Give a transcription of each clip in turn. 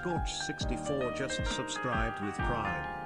Scorch64 just subscribed with Prime.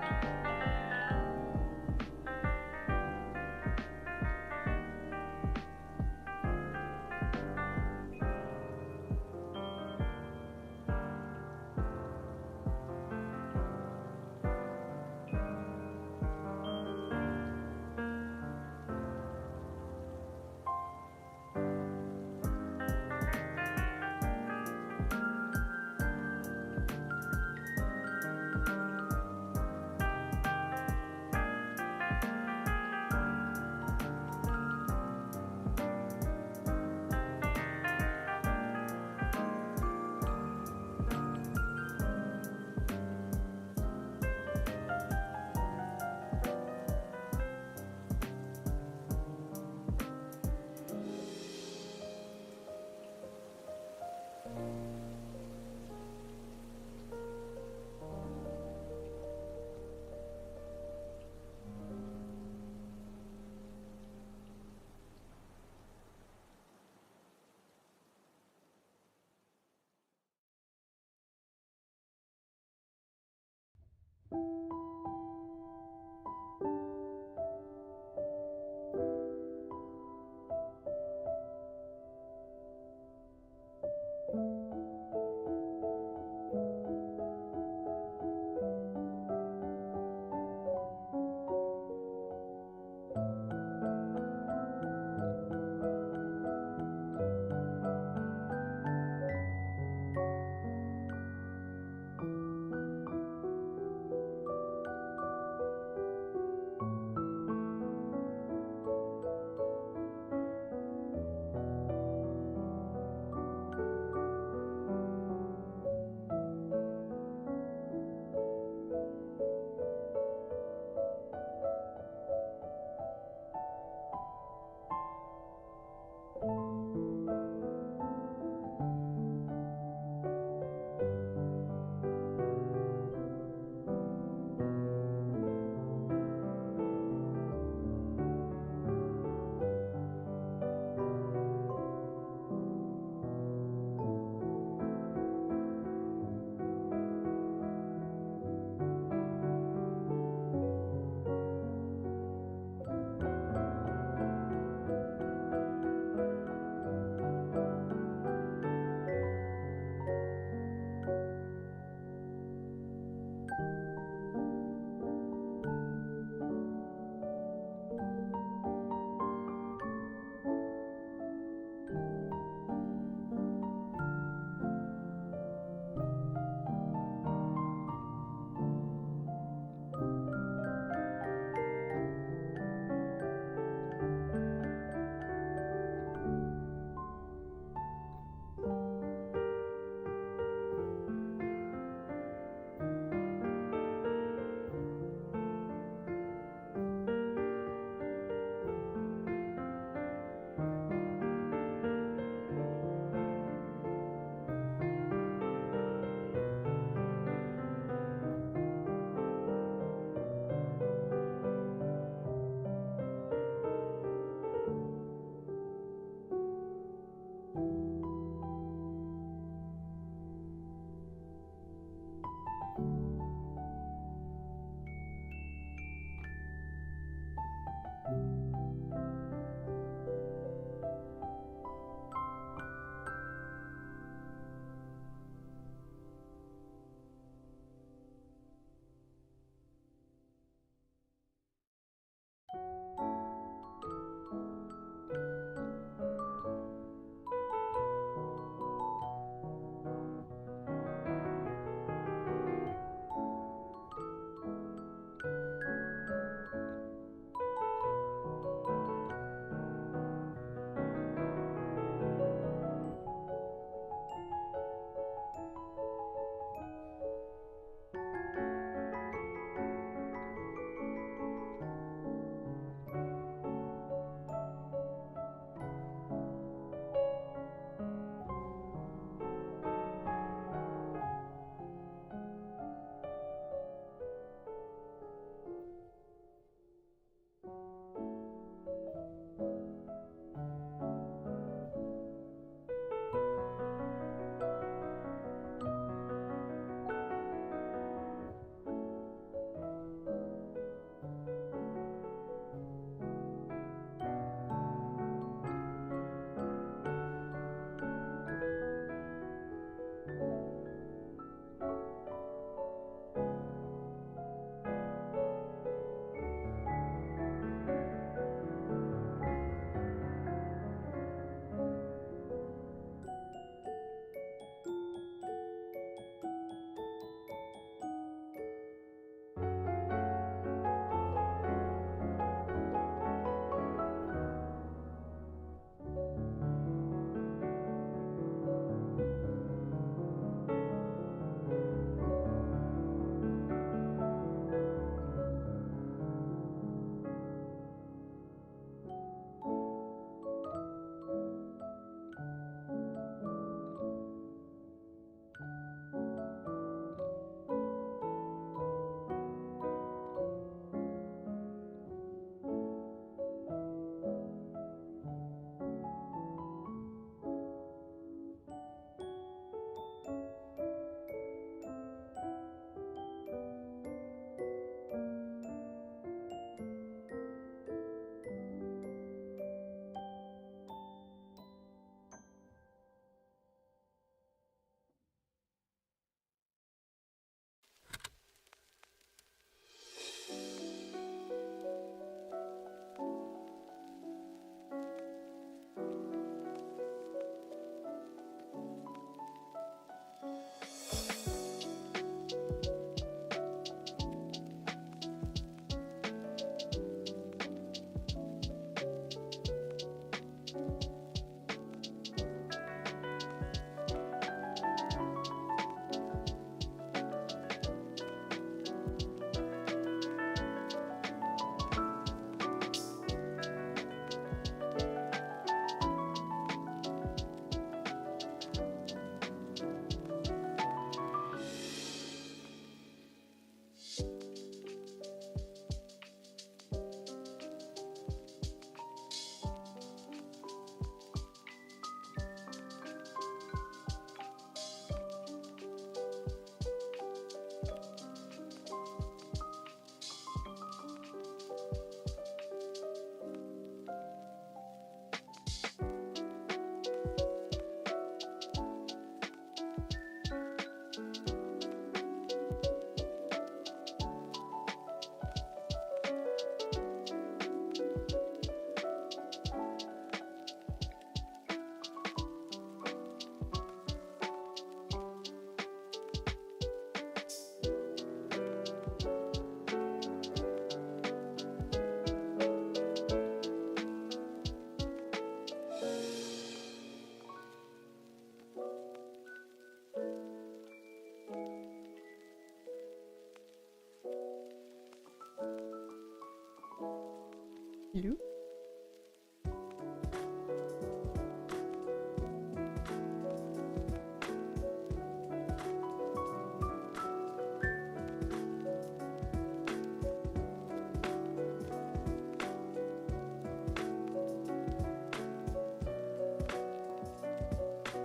You?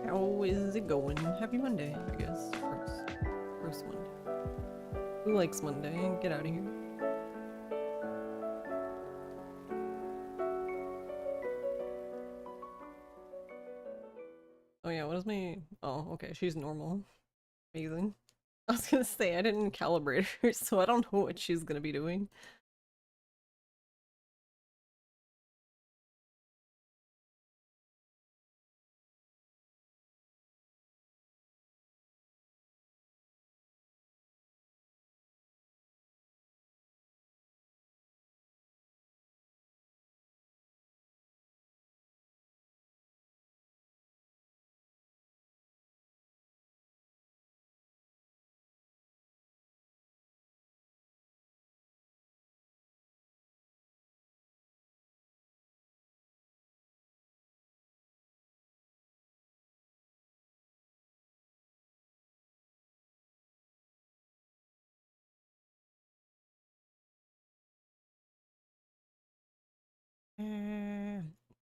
How is it going? Happy Monday, I guess. Gross Monday. Who likes Monday? Get out of here. Oh yeah, what is my... Oh, okay, she's normal. Amazing. I was gonna say, I didn't calibrate her, so I don't know what she's gonna be doing.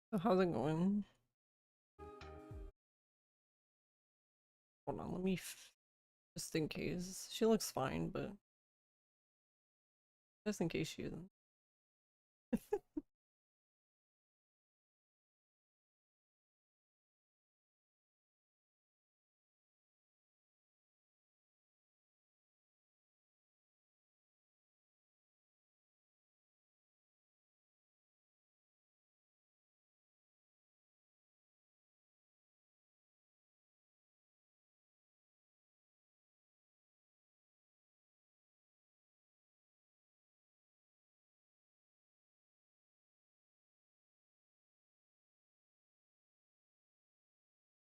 So how's it going? Hold on, let me just in case. She looks fine, but just in case she isn't.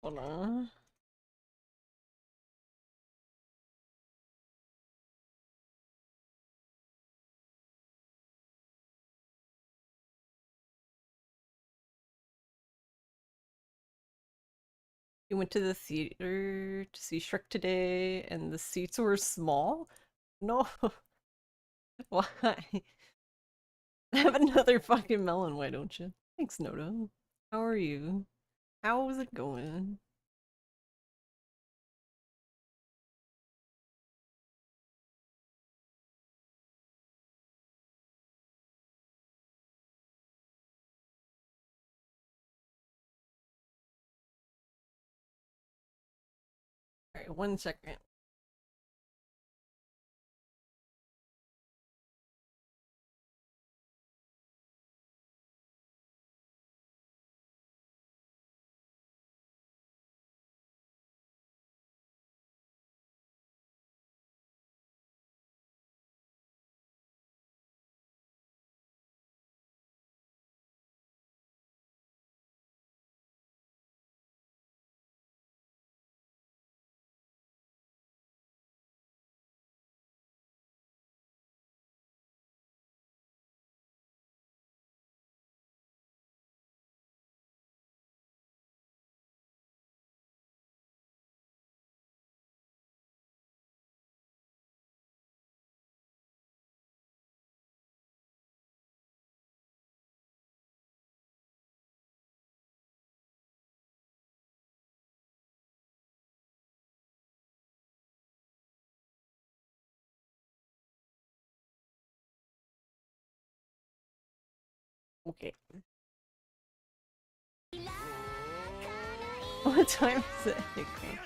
Hold on. You went to the theater to see Shrek today, and the seats were small? No. Why? Have another fucking melon, why don't you? Thanks, Noto. How are you? How is it going? Alright, 1 second. Okay. What time is it? Okay.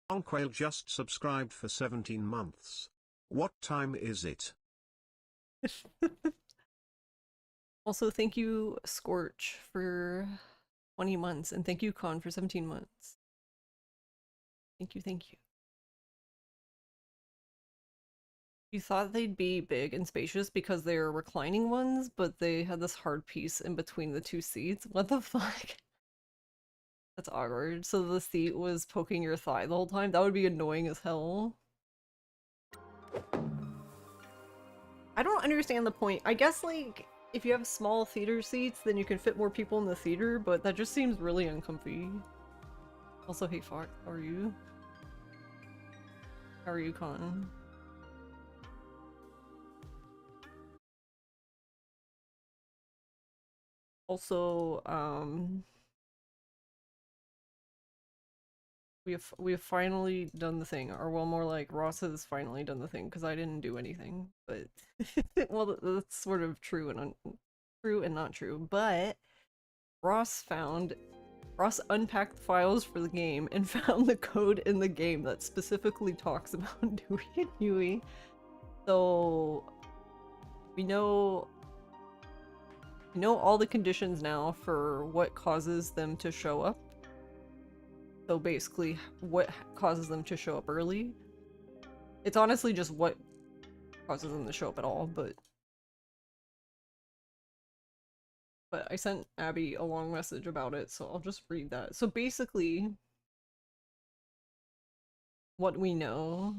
Onquail just subscribed for 17 months. What time is it? Also, thank you, Scorch, for 20 months, and thank you, Con, for 17 months. Thank you, thank you. You thought they'd be big and spacious because they were reclining ones, but they had this hard piece in between the two seats. What the fuck? That's awkward. So the seat was poking your thigh the whole time? That would be annoying as hell. I don't understand the point. I guess, like, if you have small theater seats, then you can fit more people in the theater, but that just seems really uncomfy. Also, hey Fox, how are you? How are you, Con? Also, we have finally done the thing, or well, more like Ross has finally done the thing because I didn't do anything. But well, that's sort of true and true and not true. But Ross unpacked the files for the game and found the code in the game that specifically talks about Dewey and Huey. So we know all the conditions now for what causes them to show up. So basically, what causes them to show up early. It's honestly just what causes them to show up at all, but I sent Abby a long message about it, so I'll just read that. So basically, what we know.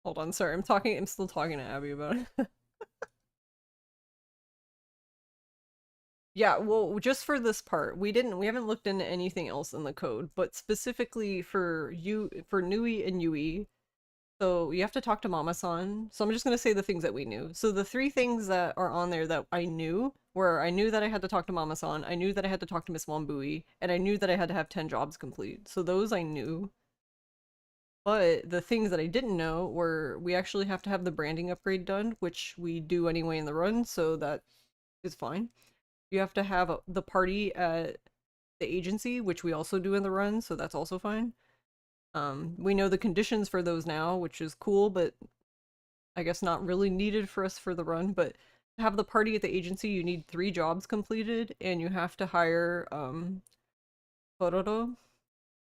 Hold on, sorry, I'm still talking to Abby about it. Yeah, well, just for this part, we haven't looked into anything else in the code, but specifically for Nui and Yui, so you have to talk to Mama-san. So I'm just gonna say the things that we knew. So the three things that are on there that I knew were I knew that I had to talk to Mama-san, I knew that I had to talk to Miss Wambui, and I knew that I had to have 10 jobs complete. So those I knew. But the things that I didn't know were we actually have to have the branding upgrade done, which we do anyway in the run, so that is fine. You have to have the party at the agency, which we also do in the run, so that's also fine. We know the conditions for those now, which is cool, but I guess not really needed for us for the run. But to have the party at the agency, you need 3 jobs completed, and you have to hire Pororo,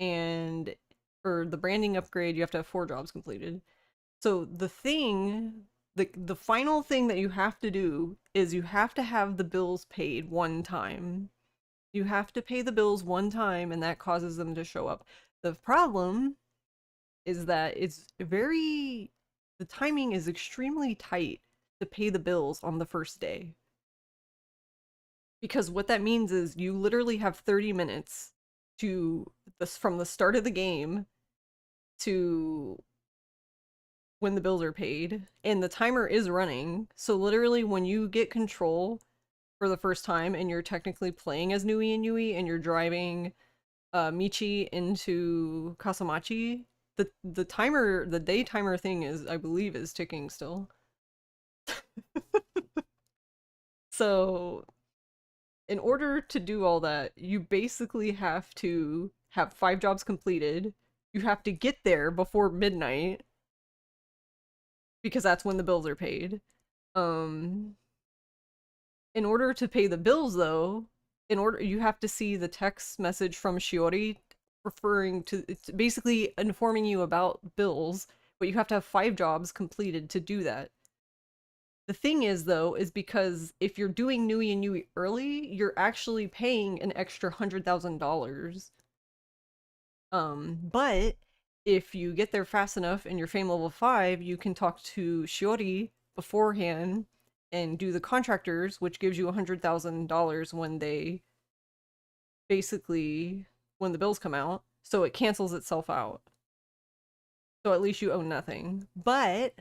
and for the branding upgrade, you have to have 4 jobs completed. So the final thing that you have to do is you have to have the bills paid one time. You have to pay the bills one time, and that causes them to show up. The problem is that the timing is extremely tight to pay the bills on the first day. Because what that means is you literally have 30 minutes from the start of the game to when the bills are paid, and the timer is running. So literally when you get control for the first time and you're technically playing as Nui and Yui and you're driving Michi into Kasamachi, the day timer thing is, I believe, is ticking still. So in order to do all that, you basically have to have 5 jobs completed. You have to get there before midnight because that's when the bills are paid. Um in order to pay the bills though, you have to see the text message from Shiori referring to, it's basically informing you about bills, but you have to have 5 jobs completed to do that. The thing is though, is because if you're doing Nui and Yui early, you're actually paying an extra $100,000. But if you get there fast enough and you're fame level 5, you can talk to Shiori beforehand and do the contractors, which gives you $100,000 when they when the bills come out. So it cancels itself out. So at least you owe nothing. But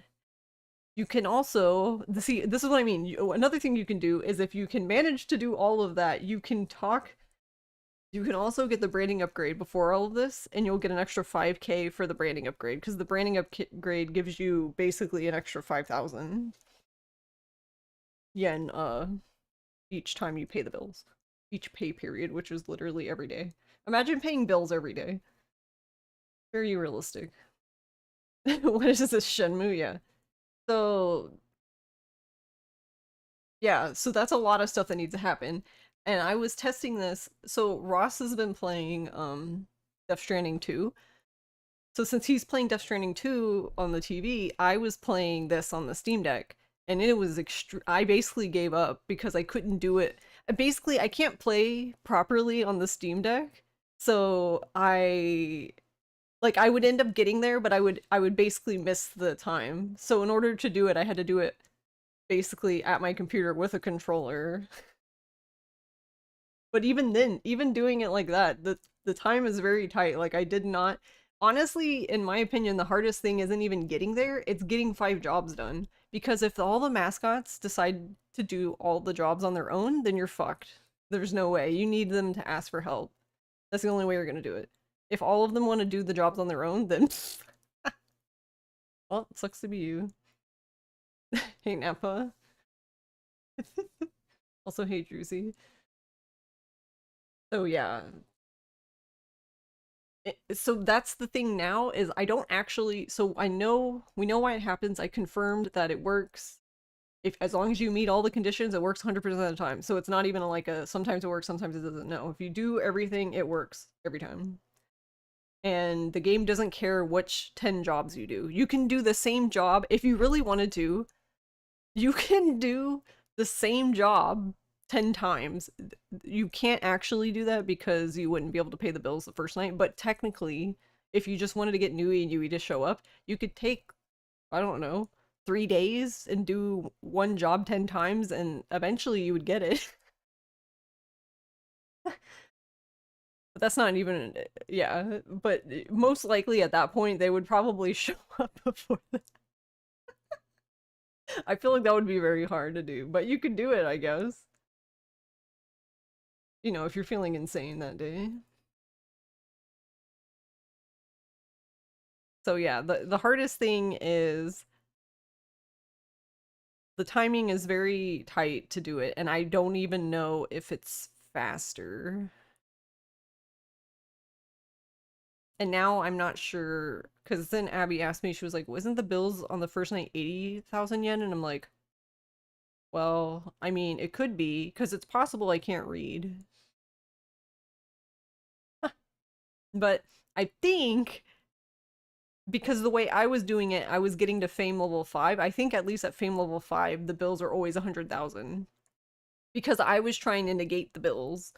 you can also see, this is what I mean. Another thing you can do is if you can manage to do all of that, you can also get the branding upgrade before all of this, and you'll get an extra 5K for the branding upgrade, because the branding upgrade gives you basically an extra 5,000 yen each time you pay the bills. Each pay period, which is literally every day. Imagine paying bills every day. Very realistic. What is this, Shenmue? Yeah. So Yeah, so that's a lot of stuff that needs to happen. And I was testing this. So Ross has been playing Death Stranding 2. So since he's playing Death Stranding 2 on the TV, I was playing this on the Steam Deck. And it was I basically gave up because I couldn't do it. Basically, I can't play properly on the Steam Deck. So I would end up getting there, but I would basically miss the time. So in order to do it, I had to do it basically at my computer with a controller. But even then, even doing it like that, the time is very tight. Like I did not honestly, in my opinion, the hardest thing isn't even getting there, it's getting 5 jobs done. Because if all the mascots decide to do all the jobs on their own, then you're fucked. There's no way. You need them to ask for help. That's the only way you're gonna do it. If all of them want to do the jobs on their own, then well, it sucks to be you. Hey Nappa. Also, hey Druzy. So yeah. So that's the thing now is I don't actually, so we know why it happens. I confirmed that it works. If as long as you meet all the conditions, it works 100% of the time. So it's not even like a sometimes it works, sometimes it doesn't. No, if you do everything, it works every time. And the game doesn't care which 10 jobs you do. You can do the same job if you really wanted to. You can do the same job 10 times. You can't actually do that because you wouldn't be able to pay the bills the first night, but technically, if you just wanted to get Nui and Yui to show up, you could take, I don't know, 3 days and do one job 10 times and eventually you would get it. But that's not even, yeah, but most likely at that point they would probably show up before that. I feel like that would be very hard to do, but you could do it, I guess. You know, if you're feeling insane that day. So yeah, the hardest thing is the timing is very tight to do it, and I don't even know if it's faster. And now I'm not sure, because then Abby asked me, she was like, wasn't the bills on the first night 80,000 yen? And I'm like, well, I mean, it could be, because it's possible I can't read. But I think because the way I was doing it, I was getting to fame level 5. I think at least at fame level 5, the bills are always 100,000. Because I was trying to negate the bills.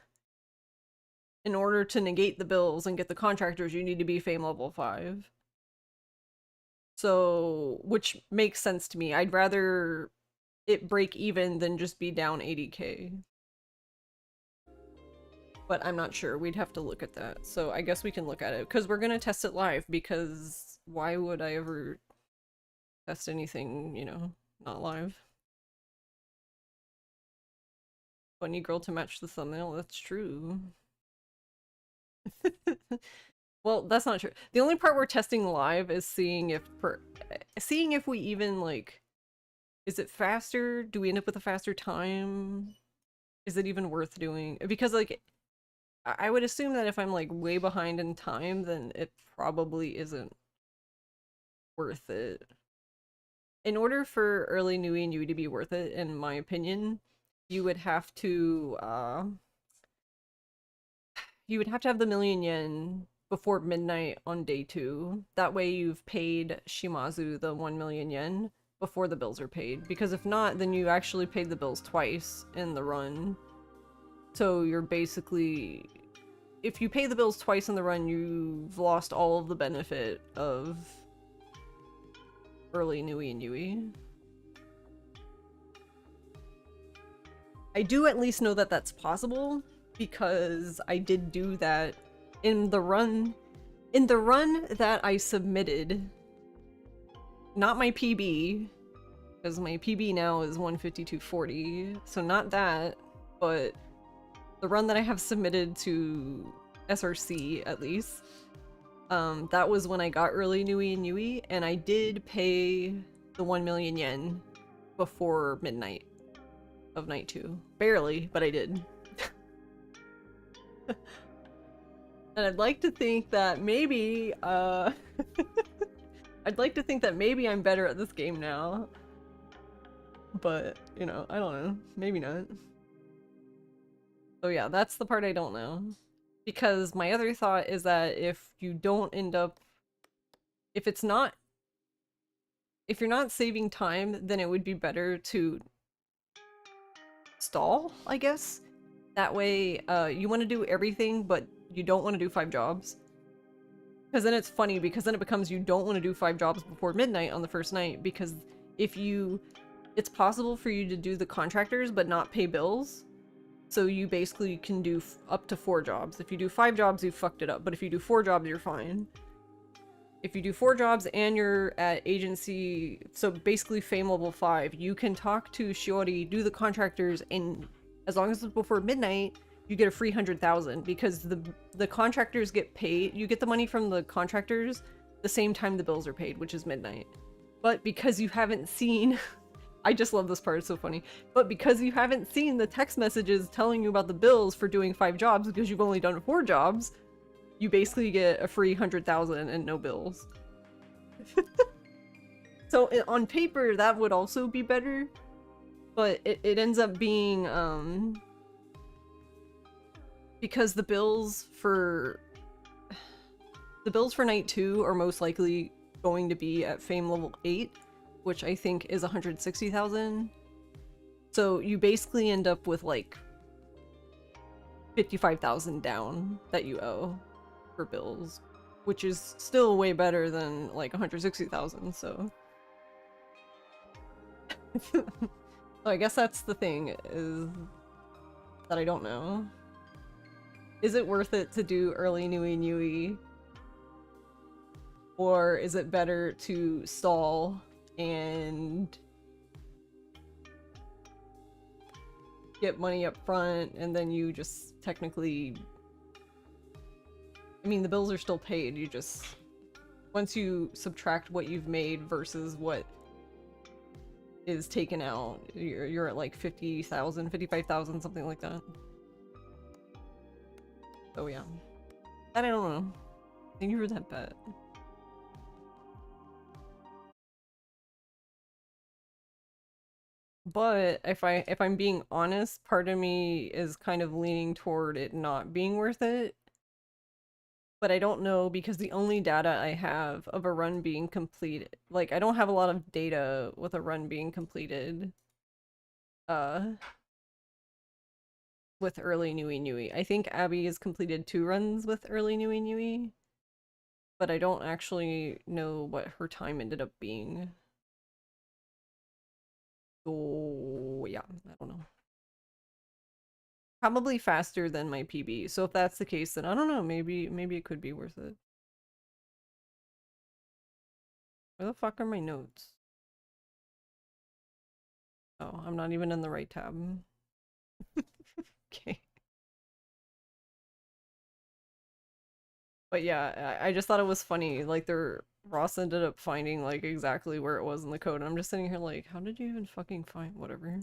In order to negate the bills and get the contractors, you need to be fame level 5. So, which makes sense to me. I'd rather it break even than just be down 80k. But I'm not sure. We'd have to look at that. So I guess we can look at it. Because we're going to test it live. Because why would I ever test anything, you know, not live? Funny girl to match the thumbnail. That's true. Well, that's not true. The only part we're testing live is seeing if we even like, is it faster? Do we end up with a faster time? Is it even worth doing? Because like, I would assume that if I'm like way behind in time, then it probably isn't worth it. In order for early Nui and Yui to be worth it, in my opinion, you would have to have the million yen before midnight on day 2. That way you've paid Shimazu the 1 million yen before the bills are paid. Because if not, then you actually paid the bills twice in the run. So you're basically... If you pay the bills twice in the run, you've lost all of the benefit of early Nui and Yui. I do at least know that that's possible, because I did do that in the run that I submitted. Not my PB, because my PB now is 152.40, so not that, but the run that I have submitted to SRC, at least, that was when I got early Nui and Yui, and I did pay the 1 million yen before midnight of night 2. Barely, but I did. And I'd like to think that maybe, I'd like to think that maybe I'm better at this game now. But, you know, I don't know. Maybe not. So yeah, that's the part I don't know. Because my other thought is that if you don't end up... If it's not... If you're not saving time, then it would be better to stall, I guess. That way, you want to do everything, but you don't want to do 5 jobs. Because then it's funny, because then it becomes you don't want to do 5 jobs before midnight on the first night, because if you... It's possible for you to do the contractors, but not pay bills. So you basically can do up to 4 jobs. If you do 5 jobs, you fucked it up, but if you do 4 jobs, you're fine. If you do 4 jobs and you're at agency, so basically fame level 5, you can talk to Shiori, do the contractors, and as long as it's before midnight, you get a free 100,000 because the contractors get paid. You get the money from the contractors the same time the bills are paid, which is midnight. But because you haven't seen... I just love this part, it's so funny. But because you haven't seen the text messages telling you about the bills for doing 5 jobs because you've only done 4 jobs, you basically get a free 100,000 and no bills. So on paper, that would also be better, but it ends up being, because the bills for night 2 are most likely going to be at fame level 8, which I think is 160,000. So you basically end up with like 55,000 down that you owe for bills, which is still way better than like 160,000, so. So I guess that's the thing, is that I don't know. Is it worth it to do early Nui, or is it better to stall and get money up front and then you just technically... I mean, the bills are still paid, you just... Once you subtract what you've made versus what is taken out, you're at like 50,000, 55,000, something like that. So yeah. That I don't know. Thank you for that bet. But if I'm being honest, part of me is kind of leaning toward it not being worth it. But I don't know, because the only data I have of a run being completed, like I don't have a lot of data with a run being completed with early Nui. I think Abby has completed 2 runs with early Nui, but I don't actually know what her time ended up being. So yeah, I don't know. Probably faster than my PB. So if that's the case, then I don't know, maybe it could be worth it. Where the fuck are my notes? Oh, I'm not even in the right tab. Okay. But yeah, I just thought it was funny. Like, Ross ended up finding like exactly where it was in the code, and I'm just sitting here like, how did you even fucking find whatever?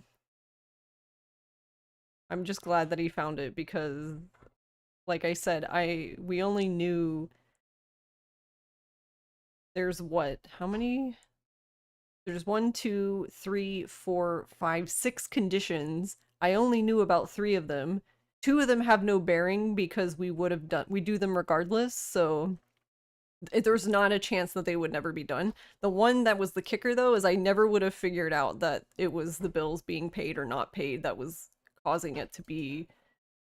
I'm just glad that he found it, because like I said, we only knew there's what, how many? There's 1, 2, 3, 4, 5, 6 conditions. I only knew about 3 of them. 2 of them have no bearing because we do them regardless, so there's not a chance that they would never be done. The one that was the kicker though is I never would have figured out that it was the bills being paid or not paid that was causing it to be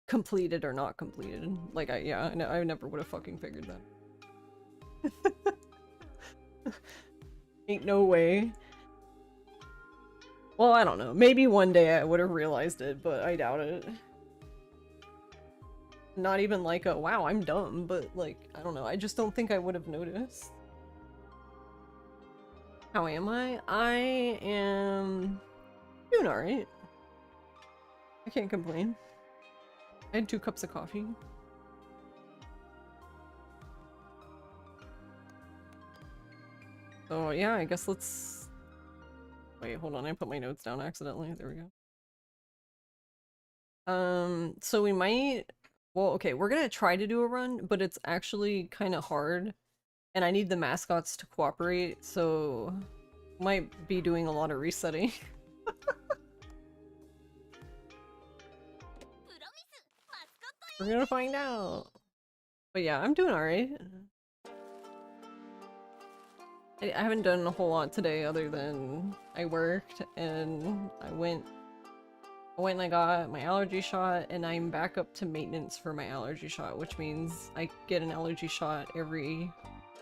completed or not completed. Like I never would have fucking figured that. Ain't no way. Well, I don't know. Maybe one day I would have realized it, but I doubt it. Not even like a, wow, I'm dumb, but like, I don't know. I just don't think I would have noticed. How am I? I am doing alright. I can't complain. I had 2 cups of coffee. So yeah, I guess let's... Wait, hold on, I put my notes down accidentally. There we go. So we might... Well, okay, we're gonna try to do a run, but it's actually kind of hard. And I need the mascots to cooperate, so... Might be doing a lot of resetting. We're gonna find out. But yeah, I'm doing alright. I haven't done a whole lot today other than I worked and I went and I got my allergy shot and I'm back up to maintenance for my allergy shot, which means I get an allergy shot every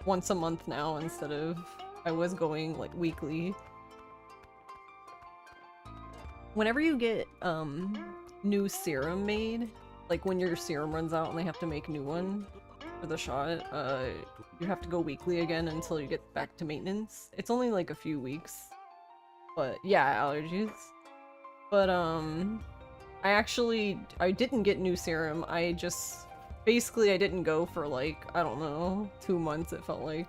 once a month now instead of I was going like weekly. Whenever you get new serum made, like when your serum runs out and they have to make a new one for the shot, you have to go weekly again until you get back to maintenance. It's only like a few weeks. But yeah, allergies. But I didn't get new serum. I didn't go for like, I don't know, 2 months it felt like.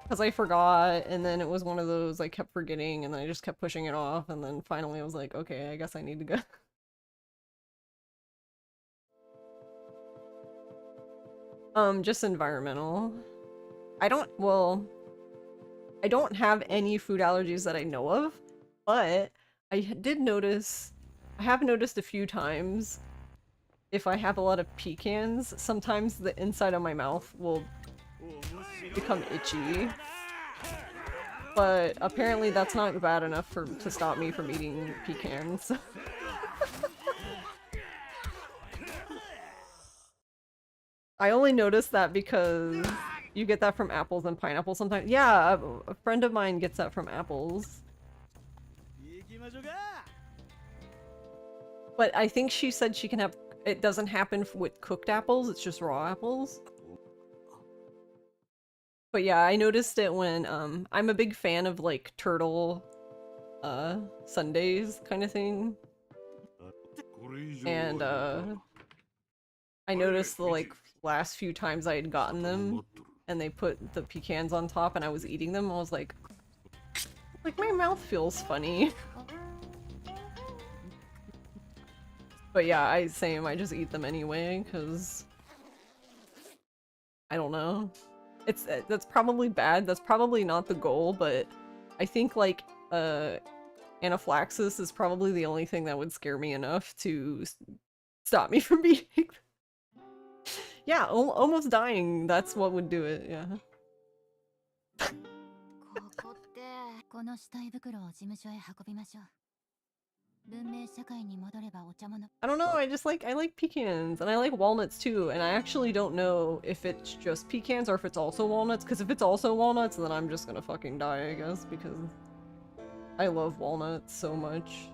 Because I forgot, and then it was one of those I kept forgetting, and then I just kept pushing it off, and then finally I was like, okay, I guess I need to go. Just environmental. I don't have any food allergies that I know of, but I have noticed a few times if I have a lot of pecans, sometimes the inside of my mouth will become itchy. But apparently that's not bad enough to stop me from eating pecans. I only noticed that because you get that from apples and pineapples sometimes. Yeah, a friend of mine gets that from apples. But I think she said she can have... It doesn't happen with cooked apples, it's just raw apples. But yeah, I noticed it when, I'm a big fan of, like, turtle, sundaes kind of thing. And, I noticed the, like, last few times I had gotten them, and they put the pecans on top and I was eating them, I was like, my mouth feels funny. But yeah, I just eat them anyway, because... I don't know. That's probably bad, that's probably not the goal, but I think, like, anaphylaxis is probably the only thing that would scare me enough to stop me from eating. Yeah, almost dying, that's what would do it, yeah. I don't know, I like pecans, and I like walnuts too, and I actually don't know if it's just pecans or if it's also walnuts, because if it's also walnuts, then I'm just gonna fucking die, I guess, because I love walnuts so much.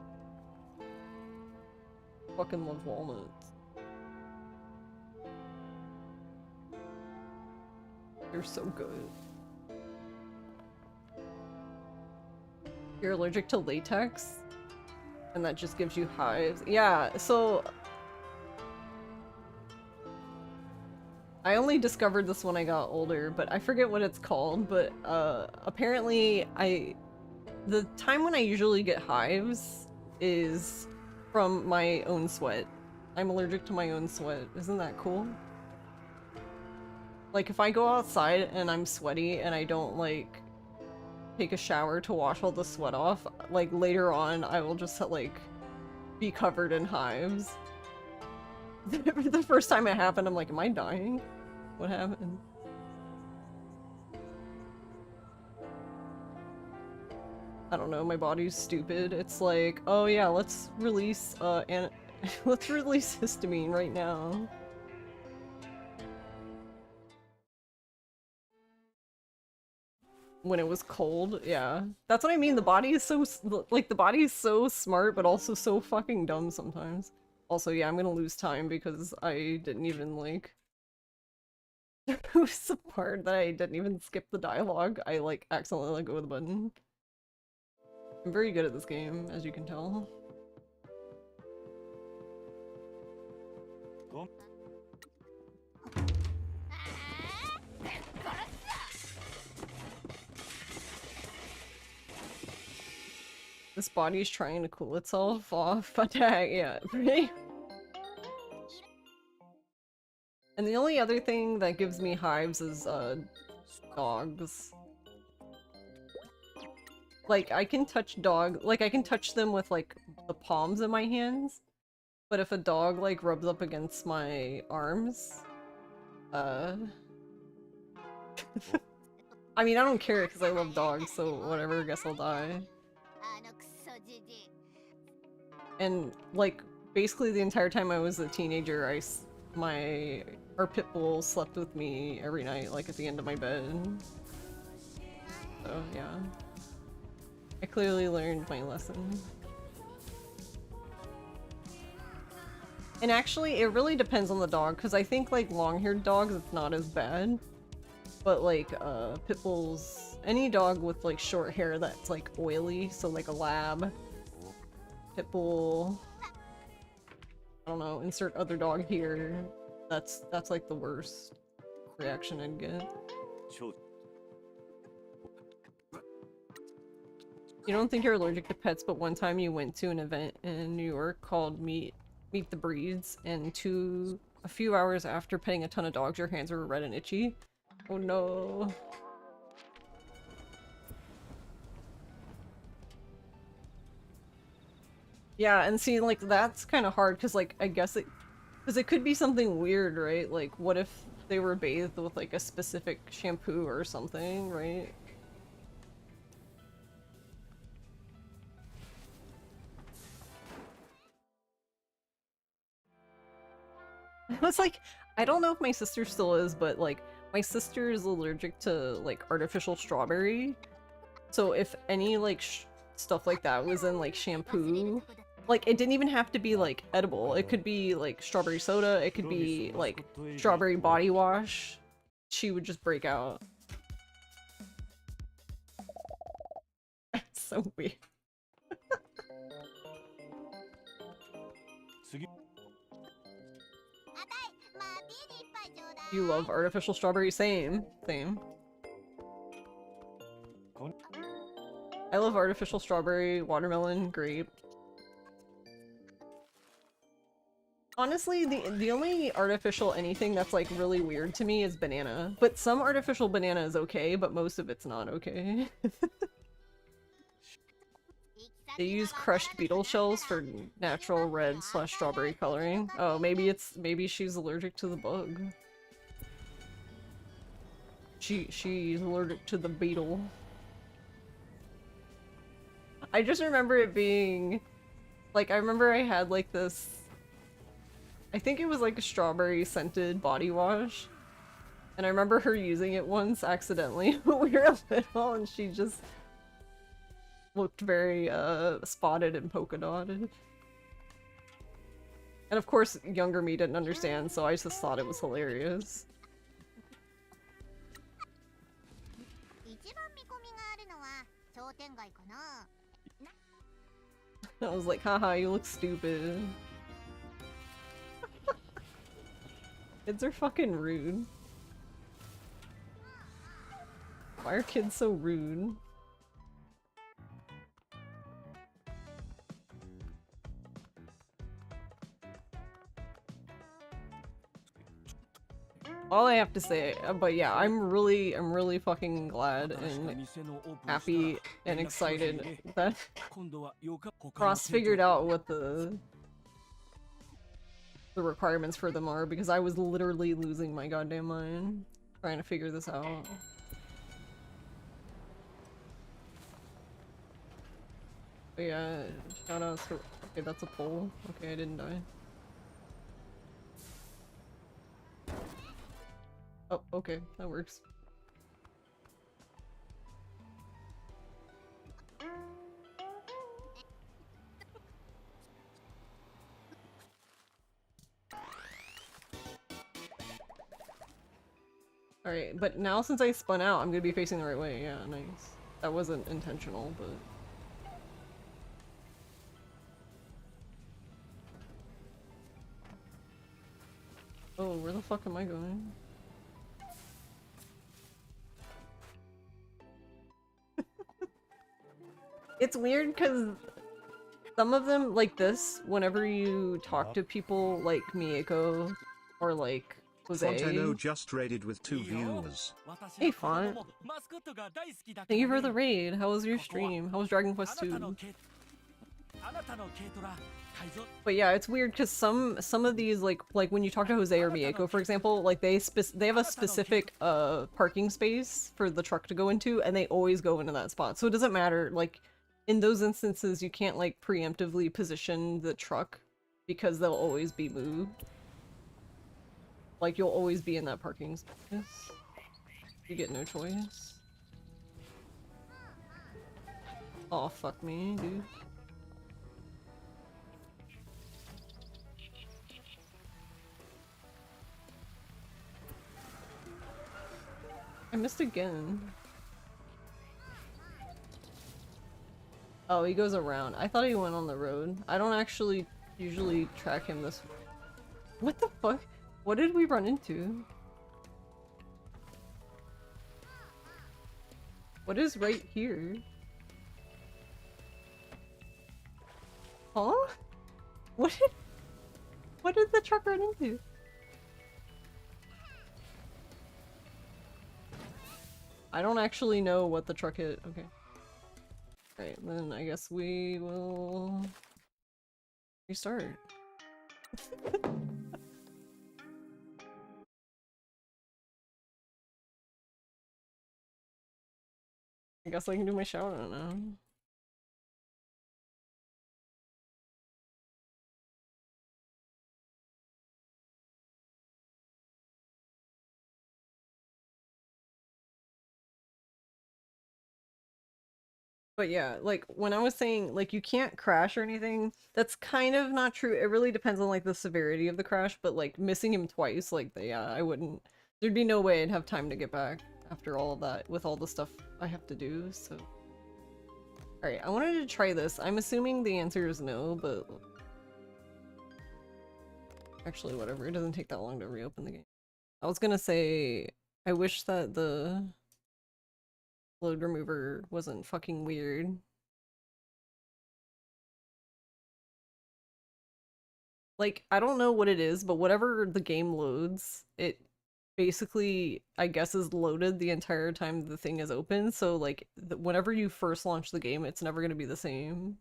Fucking love walnuts. They're so good. You're allergic to latex? And that just gives you hives? Yeah, so... I only discovered this when I got older, but I forget what it's called, but apparently the time when I usually get hives is from my own sweat. I'm allergic to my own sweat. Isn't that cool? Like, if I go outside and I'm sweaty and I don't, like, take a shower to wash all the sweat off, like, later on I will just, like, be covered in hives. The first time it happened, I'm like, am I dying? What happened? I don't know, my body's stupid. It's like, oh yeah, let's release, let's release histamine right now. When it was cold, yeah. That's what I mean, the body is so, like, the body is so smart, but also so fucking dumb sometimes. Also, yeah, I'm gonna lose time because I didn't even, like... There was the part that I didn't even skip the dialogue. I, like, accidentally let go of the button. I'm very good at this game, as you can tell. This body's trying to cool itself off. Attack, yeah, pretty. And the only other thing that gives me hives is, dogs. Like, I can touch I can touch them with, like, the palms of my hands, But if a dog like rubs up against my arms, I mean, I don't care because I love dogs, so whatever, I guess I'll die. And like basically the entire time I was a teenager, our pit bull slept with me every night, like at the end of my bed. So yeah, I clearly learned my lesson. And actually, it really depends on the dog, because I think like long-haired dogs, it's not as bad. But like pit bulls, any dog with like short hair that's like oily, so like a lab, pit bull, I don't know, insert other dog here, that's like the worst reaction I'd get. You don't think you're allergic to pets, but one time you went to an event in New York called Meet the Breeds, and a few hours after petting a ton of dogs, your hands were red and itchy. Oh no. Yeah, and see, like, that's kind of hard, because, like, I guess because it could be something weird, right? Like, what if they were bathed with, like, a specific shampoo or something, right? It's like, I don't know if my sister still is, but, like, my sister is allergic to, like, artificial strawberry. So if any, like, stuff like that was in, like, shampoo, like, it didn't even have to be, like, edible. It could be, like, strawberry soda, it could be, like, strawberry body wash. She would just break out. It's so weird. You love artificial strawberry? Same. Same. I love artificial strawberry, watermelon, grape. Honestly, the only artificial anything that's like really weird to me is banana. But some artificial banana is okay, but most of it's not okay. They use crushed beetle shells for natural red/strawberry coloring. Oh, maybe she's allergic to the bug. She's allergic to the beetle. I just remember it being like, I remember I had like this, I think it was like a strawberry scented body wash, and I remember her using it once accidentally when we were little, and she just looked very spotted and polka dotted. And of course younger me didn't understand, so I just thought it was hilarious. I was like, haha, you look stupid. Kids are fucking rude. Why are kids so rude? All I have to say, but yeah, I'm really fucking glad and happy and excited that Ross figured out what the requirements for them are, because I was literally losing my goddamn mind trying to figure this out. But yeah, shout out to— okay, that's a pole. Okay, I didn't die. Oh, okay, that works. Alright, but now since I spun out, I'm gonna be facing the right way. Yeah, nice. That wasn't intentional, but... oh, where the fuck am I going? It's weird because some of them, like this, whenever you talk to people like Mieko or like Jose... Fonteno just raided with 2 viewers. Hey Font! Thank you for the raid. How was your stream? How was Dragon Quest 2? But yeah, it's weird because some of these like when you talk to Jose or Mieko, for example, like they have a specific parking space for the truck to go into, and they always go into that spot. So it doesn't matter. Like in those instances, you can't like preemptively position the truck because they'll always be moved. Like you'll always be in that parking space. You get no choice. Oh fuck me, dude. I missed again. Oh, he goes around. I thought he went on the road. I don't actually usually track him this way. What the fuck? What did we run into? What is right here? Huh? What did the truck run into? I don't actually know what the truck hit. Okay. Alright, then I guess we will restart. I guess I can do my shout out now. But yeah, like when I was saying like you can't crash or anything, that's kind of not true. It really depends on like the severity of the crash, but like missing him twice, like yeah, I wouldn't. There'd be no way I'd have time to get back after all of that with all the stuff I have to do, so. Alright, I wanted to try this. I'm assuming the answer is no, but actually whatever, it doesn't take that long to reopen the game. I was gonna say I wish that the load remover wasn't fucking weird. Like, I don't know what it is, but whatever the game loads, it basically, I guess, is loaded the entire time the thing is open. So, like, whenever you first launch the game, it's never going to be the same.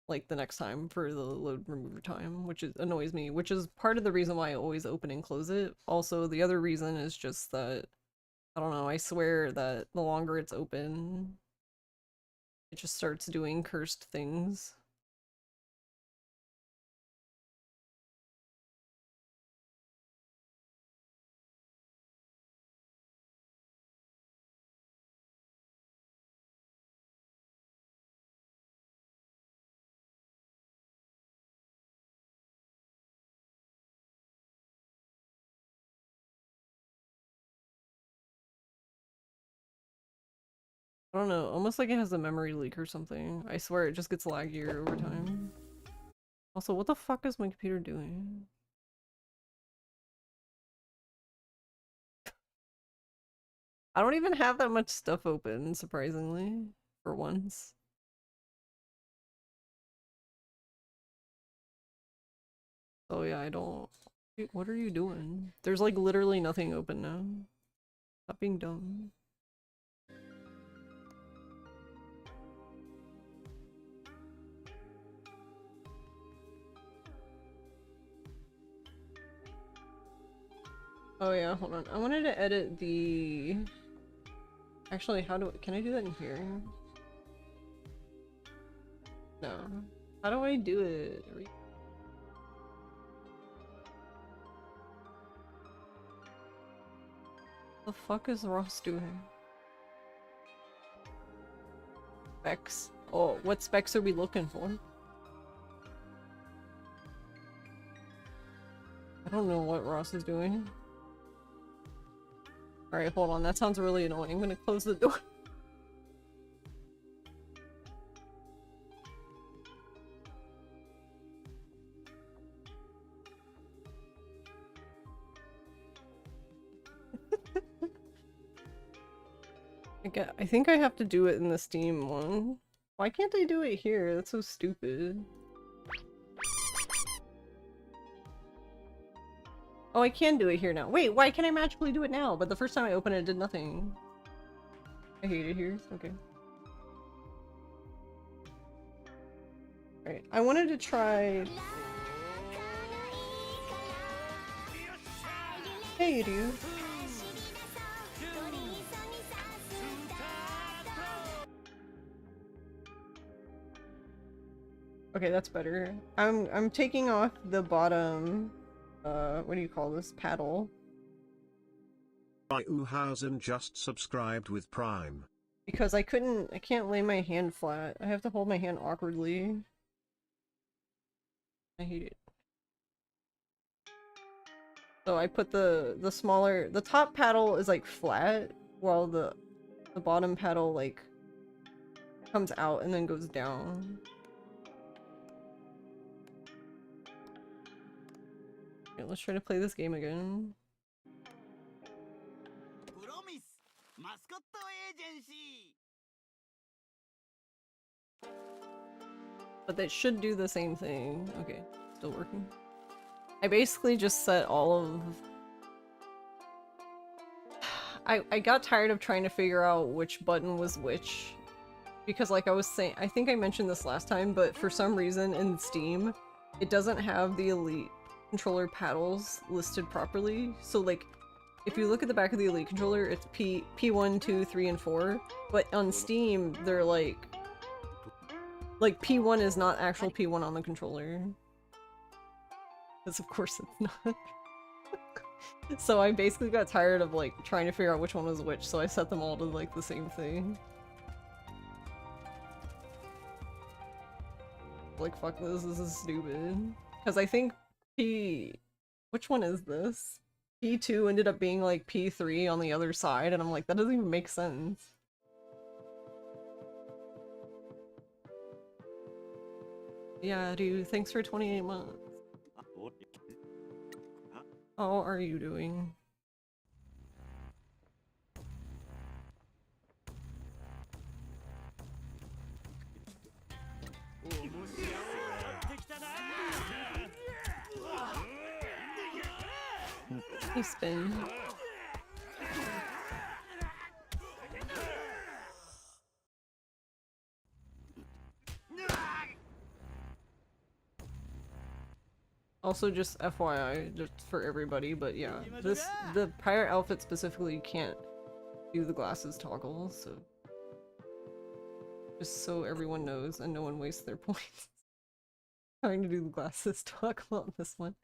Like, the next time for the load remover time, which annoys me, which is part of the reason why I always open and close it. Also, the other reason is just that, I don't know, I swear that the longer it's open, it just starts doing cursed things. I don't know, almost like it has a memory leak or something. I swear it just gets laggier over time. Also, what the fuck is my computer doing? I don't even have that much stuff open, surprisingly, for once. Oh yeah, I don't... What are you doing? There's like literally nothing open now. Stop being dumb. Oh yeah, hold on. I wanted to edit the... Actually, can I do that in here? No. How do I do it? The fuck is Ross doing? Specs? Oh, what specs are we looking for? I don't know what Ross is doing. Alright, hold on. That sounds really annoying. I'm gonna close the door. I think I have to do it in the Steam one. Why can't I do it here? That's so stupid. Oh, I can do it here now. Wait, why can I magically do it now? But the first time I opened it, it did nothing. I hate it here. Okay. Right. I wanted to try. Hey, you do. Okay, that's better. I'm taking off the bottom. What do you call this? Paddle. Uhausen just subscribed with Prime. Because I can't lay my hand flat. I have to hold my hand awkwardly. I hate it. So I put the top paddle is like flat, while the bottom paddle like comes out and then goes down. Okay, let's try to play this game again. Mascot Agency. But that should do the same thing. Okay, still working. I basically just set all of... I got tired of trying to figure out which button was which. Because like I was saying, I think I mentioned this last time, but for some reason in Steam, it doesn't have the Elite controller paddles listed properly. So like, if you look at the back of the Elite controller, it's P1, 2, 3, and 4. But on Steam, they're like P1 is not actual P1 on the controller. Because of course it's not. So I basically got tired of like trying to figure out which one was which, so I set them all to like the same thing. Like fuck this is stupid. Because I think which one is this? P2 ended up being like P3 on the other side, and I'm like, that doesn't even make sense. Yeah, dude, thanks for 28 months. How are you doing? He spin. Also, just FYI, just for everybody, but yeah, the pirate outfit specifically can't do the glasses toggle, so just so everyone knows and no one wastes their points trying to do the glasses toggle on this one.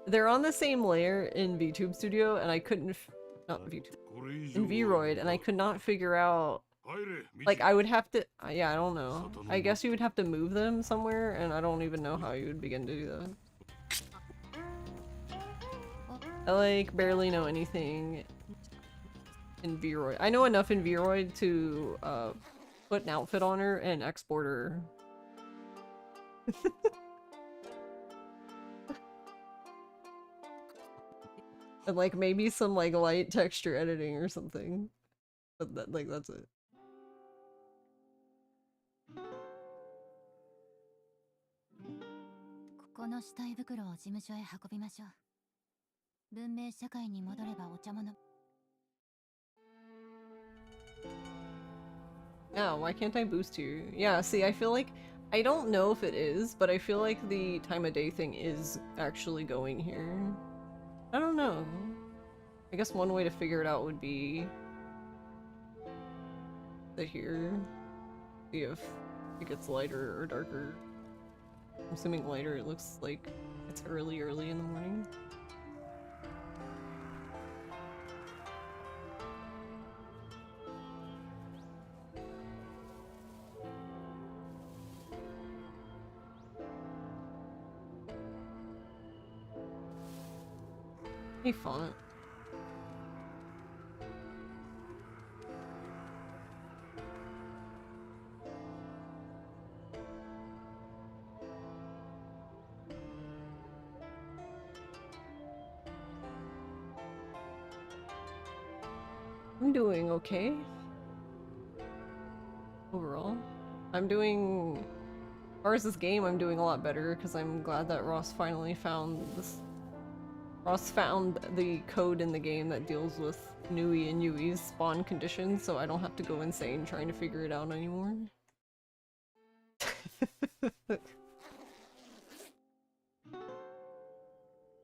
They're on the same layer in VTube Studio, and I couldn't not VTube in Vroid, and I could not figure out. Like, I would have to, yeah, I don't know. I guess you would have to move them somewhere, and I don't even know how you would begin to do that. I, like, barely know anything in Vroid. I know enough in Vroid to, put an outfit on her and export her. And, like, maybe some, like, light texture editing or something. But, that, like, that's it. この死体袋を事務所へ運びましょう。文明社会に戻ればお茶物。Yeah, why can't I boost you? Yeah, see, I feel like I don't know if it is, but I feel like the time of day thing is actually going here. I don't know. I guess one way to figure it out would be to here. See if it gets lighter or darker. I'm assuming lighter, it looks like it's early in the morning. Hey, font. I'm doing okay. Overall. I'm doing... As far as this game, I'm doing a lot better, because I'm glad that Ross finally found this... Ross found the code in the game that deals with Nui and Yui's spawn conditions, so I don't have to go insane trying to figure it out anymore.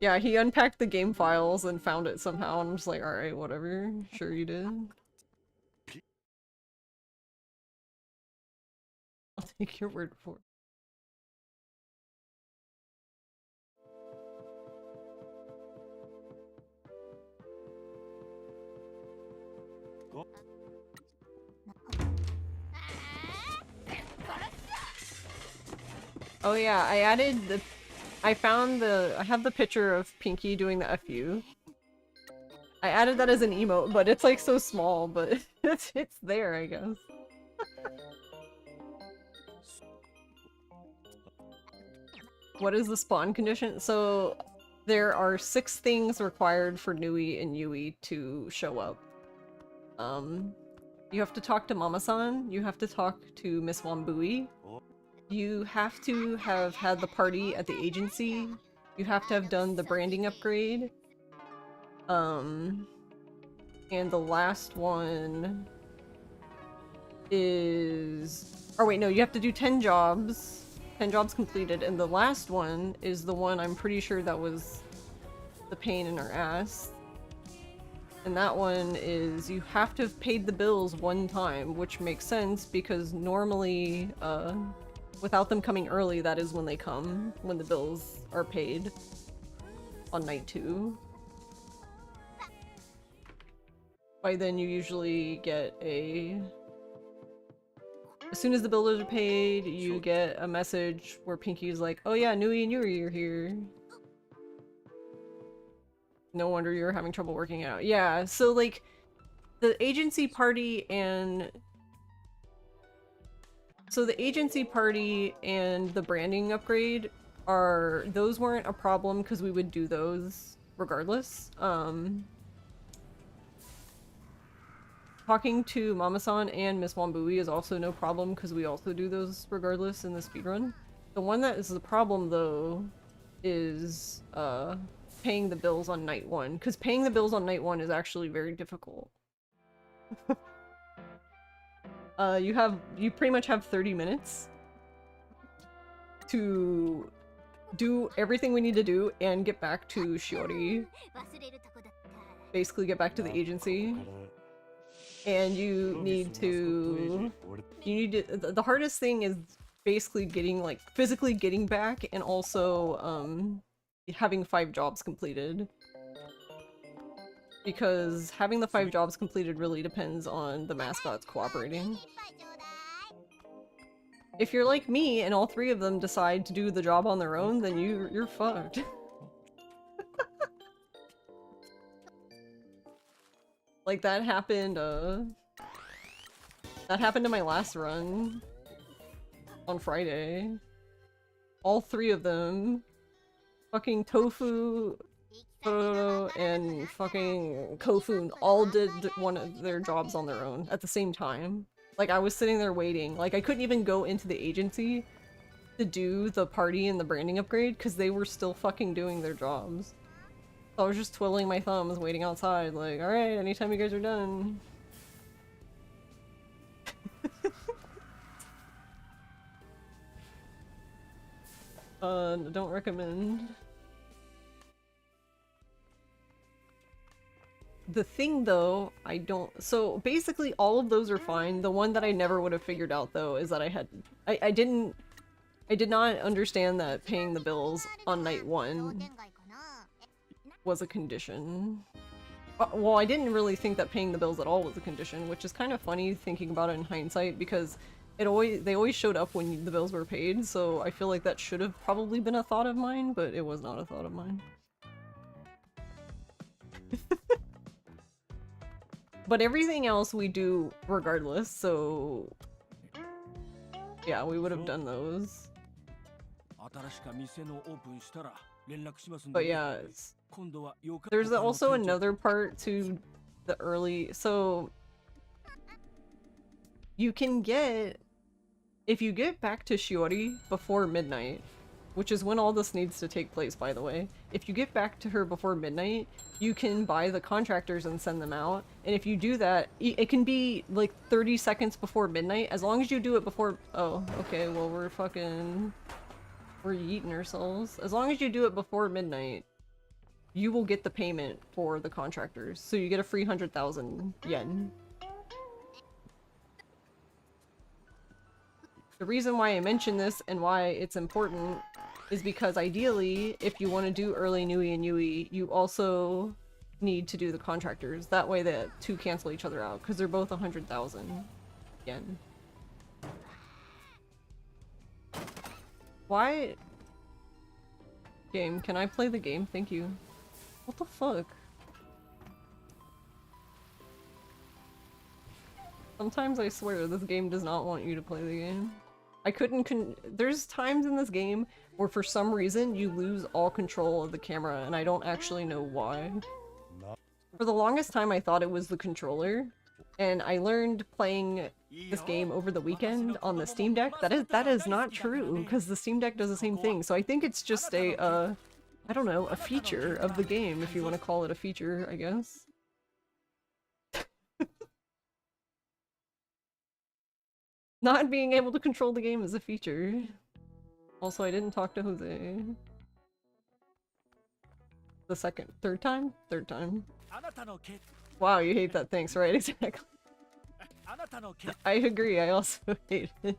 Yeah, he unpacked the game files and found it somehow, and I'm just like, alright, whatever. Sure you did. I'll take your word for it. Oh yeah, I added the... I have the picture of Pinky doing the FU. I added that as an emote, but it's like so small, but it's there, I guess. What is the spawn condition? So there are 6 things required for Nui and Yui to show up. You have to talk to Mama-san, you have to talk to Miss Wambui, you have to have had the party at the agency, you have to have done the branding upgrade, and the last one is... Oh wait, no, you have to do 10 jobs. 10 jobs completed, and the last one is the one I'm pretty sure that was the pain in our ass. And that one is you have to have paid the bills 1 time, which makes sense because normally, without them coming early, that is when they come, when the bills are paid on night 2. By then you usually get a... As soon as the bills are paid, you get a message where Pinky's like, oh yeah, Nui and Yuri are here. No wonder you're having trouble working out. Yeah, so like, the agency party and... So the agency party and the branding upgrade are... Those weren't a problem because we would do those regardless. Talking to Mama-san and Miss Wambui is also no problem because we also do those regardless in the speedrun. The one that is the problem though is paying the bills on night 1, because paying the bills on night 1 is actually very difficult. You pretty much have 30 minutes to do everything we need to do and get back to Shiori. Basically get back to the agency. And the hardest thing is basically getting, like, physically getting back and also, having 5 jobs completed. Because having the 5 jobs completed really depends on the mascots cooperating. If you're like me and all 3 of them decide to do the job on their own, then you're fucked. Like, that happened to my last run on Friday. All 3 of them, fucking Tofu, and fucking Kofun, all did one of their jobs on their own at the same time. Like, I was sitting there waiting. Like, I couldn't even go into the agency to do the party and the branding upgrade because they were still fucking doing their jobs. I was just twiddling my thumbs, waiting outside, like, alright, anytime you guys are done. Don't recommend. The thing, though, I don't... So, basically, all of those are fine. The one that I never would have figured out, though, is that I did not understand that paying the bills on night 1 was a condition. Well, I didn't really think that paying the bills at all was a condition, which is kind of funny thinking about it in hindsight because they always showed up when the bills were paid, so I feel like that should have probably been a thought of mine, but it was not a thought of mine. But everything else we do regardless, so yeah, we would have done those. But yeah, there's also another part to the early... So, you can get... If you get back to Shiori before midnight, which is when all this needs to take place, by the way. If you get back to her before midnight, you can buy the contractors and send them out. And if you do that, it can be like 30 seconds before midnight, as long as you do it before- oh, okay, well we're eating ourselves. As long as you do it before midnight, you will get the payment for the contractors. So you get a free 100,000 yen. The reason why I mention this and why it's important is because ideally, if you want to do early Nui and Yui, you also need to do the contractors. That way the two cancel each other out, because they're both 100,000 yen. Why? Game, can I play the game? Thank you. What the fuck? Sometimes I swear this game does not want you to play the game. I couldn't there's times in this game where for some reason you lose all control of the camera and I don't actually know why. For the longest time I thought it was the controller, and I learned playing this game over the weekend on the Steam Deck that is not true, because the Steam Deck does the same thing. So I think it's just a I don't know, a feature of the game, if you want to call it a feature, I guess. Not being able to control the game is a feature. Also, I didn't talk to Jose. The third time? Third time. Wow, you hate that. Thanks, right? Exactly. I agree, I also hate it.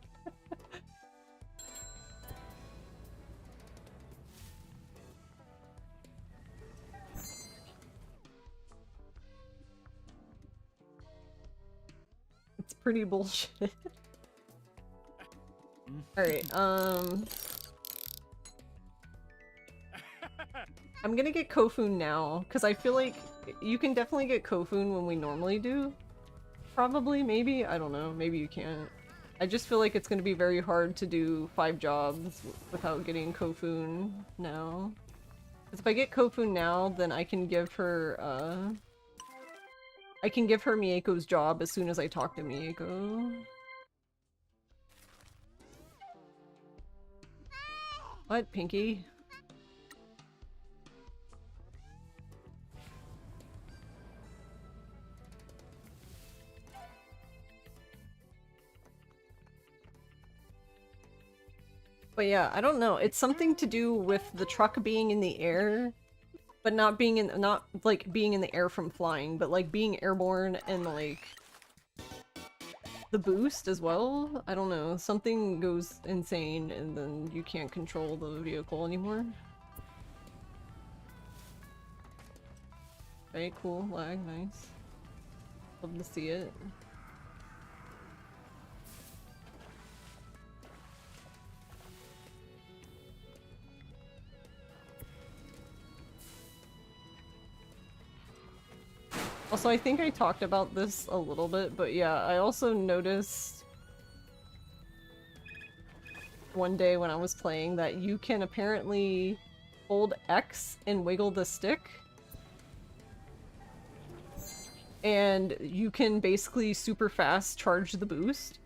It's pretty bullshit. Alright, I'm gonna get Kofun now, because I feel like you can definitely get Kofun when we normally do. Probably, maybe, I don't know, maybe you can't. I just feel like it's gonna be very hard to do 5 jobs without getting Kofun now. Because if I get Kofun now, then I can give her, Mieko's job as soon as I talk to Mieko. What, Pinky? But yeah, I don't know. It's something to do with the truck being in the air, but not being in the air from flying, but like being airborne and like the boost as well. I don't know. Something goes insane and then you can't control the vehicle anymore. Very cool. Lag. Nice. Love to see it. Also, I think I talked about this a little bit, but yeah, I also noticed one day when I was playing that you can apparently hold X and wiggle the stick, and you can basically super fast charge the boost.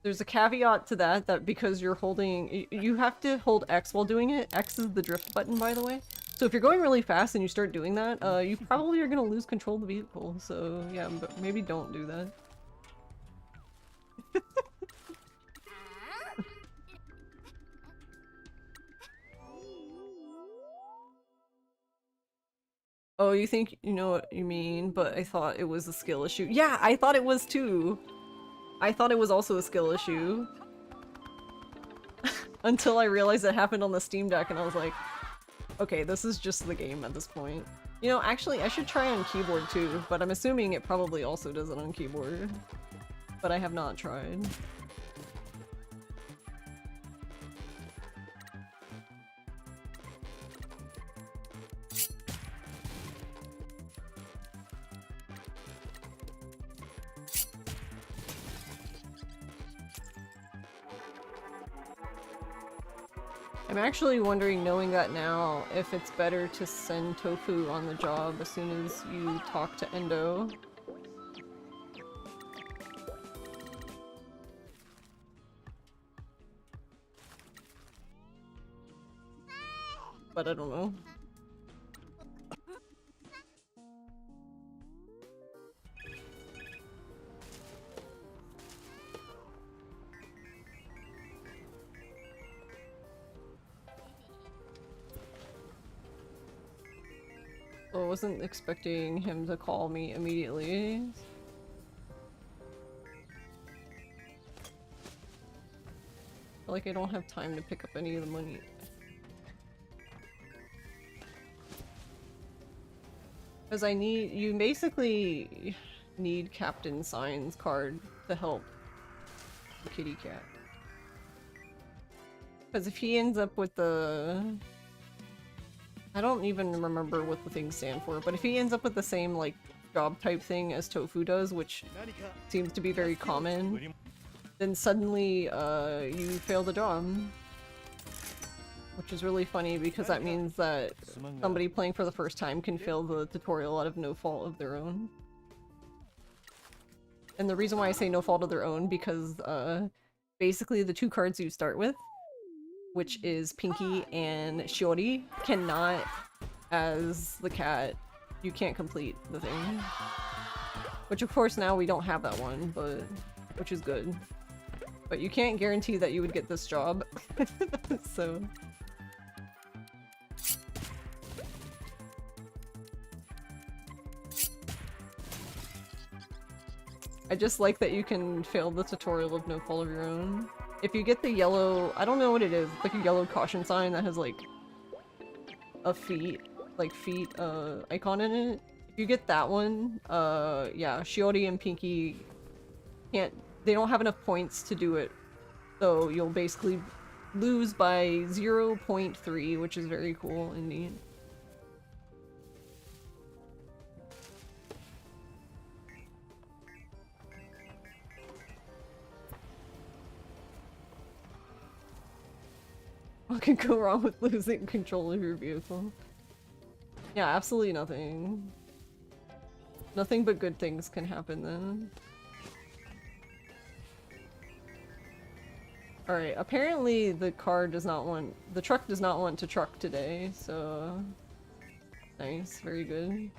There's a caveat to that because you're holding- you have to hold X while doing it. X is the drift button, by the way. So if you're going really fast and you start doing that, you probably are gonna lose control of the vehicle. So yeah, but maybe don't do that. Oh, you think you know what you mean, but I thought it was a skill issue. Yeah, I thought it was too. I thought it was also a skill issue. Until I realized it happened on the Steam Deck and I was like, okay, this is just the game at this point. You know, actually, I should try on keyboard too, but I'm assuming it probably also does it on keyboard. But I have not tried. I'm actually wondering, knowing that now, if it's better to send Tofu on the job as soon as you talk to Endo. but I don't know. So I wasn't expecting him to call me immediately. I feel like I don't have time to pick up any of the money. Because you basically need Captain Sign's card to help the kitty cat. Because if he ends up with the... I don't even remember what the things stand for, but if he ends up with the same, like, job type thing as Tofu does, which seems to be very common, then suddenly, you fail the job. Which is really funny because that means that somebody playing for the first time can fail the tutorial out of no fault of their own. And the reason why I say no fault of their own, because, basically the two cards you start with, which is Pinky and Shiori, cannot, as the cat, you can't complete the thing. Which of course now we don't have that one, but which is good. But you can't guarantee that you would get this job. So... I just like that you can fail the tutorial of no fault of your own. If you get the yellow, I don't know what it is, like a yellow caution sign that has like a feet icon in it. If you get that one, yeah, Shiori and Pinky they don't have enough points to do it. So you'll basically lose by 0.3, which is very cool and neat. What can go wrong with losing control of your vehicle? Yeah, absolutely nothing. Nothing but good things can happen then. Alright, apparently the truck does not want to truck today, so... Nice, very good.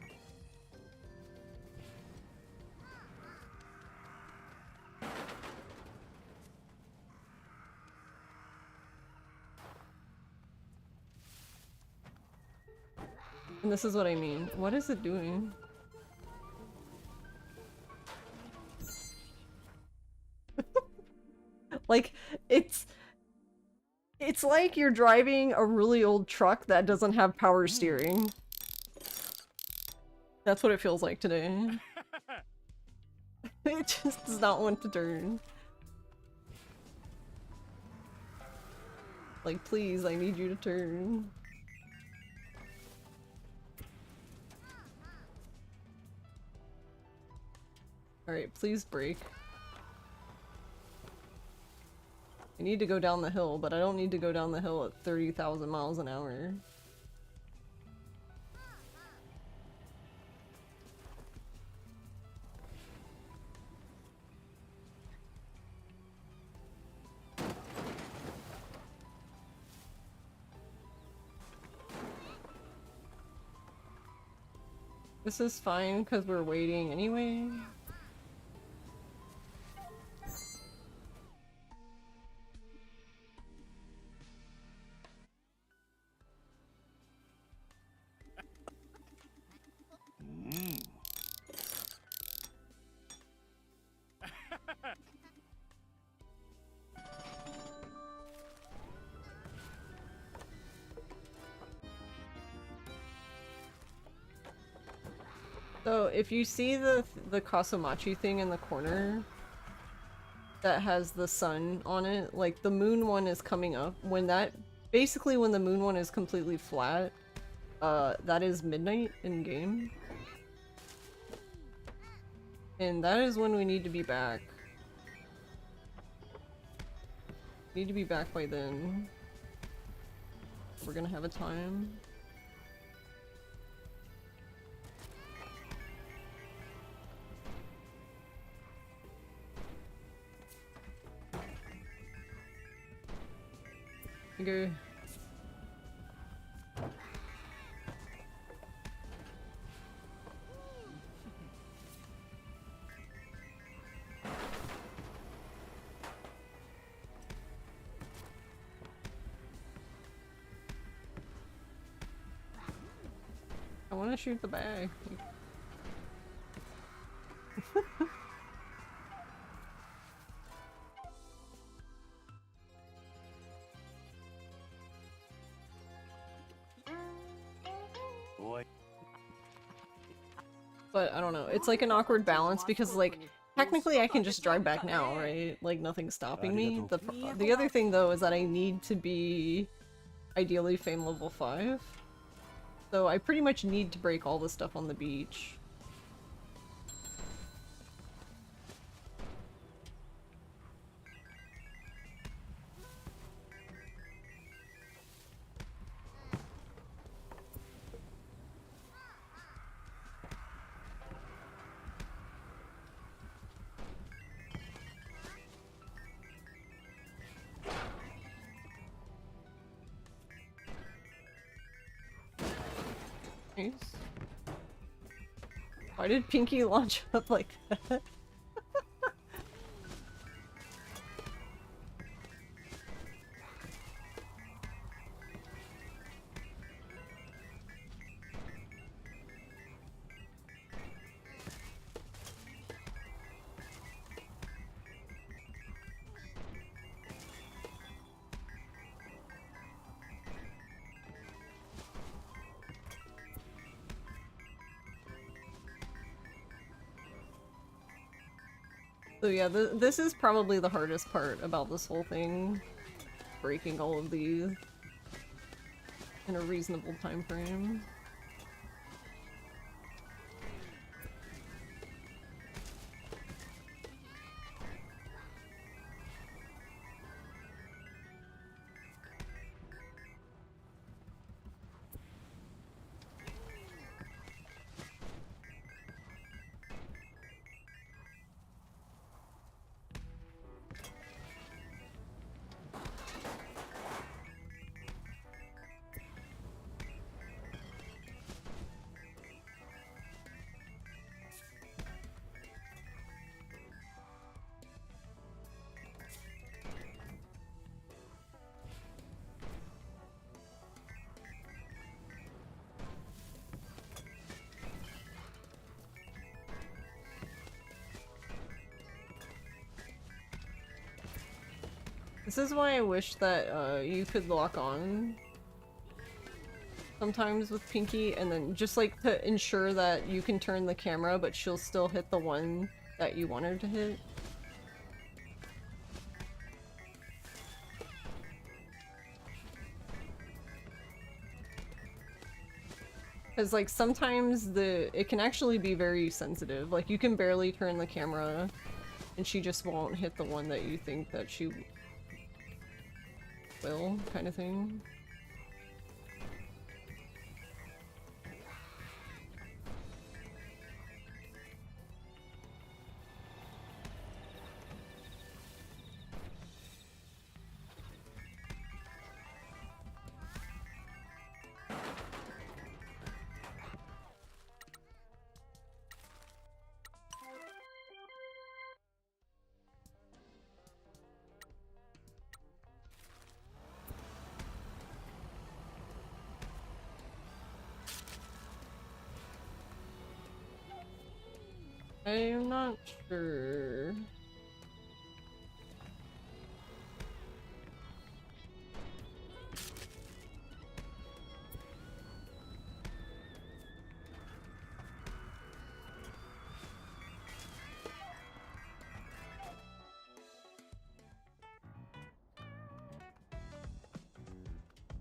And this is what I mean. What is it doing? Like, it's like you're driving a really old truck that doesn't have power steering. That's what it feels like today. It just does not want to turn. Like, please, I need you to turn. Alright, please brake. I need to go down the hill, but I don't need to go down the hill at 30,000 miles an hour. This is fine because we're waiting anyway. So if you see the Kasumachi thing in the corner that has the sun on it, like the moon one is coming up. When the moon one is completely flat, that is midnight in game. And that is when we need to be back. Need to be back by then. We're gonna have a time. Go. want to shoot the bag. But I don't know, it's like an awkward balance because like technically I can just drive back now, right? Like nothing's stopping me. The other thing though is that I need to be ideally fame level 5. So I pretty much need to break all the stuff on the beach. Nice. Why did Pinky launch up like that? So yeah, this is probably the hardest part about this whole thing. Breaking all of these in a reasonable time frame. This is why I wish that you could lock on sometimes with Pinky, and then just like to ensure that you can turn the camera but she'll still hit the one that you want her to hit. Because like sometimes it can actually be very sensitive. Like you can barely turn the camera and she just won't hit the one that you think that she will, kind of thing. I'm not sure.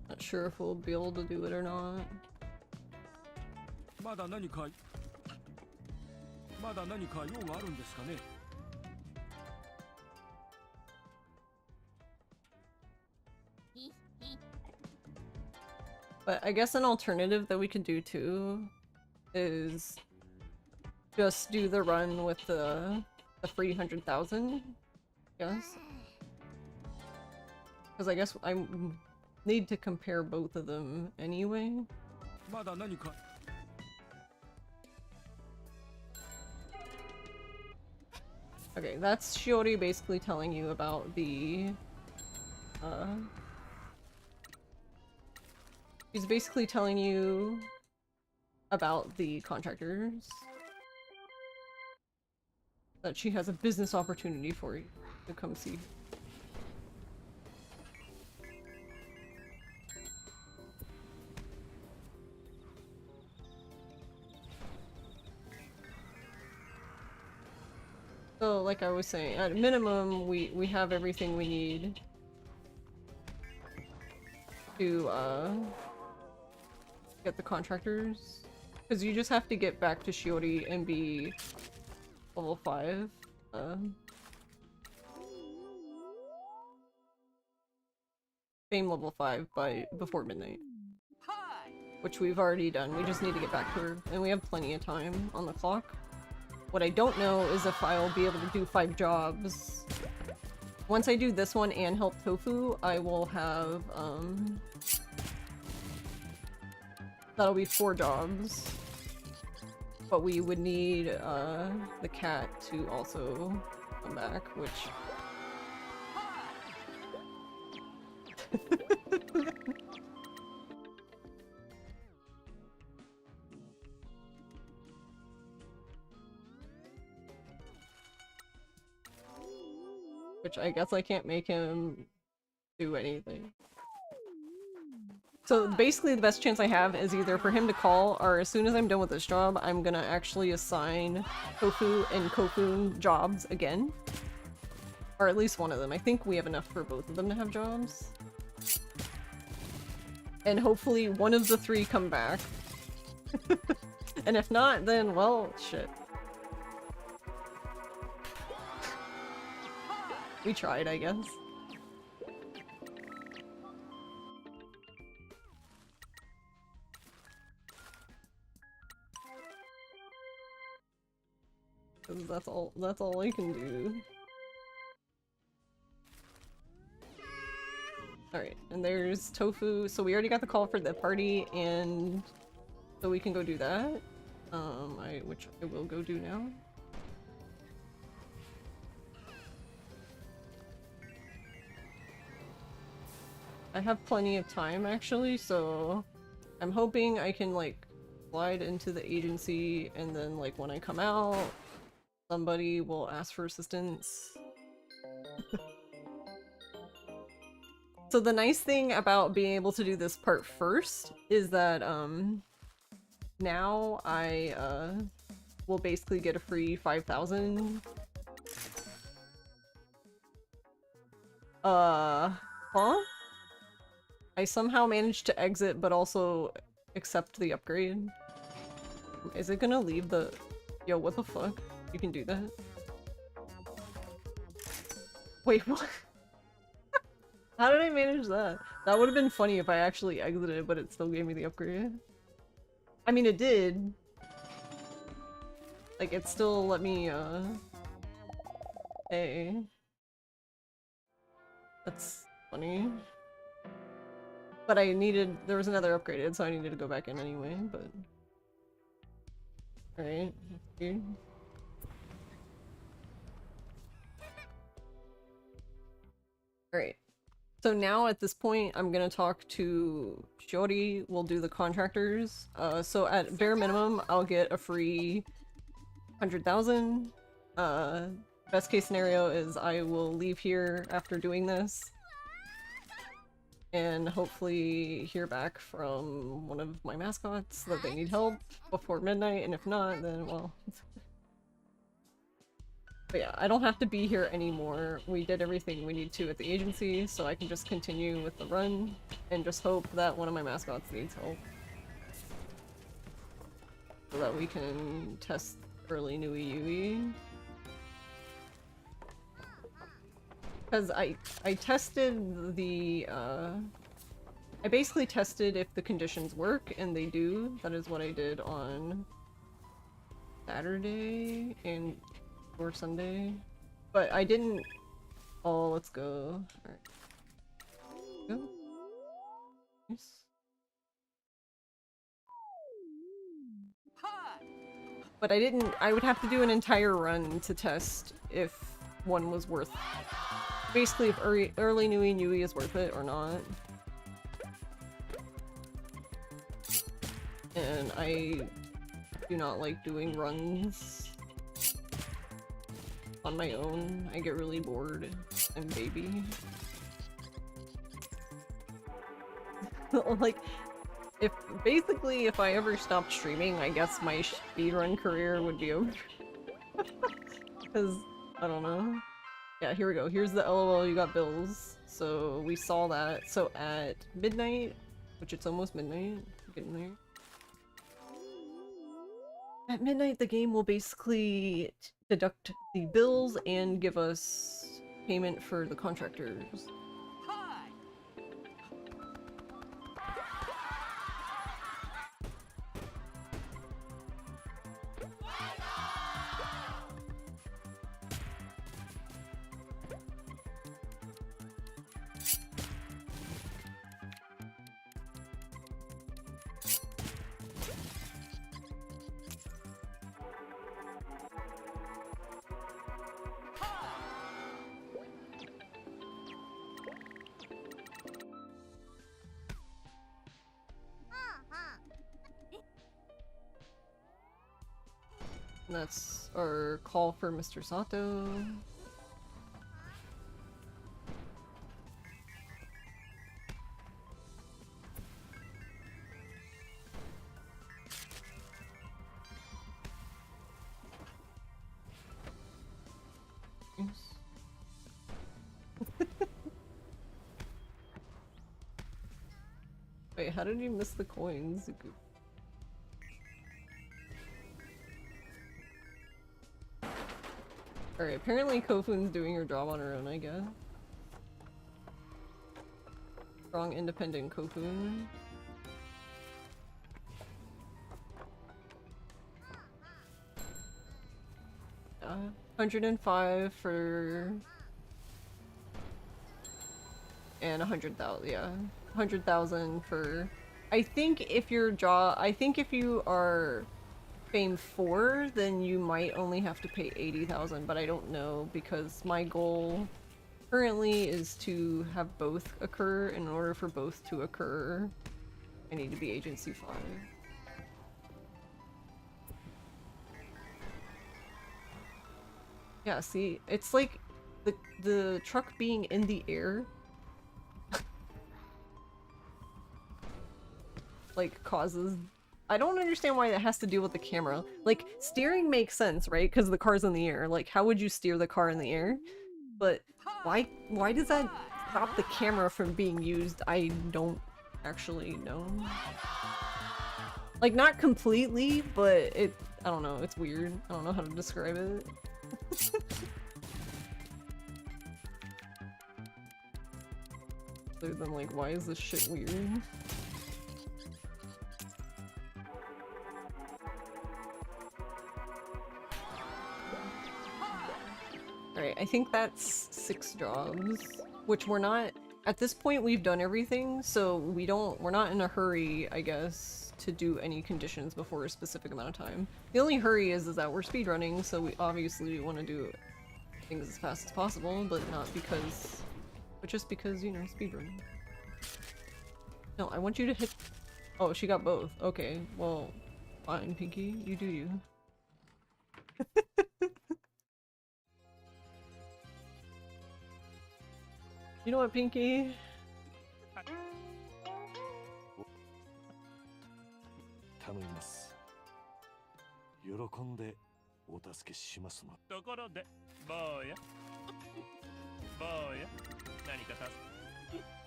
Not sure if we'll be able to do it or not. But I guess an alternative that we could do too is just do the run with the free 100,000. Yes. Because I guess I need to compare both of them anyway. Okay, that's Shiori basically telling you about the she's basically telling you about the contractors. That she has a business opportunity for you to come see. So, like I was saying, at minimum, we have everything we need to, get the contractors. Because you just have to get back to Shiori and be level 5. Fame level 5 before midnight. Which we've already done. We just need to get back to her. And we have plenty of time on the clock. What I don't know is if I'll be able to do 5 jobs. Once I do this one and help Tofu, I will have, that'll be 4 jobs. But we would need, the cat to also come back, which... Which I guess I can't make him do anything. So basically the best chance I have is either for him to call, or as soon as I'm done with this job, I'm gonna actually assign Tofu and Kofun jobs again. Or at least one of them. I think we have enough for both of them to have jobs. And hopefully one of the 3 come back. And if not, then, well, shit. We tried, I guess. That's all I can do. Alright, and there's Tofu. So we already got the call for the party, and so we can go do that. Which I will go do now. I have plenty of time actually, so I'm hoping I can like slide into the agency, and then like when I come out, somebody will ask for assistance. So the nice thing about being able to do this part first is that now I will basically get a free 5,000. Huh? I somehow managed to exit, but also accept the upgrade. Is it gonna leave the... Yo, what the fuck? You can do that? Wait, what? How did I manage that? That would have been funny if I actually exited, but it still gave me the upgrade. I mean, it did. Like, it still let me, Hey. That's funny. But I needed- there was another upgraded, so I needed to go back in anyway, but... Alright, weird. Alright. So now at this point, I'm gonna talk to Shiori, we'll do the contractors. So at bare minimum, I'll get a free 100,000. Best case scenario is I will leave here after doing this. And hopefully hear back from one of my mascots that they need help before midnight, and if not, then well... But yeah, I don't have to be here anymore. We did everything we need to at the agency, so I can just continue with the run and just hope that one of my mascots needs help. So that we can test early Nui Yui. Because I tested the, I basically tested if the conditions work, and they do. That is what I did on Saturday and or Sunday. But I didn't... Oh, let's go. Alright. Go. Nice. But I didn't... I would have to do an entire run to test if one was worth... Basically, if early Nui Nui is worth it or not. And I do not like doing runs on my own. I get really bored. I'm baby. Like, if I ever stopped streaming, I guess my speedrun career would be over. Because, I don't know. Yeah, here we go. Here's the LOL, you got bills. So we saw that. So at midnight, which it's almost midnight, getting there. At midnight, the game will basically deduct the bills and give us payment for the contractors. That's our call for Mr. Sato. Wait, how did you miss the coins? Alright, apparently Kofun's doing her job on her own, I guess. Strong, independent Kofun. Yeah, 105 for... and 100,000, yeah. 100,000 for... I think if you are Fame 4, then you might only have to pay 80,000, but I don't know because my goal currently is to have both occur. In order for both to occur, I need to be Agency 5. Yeah, see, it's like the truck being in the air like causes... I don't understand why that has to deal with the camera. Like, steering makes sense, right? Because the car's in the air. Like, how would you steer the car in the air? But why does that stop the camera from being used? I don't actually know. Like, not completely, but I don't know, it's weird. I don't know how to describe it. Other than, like, why is this shit weird? Alright, I think that's 6 jobs, which we're not... At this point, we've done everything, so we're not in a hurry, I guess, to do any conditions before a specific amount of time. The only hurry is that we're speedrunning, so we obviously want to do things as fast as possible, but not because... But just because, you know, speedrunning. No, I want you to hit... Oh, she got both. Okay, well, fine, Pinky. You do you. You know what, Pinky?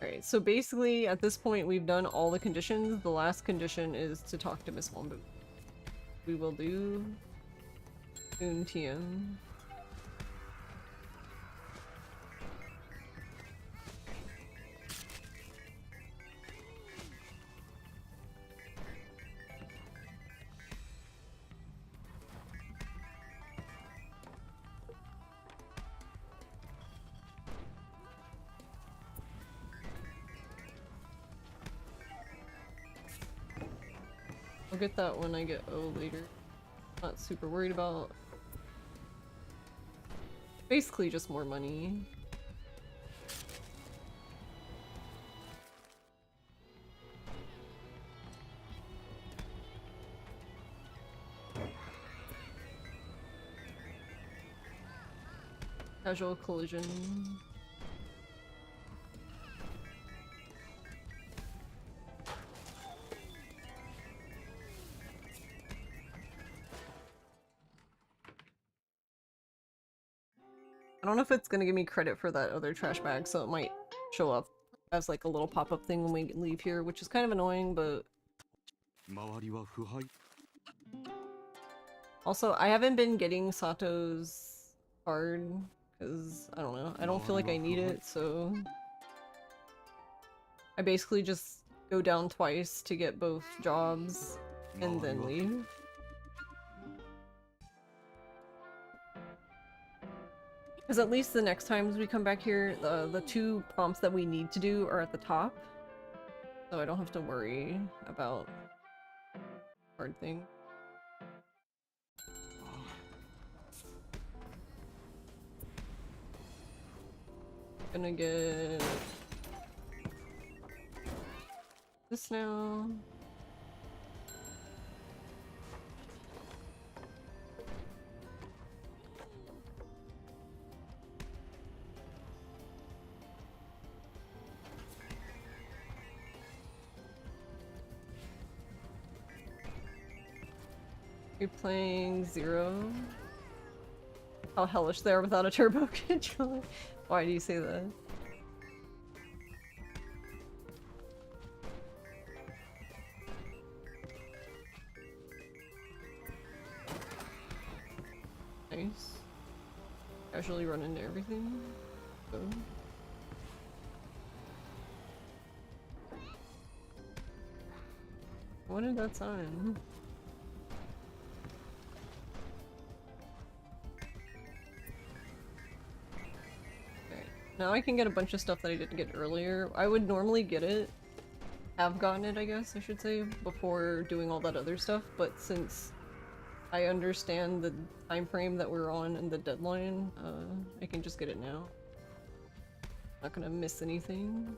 Alright, so basically at this point we've done all the conditions. The last condition is to talk to Miss Wombu. We will do soon TM. I'll get that when I get O later. Not super worried about. Basically just more money. Casual collision. I don't know if it's gonna give me credit for that other trash bag, so it might show up as like a little pop-up thing when we leave here, which is kind of annoying, but... Also, I haven't been getting Sato's card, because, I don't know, I don't feel like I need it, so... I basically just go down twice to get both jobs, and then leave. Because at least the next times we come back here, the 2 prompts that we need to do are at the top. So I don't have to worry about hard thing. Gonna get this now. You're playing 0. How hellish they are without a turbo controller. Why do you say that? Nice. Casually run into everything. So. What is that sign? Now I can get a bunch of stuff that I didn't get earlier. I would normally get it, have gotten it I guess I should say, before doing all that other stuff, but since I understand the time frame that we're on and the deadline, I can just get it now. Not gonna miss anything.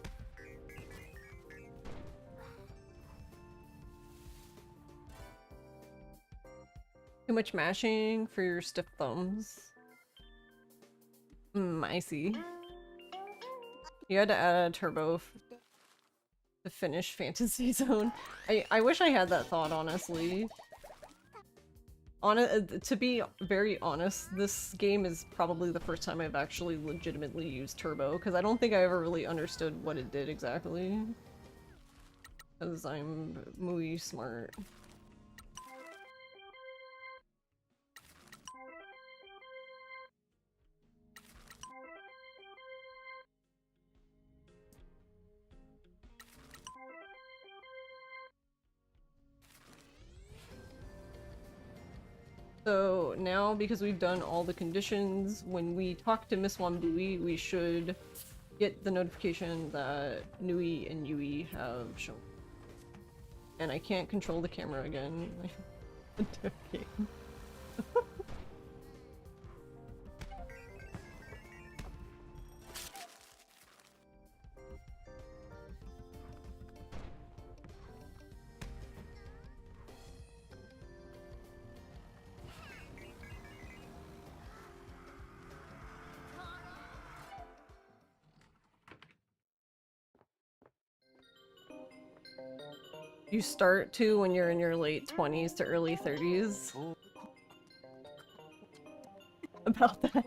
Too much mashing for your stiff thumbs. I see. You had to add a turbo to finish Fantasy Zone. I wish I had that thought, honestly. To be very honest, this game is probably the first time I've actually legitimately used turbo, because I don't think I ever really understood what it did exactly. Because I'm muy smart. So now, because we've done all the conditions, when we talk to Miss Wambui, we should get the notification that Nui and Yui have shown. And I can't control the camera again. Okay. You start to when you're in your late 20s to early 30s. About that.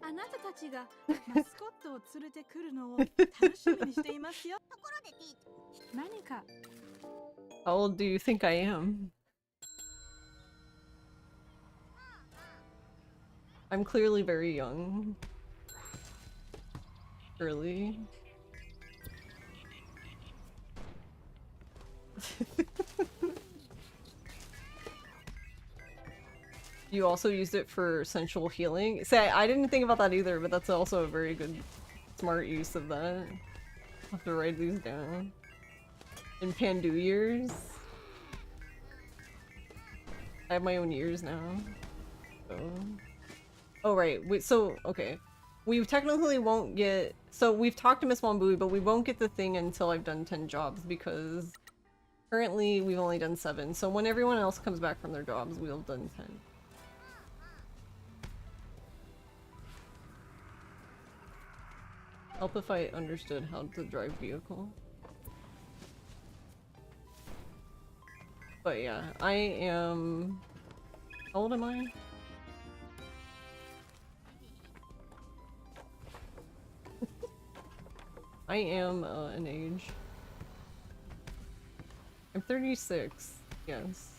あなたたちがマスコットを連れてくるのを楽しみにしていますよ。何か How old do you think I am? I'm clearly very young. Early. You also used it for sensual healing? Say, I didn't think about that either, but that's also a very good, smart use of that. I'll have to write these down. In Pandu years? I have my own years now. So. Oh right, wait, so, okay. We technically won't get... So we've talked to Miss Wambui, but we won't get the thing until I've done 10 jobs, because currently we've only done 7. So when everyone else comes back from their jobs, we'll have done 10. Help if I understood how to drive vehicle. But yeah, I am... How old am I? I am an age. I'm 36, yes.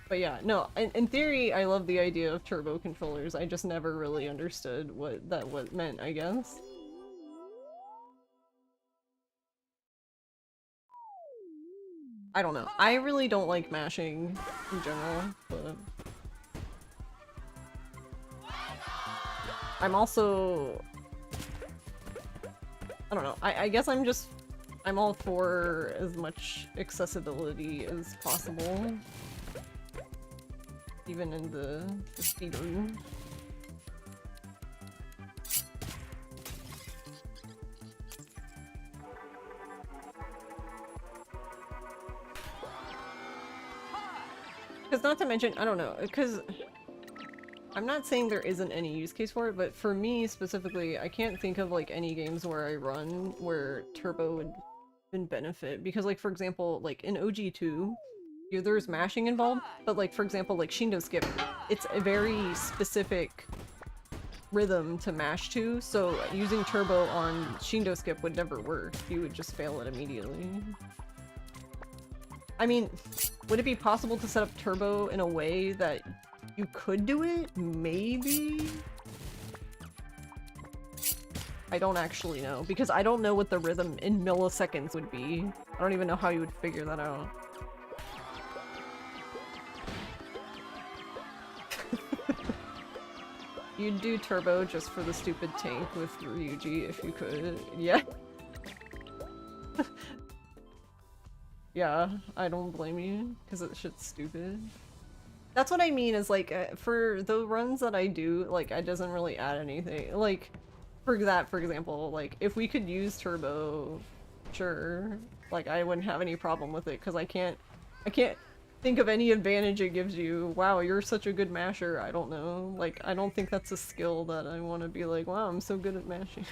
But yeah, no, in theory, I love the idea of turbo controllers. I just never really understood what that meant, I guess. I don't know. I really don't like mashing in general, but... I'm also... I don't know. I guess I'm all for as much accessibility as possible. Even in the speedrun. Because not to mention, I don't know, because I'm not saying there isn't any use case for it, but for me specifically, I can't think of like any games where I run where turbo would benefit. Because like, for example, like in OG2, there's mashing involved, but like, for example, like Shindo Skip, it's a very specific rhythm to mash to, so using turbo on Shindo Skip would never work. You would just fail it immediately. I mean, would it be possible to set up turbo in a way that you could do it? Maybe? I don't actually know, because I don't know what the rhythm in milliseconds would be. I don't even know how you would figure that out. You'd do turbo just for the stupid tank with Ryuji if you could. Yeah. Yeah, I don't blame you, because that shit's stupid. That's what I mean is like, for the runs that I do, like, it doesn't really add anything. Like, for example, like, if we could use turbo, sure. Like, I wouldn't have any problem with it, because I can't think of any advantage it gives you. Wow, you're such a good masher. I don't know. Like, I don't think that's a skill that I want to be like, wow, I'm so good at mashing.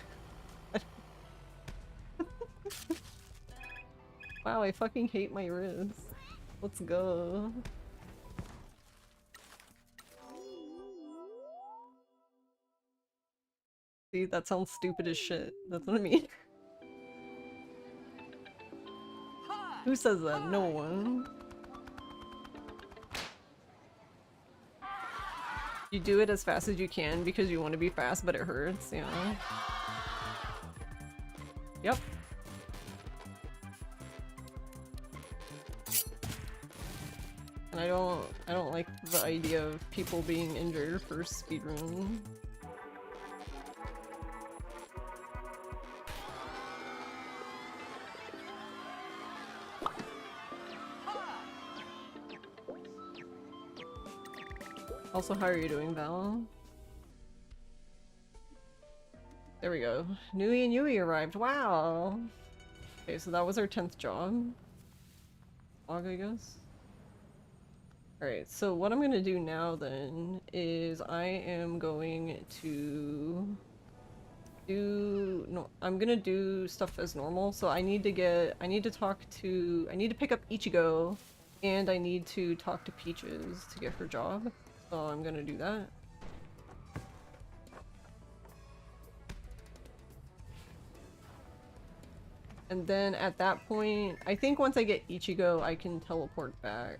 Wow, I fucking hate my wrist. Let's go. See, that sounds stupid as shit. That's what I mean. Who says that? No one. You do it as fast as you can because you want to be fast, but it hurts, you know? Yep. And I don't like the idea of people being injured for speedrun. Also, how are you doing, Val? There we go. Nui and Yui arrived. Wow! Okay, so that was our 10th job. Log, I guess? Alright, so what I'm gonna do now then is I am going to do... No, I'm gonna do stuff as normal. So I need to pick up Ichigo, and I need to talk to Peaches to get her job. So I'm gonna do that. And then at that point, I think once I get Ichigo, I can teleport back.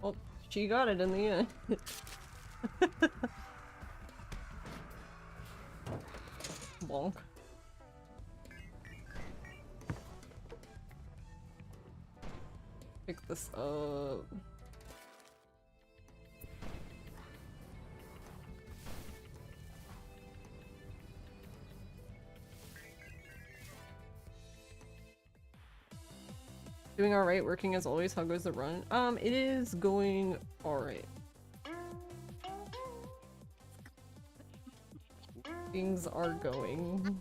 Well, she got it in the end. Bonk. Pick this up. Doing alright, working as always. How goes the run? It is going alright. Things are going.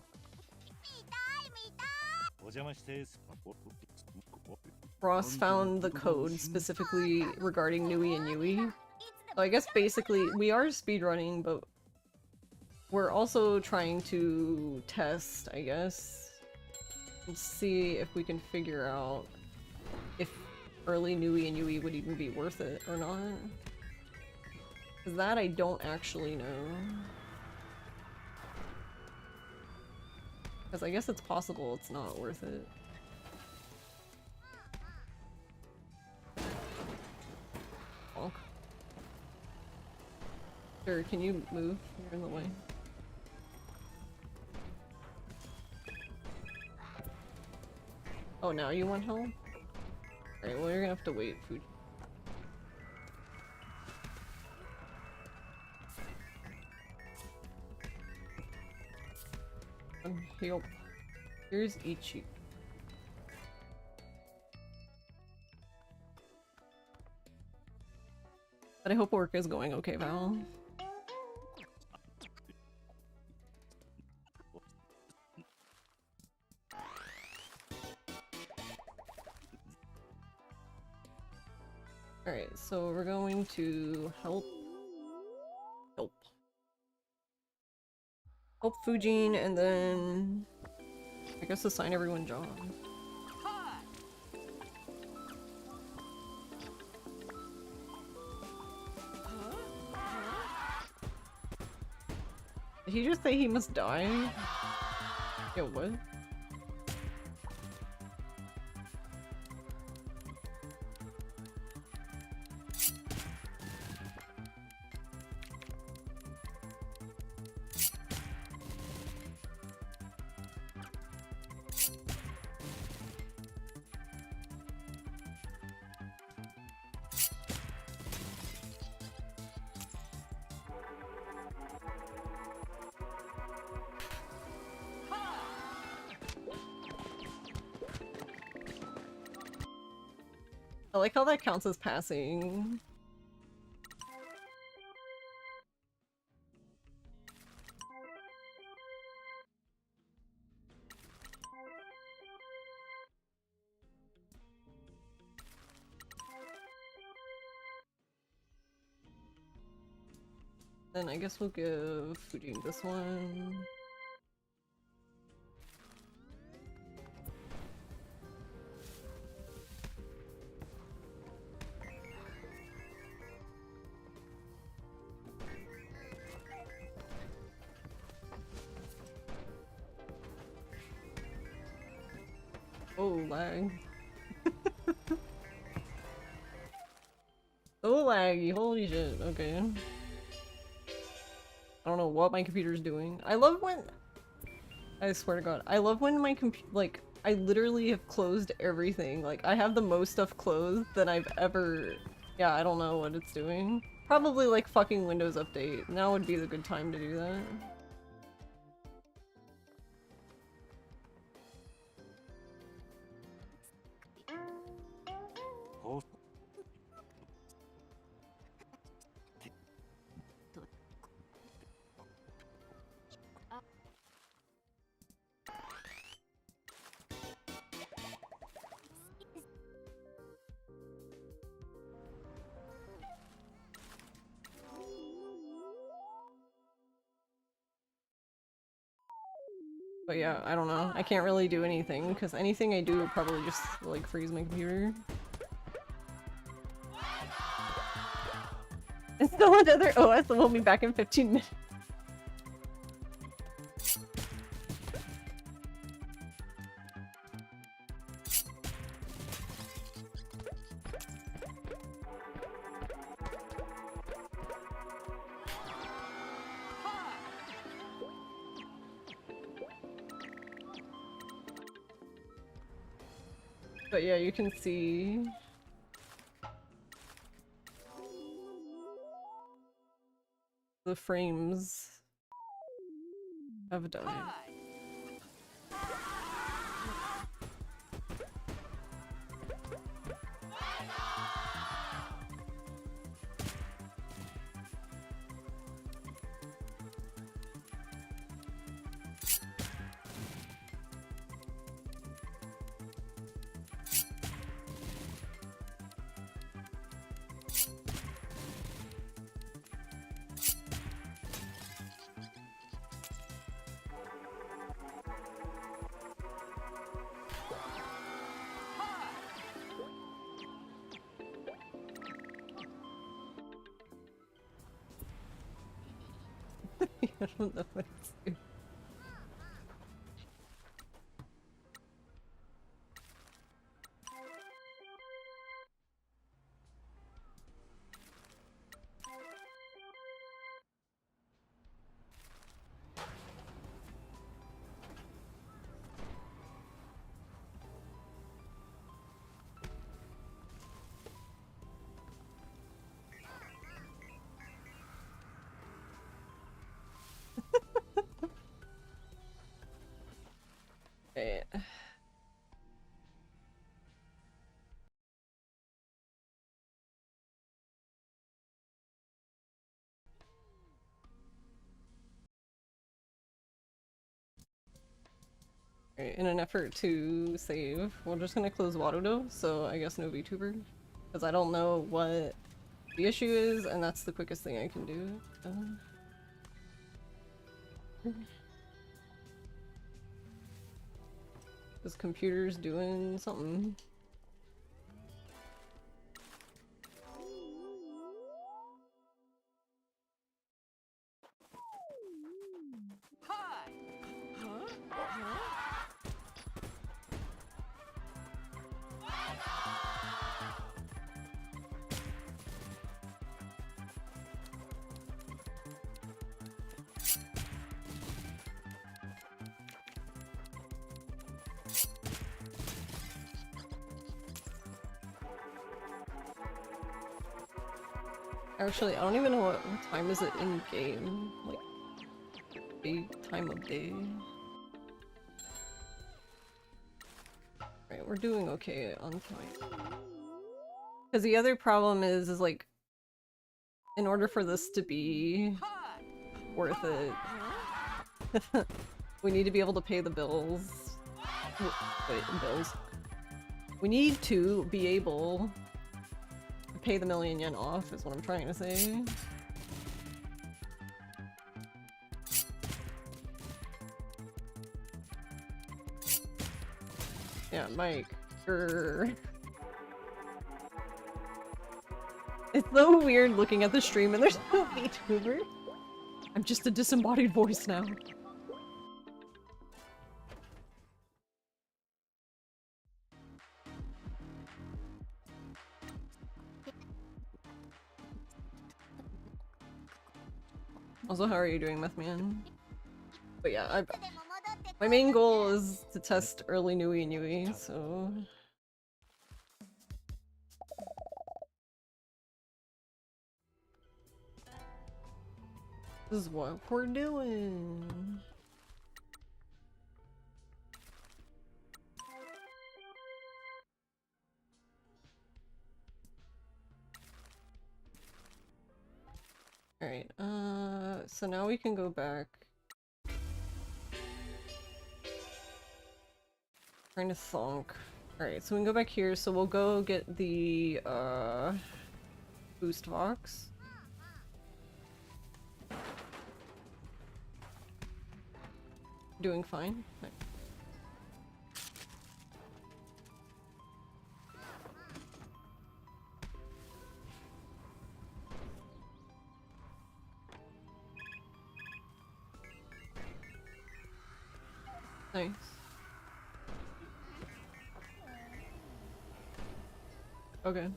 Ross found the code specifically regarding Nui and Yui. So I guess basically we are speedrunning, but we're also trying to test, I guess. Let's see if we can figure out if early Nui and Yui would even be worth it or not. Because that I don't actually know. Because I guess it's possible it's not worth it. Bonk. Sure, can you move? You're in the way. Oh, now you want help? Alright, well, you're gonna have to wait, food. Help. Here's Ichi. But I hope work is going okay, Val. Alright, so we're going to help Fujin, and then I guess assign everyone jobs. Did he just say he must die? Yo, what? I like how that counts as passing. Then I guess we'll give Fujin this one. Oh, lag. So laggy, holy shit, okay. I don't know what my computer's doing. I love when... I swear to god. I love when my computer... Like, I literally have closed everything. Like, I have the most stuff closed than I've ever... Yeah, I don't know what it's doing. Probably like fucking Windows Update. Now would be the good time to do that. But yeah, I don't know. I can't really do anything, because anything I do would probably just, like, freeze my computer. And still another OS will be back in 15 minutes. But yeah, you can see the frames have died. I don't know what it's doing. Right. Right, in an effort to save, we're just gonna close Warudo, so I guess no VTuber. Because I don't know what the issue is, and that's the quickest thing I can do. This computer's doing something. Actually, I don't even know what time is it in game. Like, the time of day. Right, we're doing okay on time. Because the other problem is like, in order for this to be worth it, we need to be able to pay the bills. Wait, bills. We need to be able to pay the $1,000,000 yen off, is what I'm trying to say. Yeah, Mike. Grr. It's so weird looking at the stream and there's no VTuber. I'm just a disembodied voice now. Also, how are you doing, Methman? But yeah, my main goal is to test early Nui and Yui, so... This is what we're doing. Alright, so now we can go back. Trying to thonk. Alright, so we can go back here, so we'll go get the, boost box. Doing fine. Right. Nice. Okay.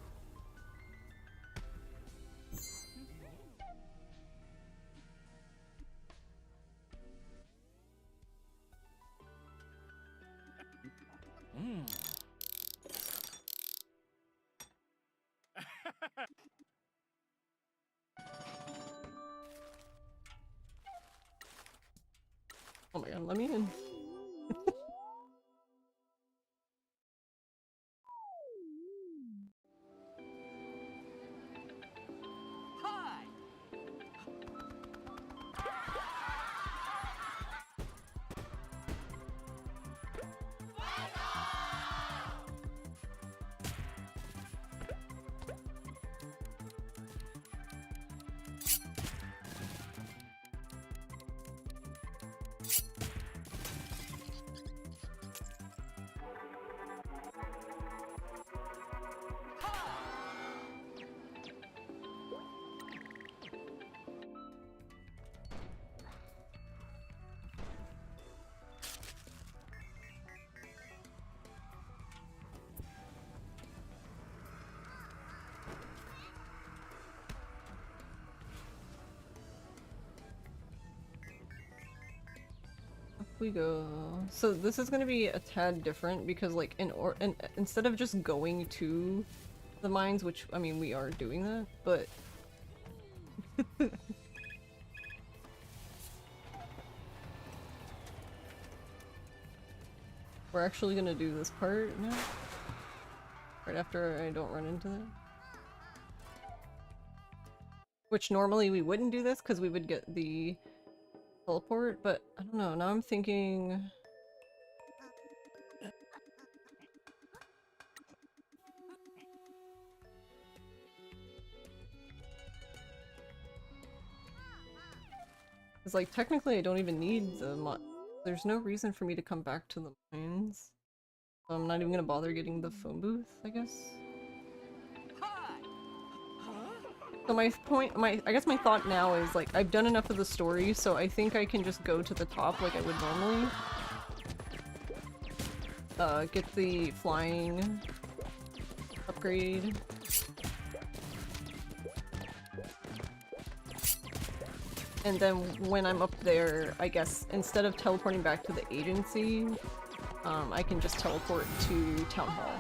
Oh my god, let me in. we go. So this is gonna be a tad different because like instead of just going to the mines, which I mean we are doing that, but we're actually gonna do this part now. Right after I don't run into that. Which normally we wouldn't do this because we would get the teleport, but I don't know, now I'm thinking... It's like, technically I don't even need the there's no reason for me to come back to the mines. So I'm not even gonna bother getting the phone booth, I guess. So I guess my thought now is like, I've done enough of the story, so I think I can just go to the top like I would normally. Get the flying upgrade. And then when I'm up there, I guess, instead of teleporting back to the agency, I can just teleport to Town Hall.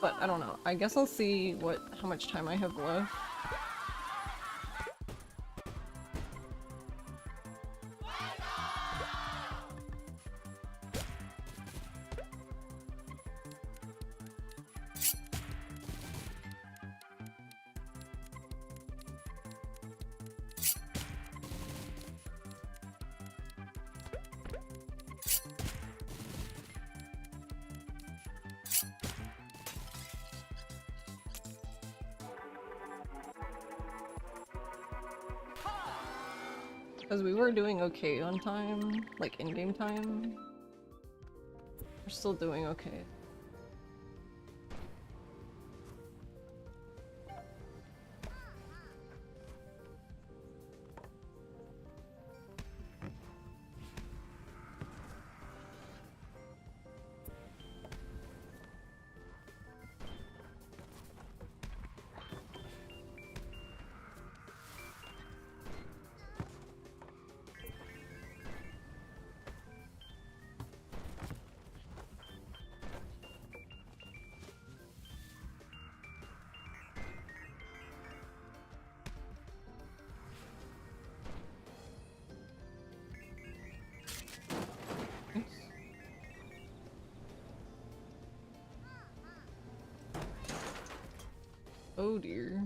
But I don't know. I guess I'll see how much time I have left. Because we were doing okay on time, like in-game time. We're still doing okay. Oh dear.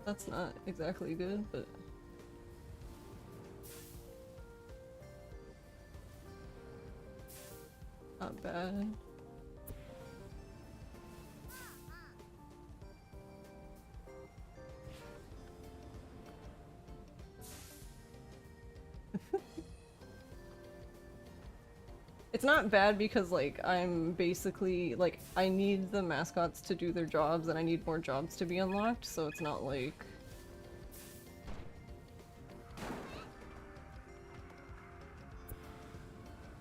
That's not exactly good, but... not bad. It's not bad because, like, I'm basically, like, I need the mascots to do their jobs and I need more jobs to be unlocked, so it's not like...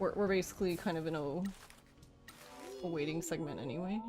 We're basically kind of in a waiting segment anyway.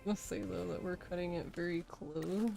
Must say though that we're cutting it very close.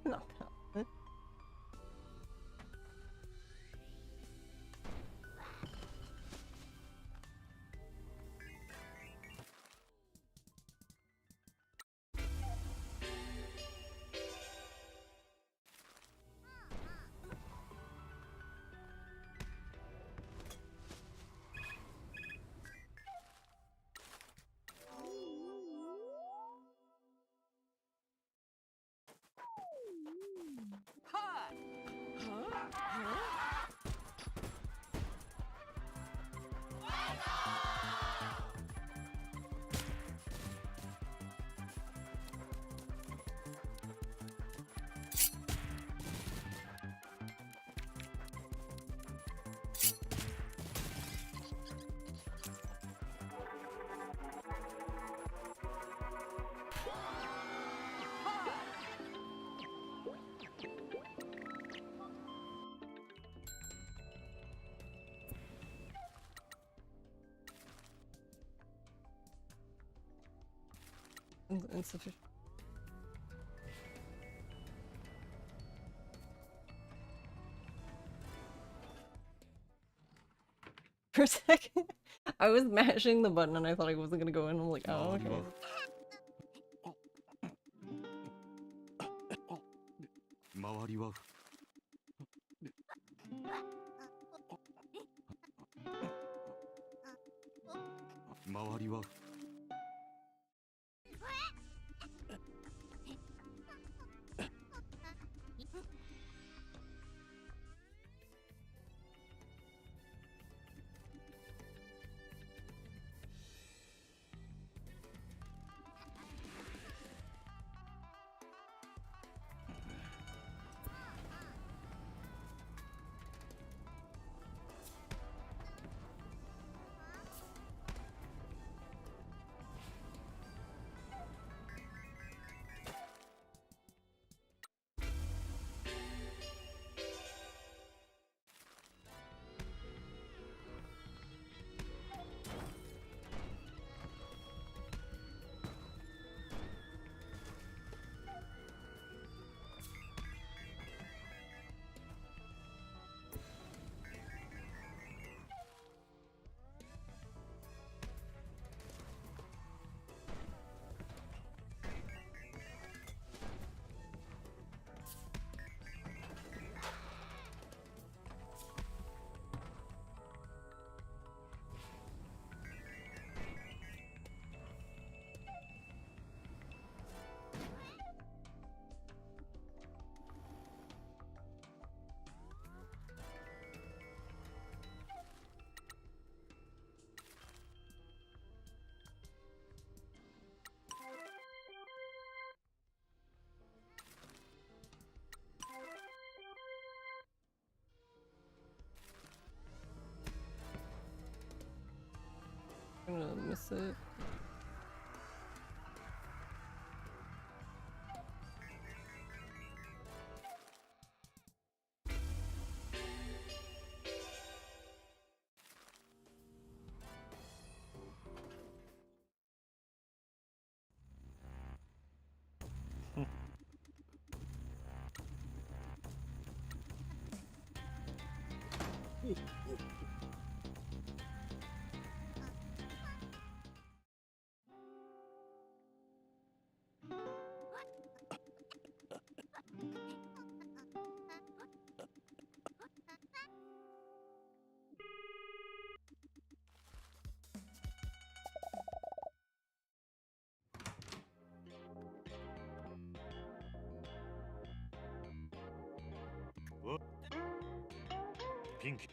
Not that. Insufficient. For a second, I was mashing the button and I thought I wasn't gonna go in. I'm like, oh, okay. 周りは周りは I'm gonna miss it. Pink.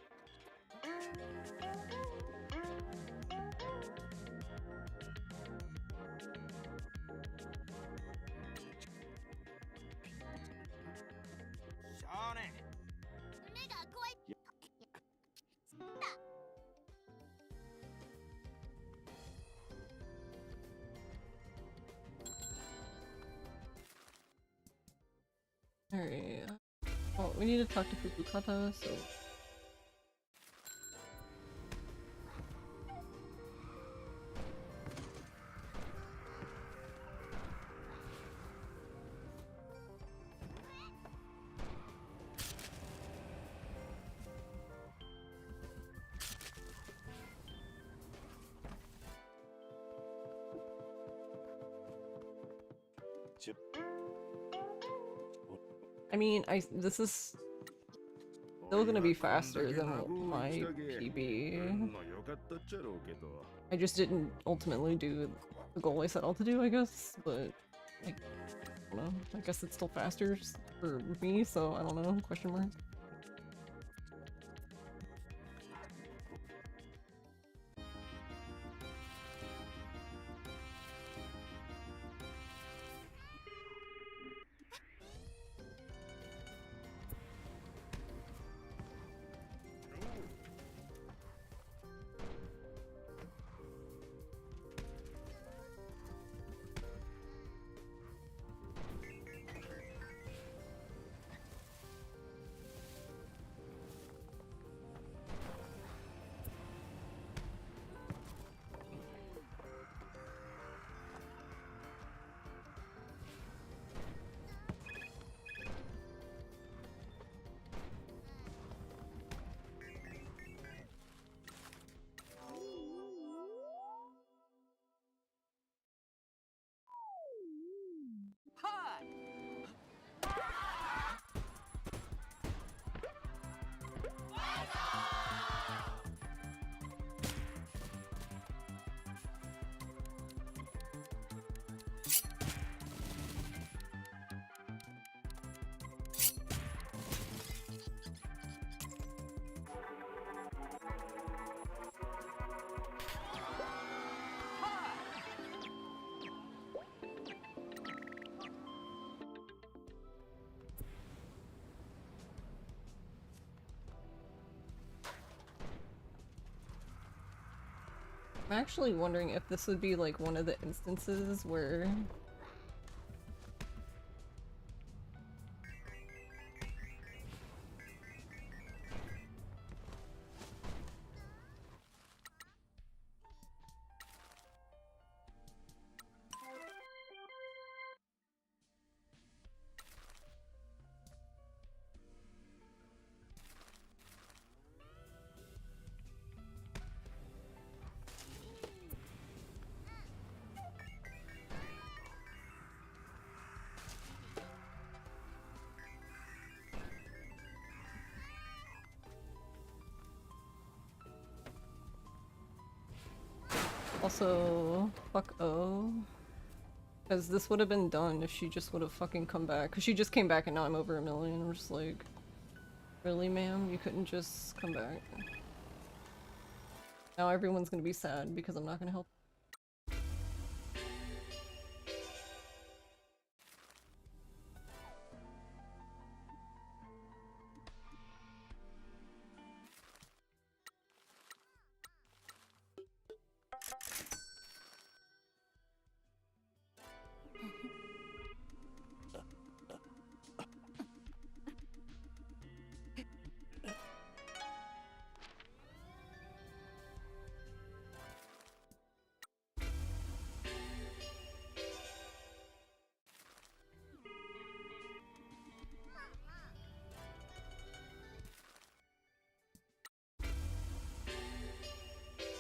Alright. Well, we need to talk to Fukukata, so... I mean, this is still gonna be faster than my PB. I just didn't ultimately do the goal I set out to do, I guess, but I don't know. I guess it's still faster for me, so I don't know, question mark. I'm actually wondering if this would be like one of the instances where also fuck O. Because this would have been done if she just would have fucking come back. Because she just came back and now I'm over 1 million. I'm just like, really, ma'am? You couldn't just come back. Now everyone's gonna be sad because I'm not gonna help.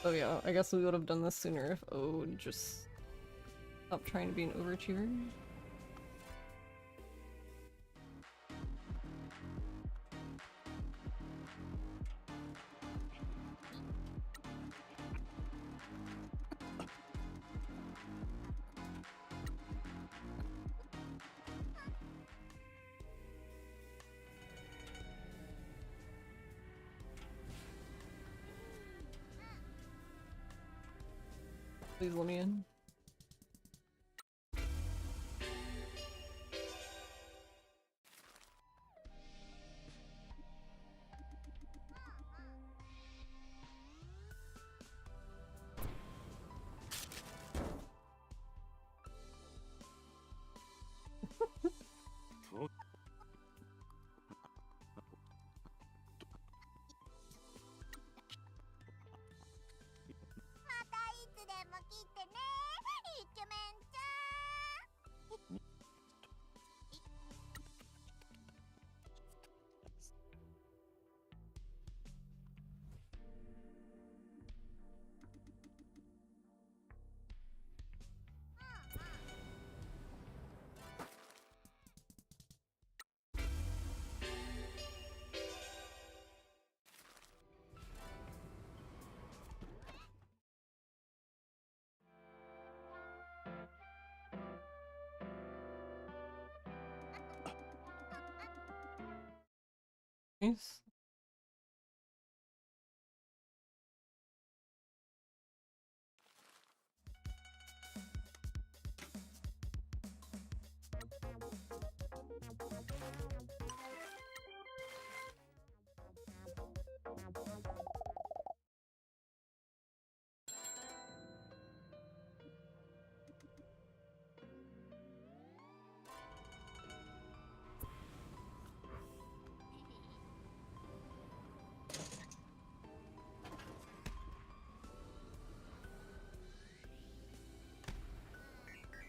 Oh yeah, I guess we would have done this sooner if O would just stop trying to be an overachiever. Please let me in. Nice.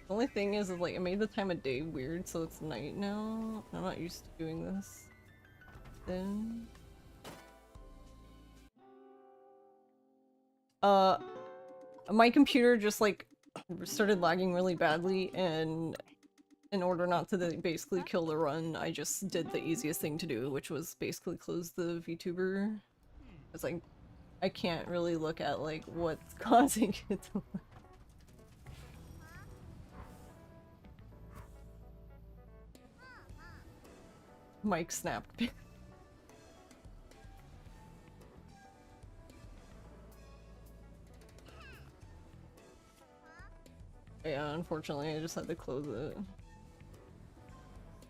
The only thing is like, I made the time of day weird, so it's night now. I'm not used to doing this. Then... my computer just like started lagging really badly, and in order not to basically kill the run, I just did the easiest thing to do, which was basically close the VTuber. It's like, I can't really look at like what's causing it to lag. Mike snapped. Yeah, unfortunately, I just had to close it.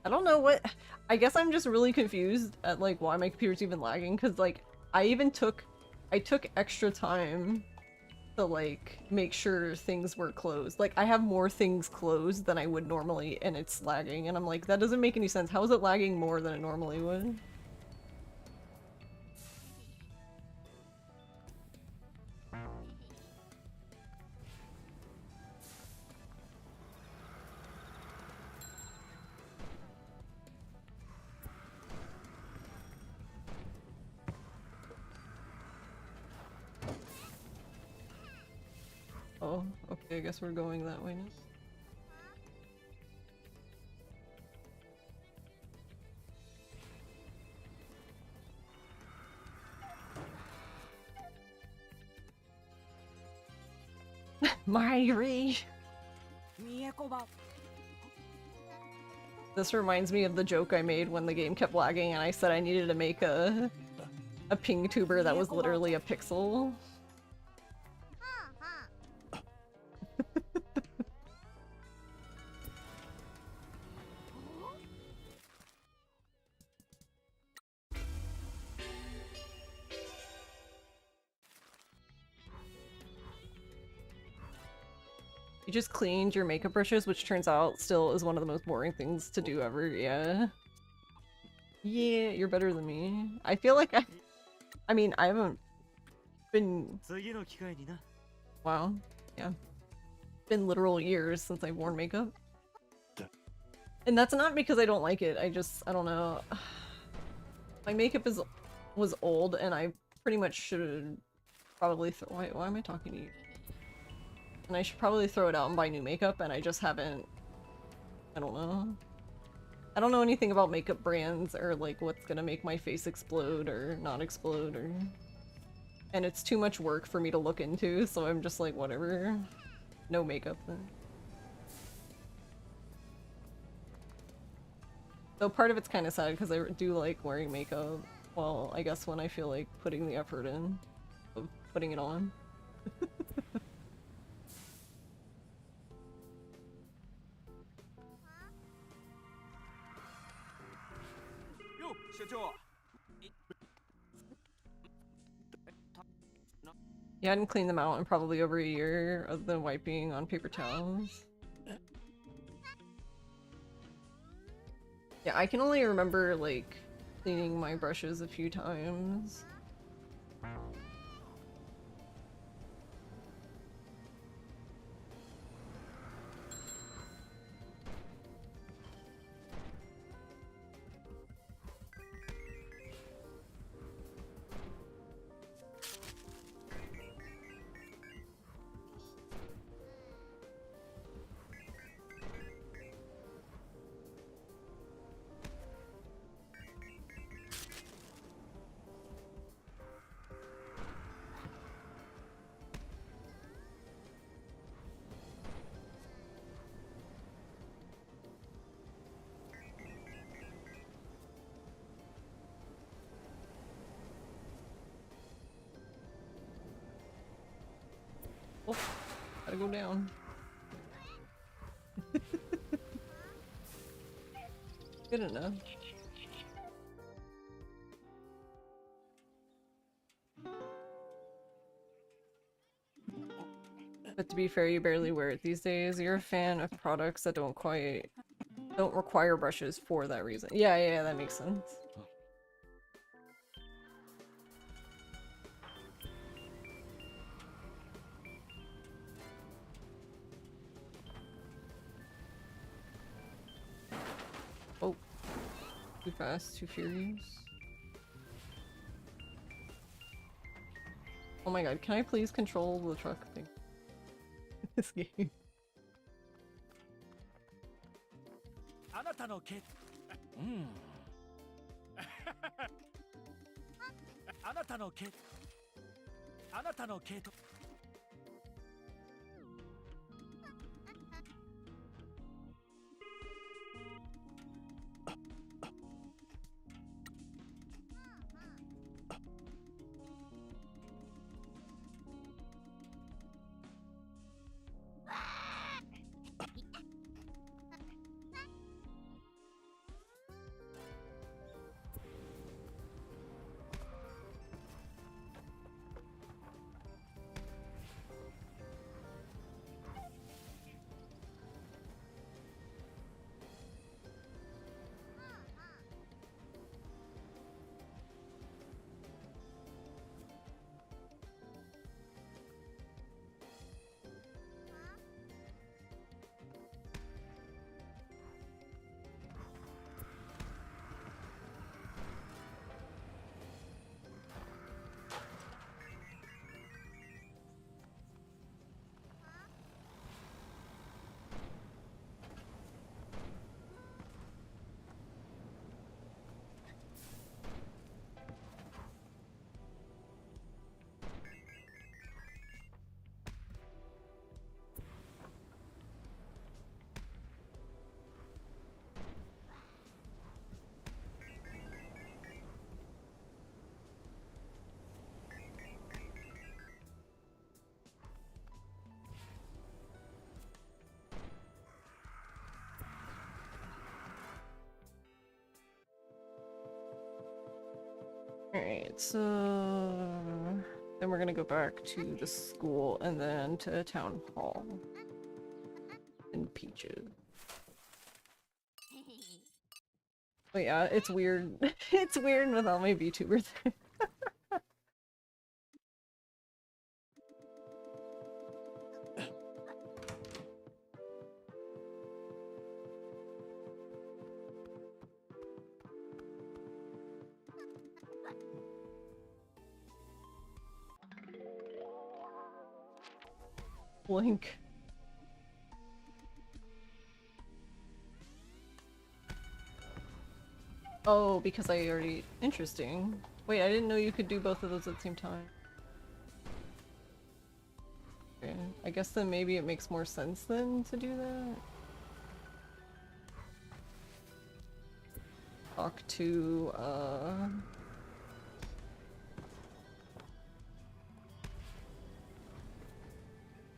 I don't know what- I guess I'm just really confused at like why my computer's even lagging, because like, I took extra time to like make sure things were closed. Like, I have more things closed than I would normally, and it's lagging, and I'm like, that doesn't make any sense. How is it lagging more than it normally would? Oh, okay, I guess we're going that way now. Myri! This reminds me of the joke I made when the game kept lagging and I said I needed to make a ping tuber that was literally a pixel. You just cleaned your makeup brushes, which turns out still is one of the most boring things to do ever, yeah. Yeah, you're better than me. I feel like I mean, I haven't been... Wow, yeah. Been literal years since I've worn makeup. And that's not because I don't like it, I don't know. My makeup was old and I pretty much should probably why am I talking to you? And I should probably throw it out and buy new makeup, and I just haven't. I don't know. I don't know anything about makeup brands or like what's gonna make my face explode or not explode or... And it's too much work for me to look into, so I'm just like, whatever. No makeup then. Though part of it's kind of sad because I do like wearing makeup. Well, I guess when I feel like putting the effort in of putting it on. You hadn't cleaned them out in probably over a year other than wiping on paper towels. Yeah, I can only remember like cleaning my brushes a few times. Oh, gotta go down. Good enough. But to be fair, you barely wear it these days. You're a fan of products that don't require brushes for that reason. Yeah, that makes sense. Oh. Too fast, too furious. Oh my god, can I please control the truck thing? This game. あなたの毛うんあなたの毛あなたの毛と Alright, so then we're gonna go back to the school and then to town hall. And Peaches. But yeah, it's weird. It's weird without my VTuber there. Blink. Oh, because I already... Interesting. Wait, I didn't know you could do both of those at the same time. Okay, I guess then maybe it makes more sense then to do that. Talk to,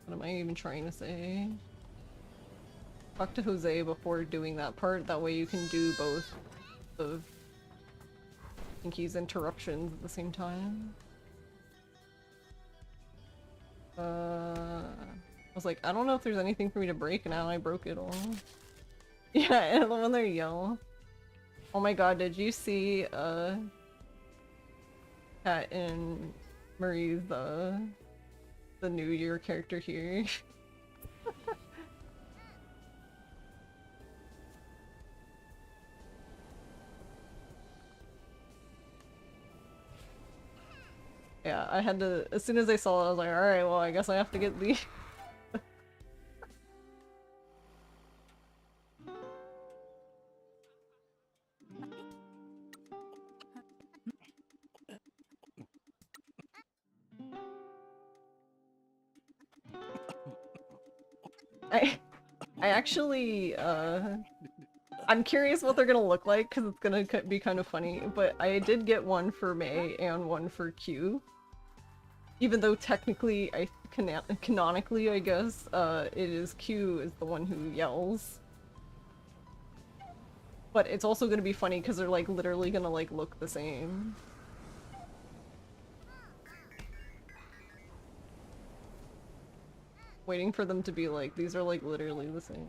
what am I even trying to say? Talk to Jose before doing that part, that way you can do both of Pinky's interruptions at the same time. I was like, I don't know if there's anything for me to break, and now I broke it all. Yeah, and when they're yellow. Oh my god, did you see, Kat and Marie's, the New Year character here? Yeah, I had to, as soon as I saw it, I was like, alright, well, I guess I have to get the... I actually, I'm curious what they're gonna look like, because it's gonna be kind of funny, but I did get one for May and one for Q. Even though technically, canonically, I guess, it is Q is the one who yells. But it's also gonna be funny because they're like literally gonna like look the same. Waiting for them to be like, these are like literally the same.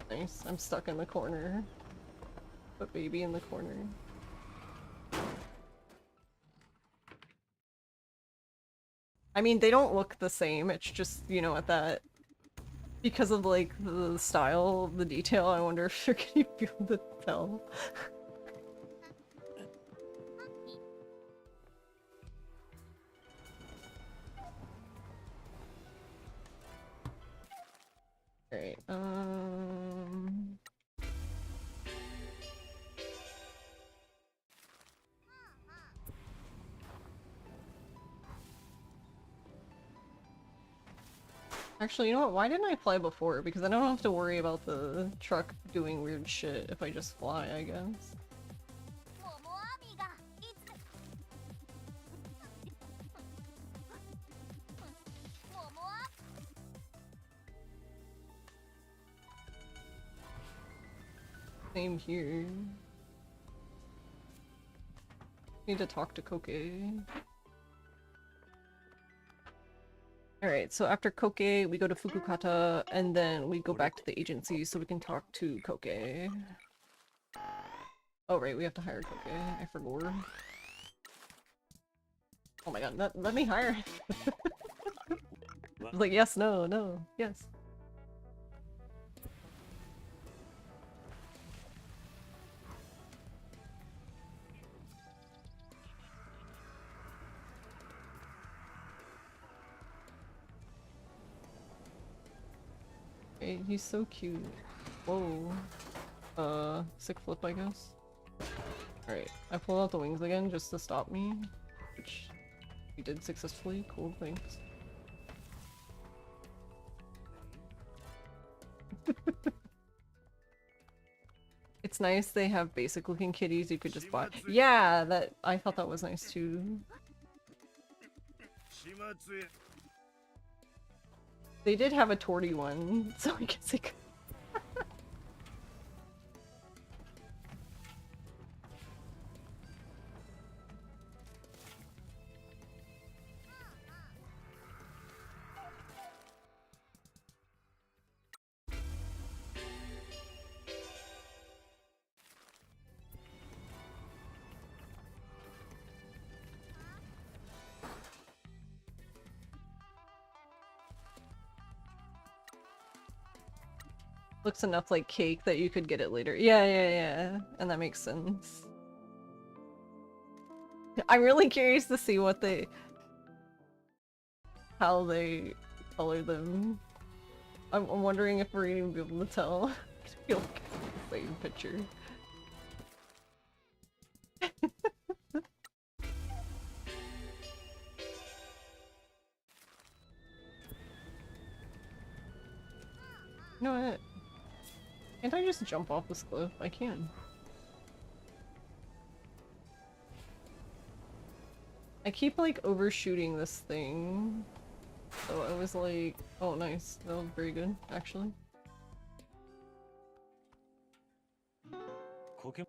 Nice, I'm stuck in the corner. Put baby in the corner. I mean, they don't look the same, it's just, you know, at that... Because of, like, the style, the detail, I wonder if you're gonna be able to tell. Alright, Actually, you know what? Why didn't I fly before? Because I don't have to worry about the truck doing weird shit if I just fly, I guess. Same here. Need to talk to Koke. Alright, so after Koke, we go to Fukukata, and then we go back to the agency so we can talk to Koke. Oh right, we have to hire Koke. I forgot. Oh my god, let me hire him. I was like, yes, no, no, yes. Hey, he's so cute. Whoa. Sick flip, I guess. Alright, I pulled out the wings again just to stop me, which he did successfully. Cool, thanks. It's nice they have basic looking kitties you could just buy. Yeah, that I thought that was nice too. They did have a torty one, so I guess I could. Looks enough like cake that you could get it later. Yeah, yeah, yeah. And that makes sense. I'm really curious to see what they... how they color them. I'm wondering if we're gonna be able to tell. I feel like it's the same picture. You know what? Can't I just jump off this cliff? I can. I keep like overshooting this thing. So I was like, oh nice, that was very good, actually. コケ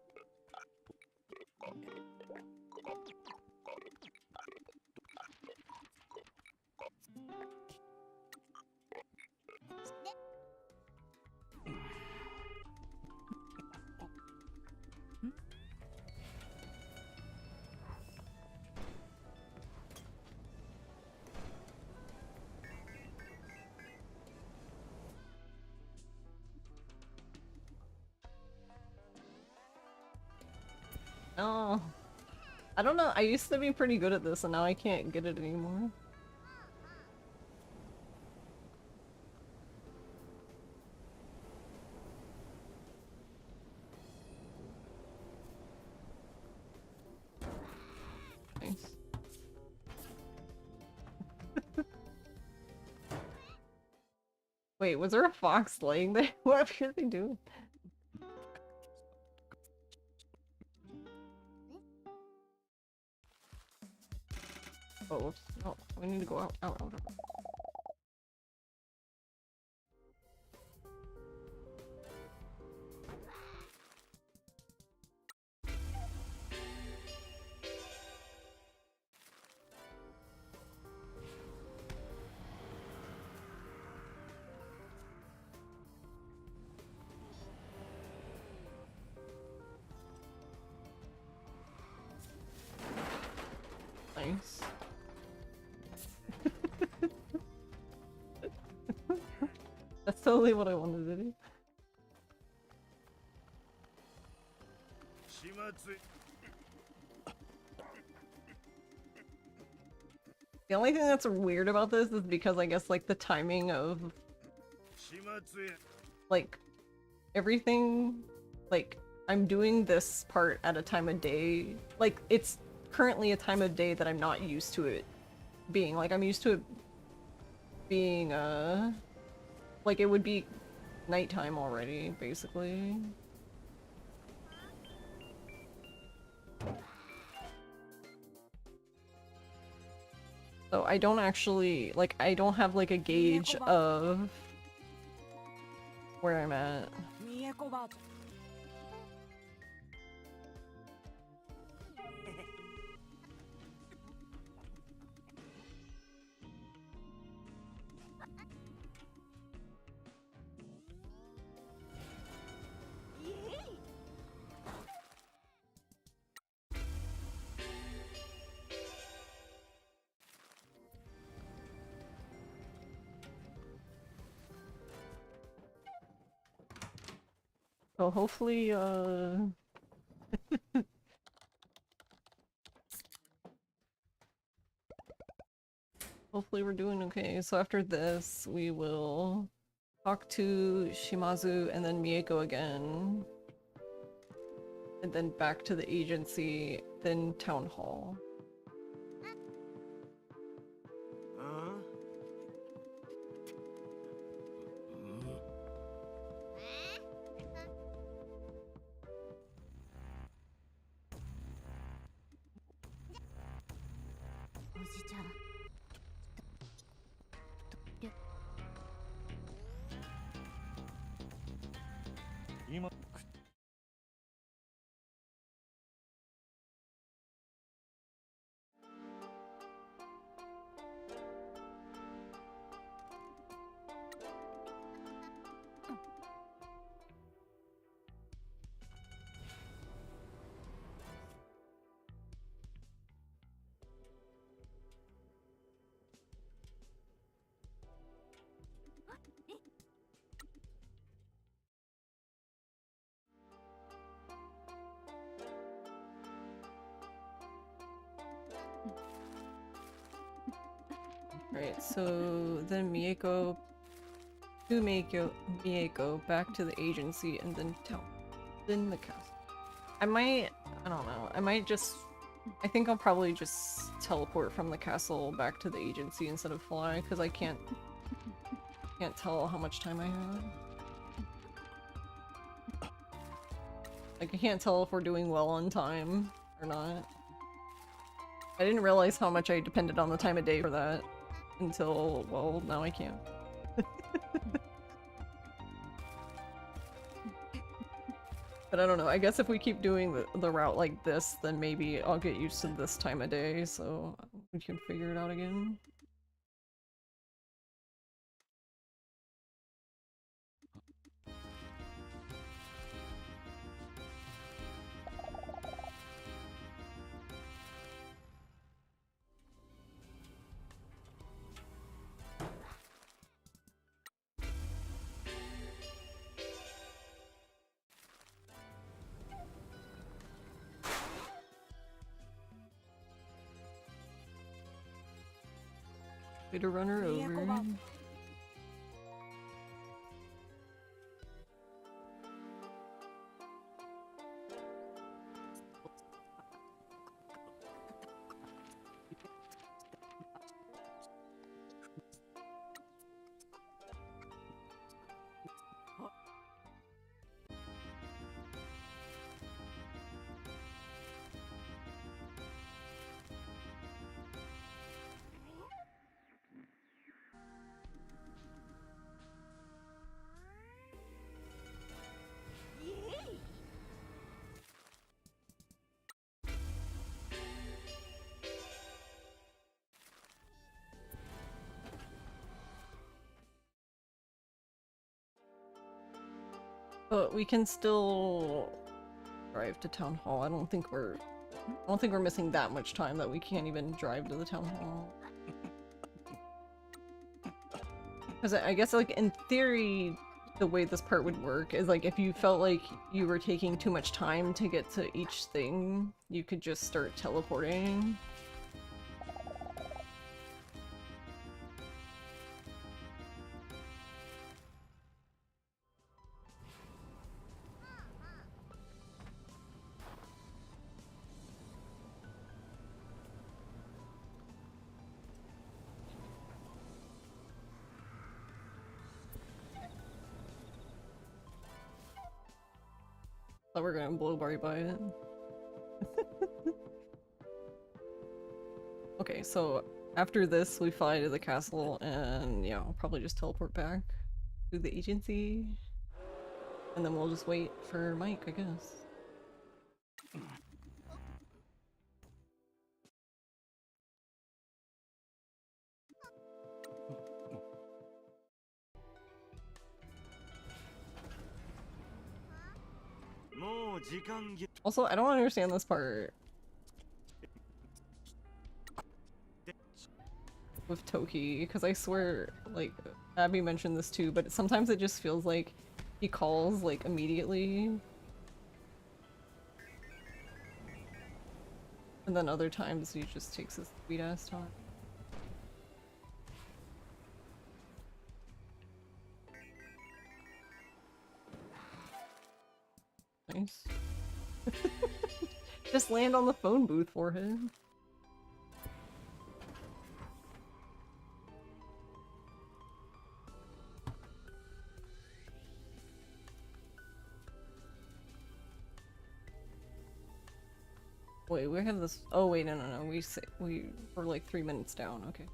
Oh, I don't know. I used to be pretty good at this, and now I can't get it anymore. Nice. Wait, was there a fox laying there? What are they doing? Oh, whoops. No, we need to go out, out, out. Nice. That's totally what I wanted to do. The only thing that's weird about this is because I guess like the timing of like everything, like I'm doing this part at a time of day, like it's currently a time of day that I'm not used to it being. Like I'm used to it being like it would be nighttime already, basically. So I don't actually, like, I don't have like a gauge of where I'm at. So hopefully, hopefully we're doing okay. So after this, we will talk to Shimazu and then Mieko again. And then back to the agency, then town hall. Right, so then Mieko to Mieko back to the agency and then town. Then the castle. I don't know. I think I'll probably just teleport from the castle back to the agency instead of fly, because I can't tell how much time I have. Like, I can't tell if we're doing well on time or not. I didn't realize how much I depended on the time of day for that until, well, now I can't. But I don't know, I guess if we keep doing the route like this, then maybe I'll get used to this time of day, so we can figure it out again. Way to run her over. But we can still drive to town hall. I don't think we're missing that much time that we can't even drive to the town hall. Because I guess, like, in theory, the way this part would work is, like, if you felt like you were taking too much time to get to each thing, you could just start teleporting. Thought we were gonna blow right by it. Okay, so after this we fly to the castle and yeah, I'll probably just teleport back to the agency. And then we'll just wait for Mike, I guess. Also, I don't understand this part with Toki, because I swear, like, Abby mentioned this too, but sometimes it just feels like he calls, like, immediately. And then other times he just takes his sweet ass time. Nice. Just land on the phone booth for him. Wait, we have this. Oh wait, no. We're like 3 minutes down. Okay.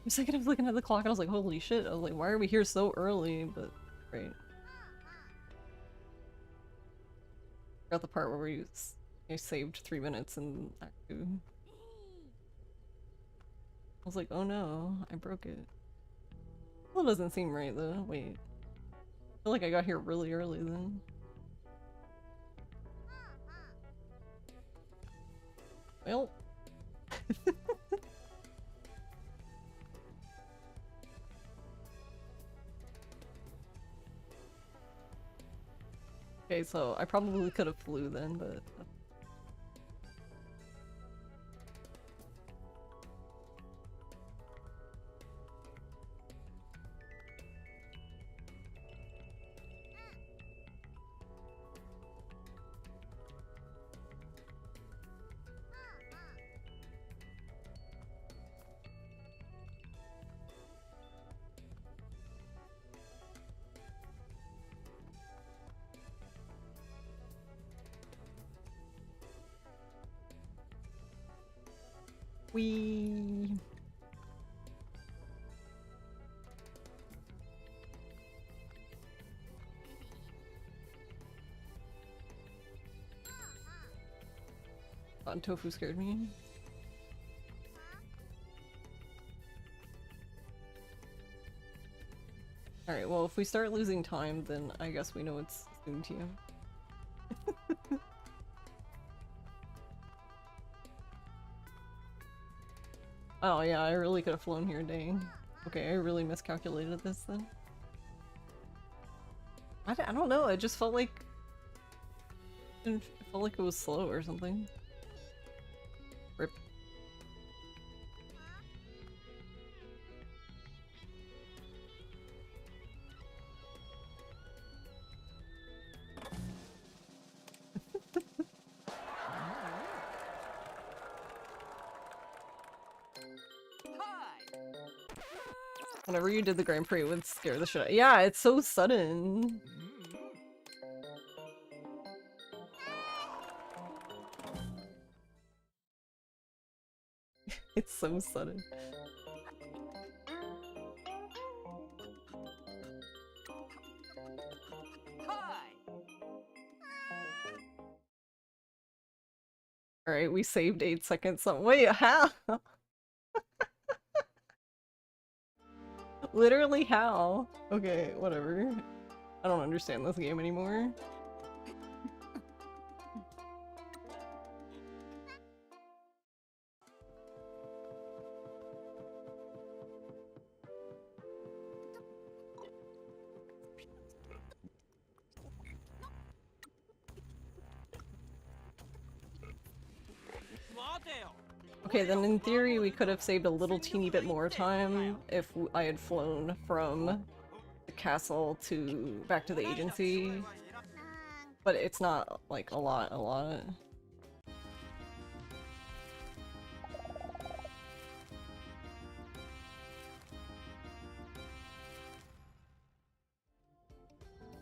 For a second, I was looking at the clock. And I was like, holy shit! I was like, why are we here so early? But great. Got the part where I saved 3 minutes in Act 2. I was like, oh no, I broke it. Well, it doesn't seem right though. Wait. I feel like I got here really early then. Well. Okay, so I probably could have flew then, but... We. God, tofu scared me. Alright, well, if we start losing time, then I guess we know it's soon to you. Oh yeah, I really could have flown here, dang. Okay, I really miscalculated this then. I don't know, it just felt like... It felt like it was slow or something. Rip. Whenever you did the Grand Prix, it would scare the shit out. Yeah, it's so sudden. It's so sudden. Alright, we saved 8 seconds. So wait, how? Literally how? Okay, whatever. I don't understand this game anymore. Okay, then in theory we could have saved a little teeny bit more time if I had flown from the castle to back to the agency. But it's not like a lot.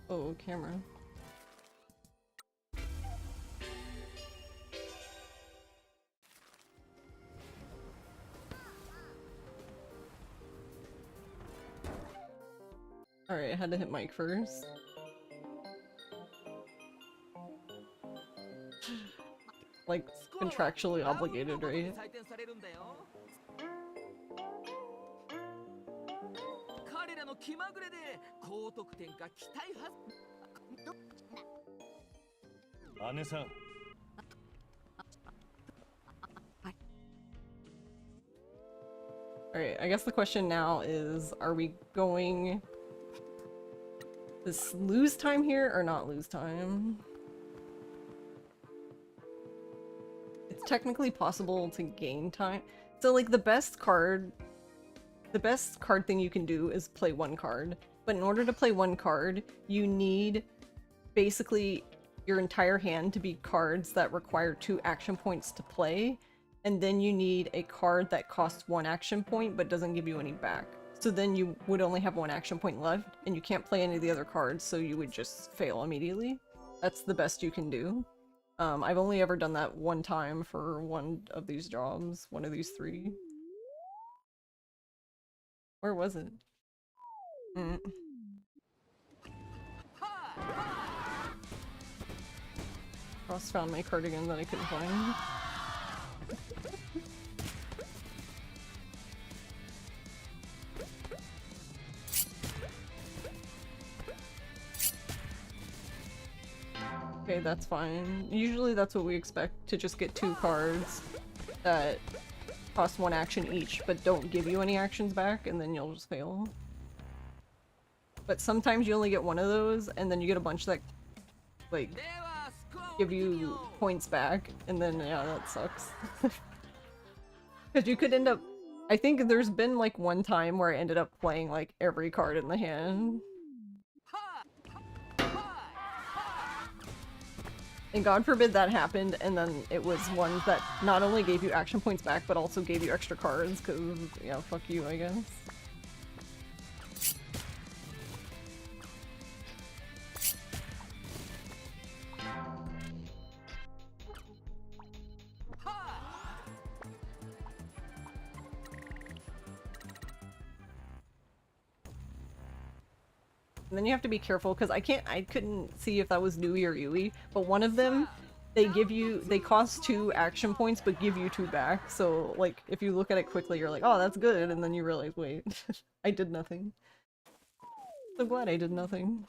Oh, camera. Alright, I had to hit Mike first. Like, contractually obligated, right? Alright, I guess the question now is, are we going to lose time here or not lose time? It's technically possible to gain time. So like the best card thing you can do is play one card. But in order to play one card, you need basically your entire hand to be cards that require 2 action points to play. And then you need a card that costs 1 action point but doesn't give you any back. So then you would only have 1 action point left, and you can't play any of the other cards, so you would just fail immediately. That's the best you can do. I've only ever done that one time for one of these jobs, one of these 3. Where was it? Ross found my cardigan that I couldn't find. Okay, that's fine. Usually that's what we expect, to just get 2 cards that cost 1 action each, but don't give you any actions back, and then you'll just fail. But sometimes you only get 1 of those, and then you get a bunch that, like, give you points back, and then, yeah, that sucks. Because you could end up... I think there's been, like, one time where I ended up playing, like, every card in the hand. And God forbid that happened, and then it was ones that not only gave you action points back, but also gave you extra cards, because, yeah, fuck you, I guess. And then you have to be careful because I couldn't see if that was Nui or Yui, but one of them, they cost 2 action points but give you 2 back. So like if you look at it quickly, you're like, oh, that's good, and then you realize, wait, I did nothing. So glad I did nothing.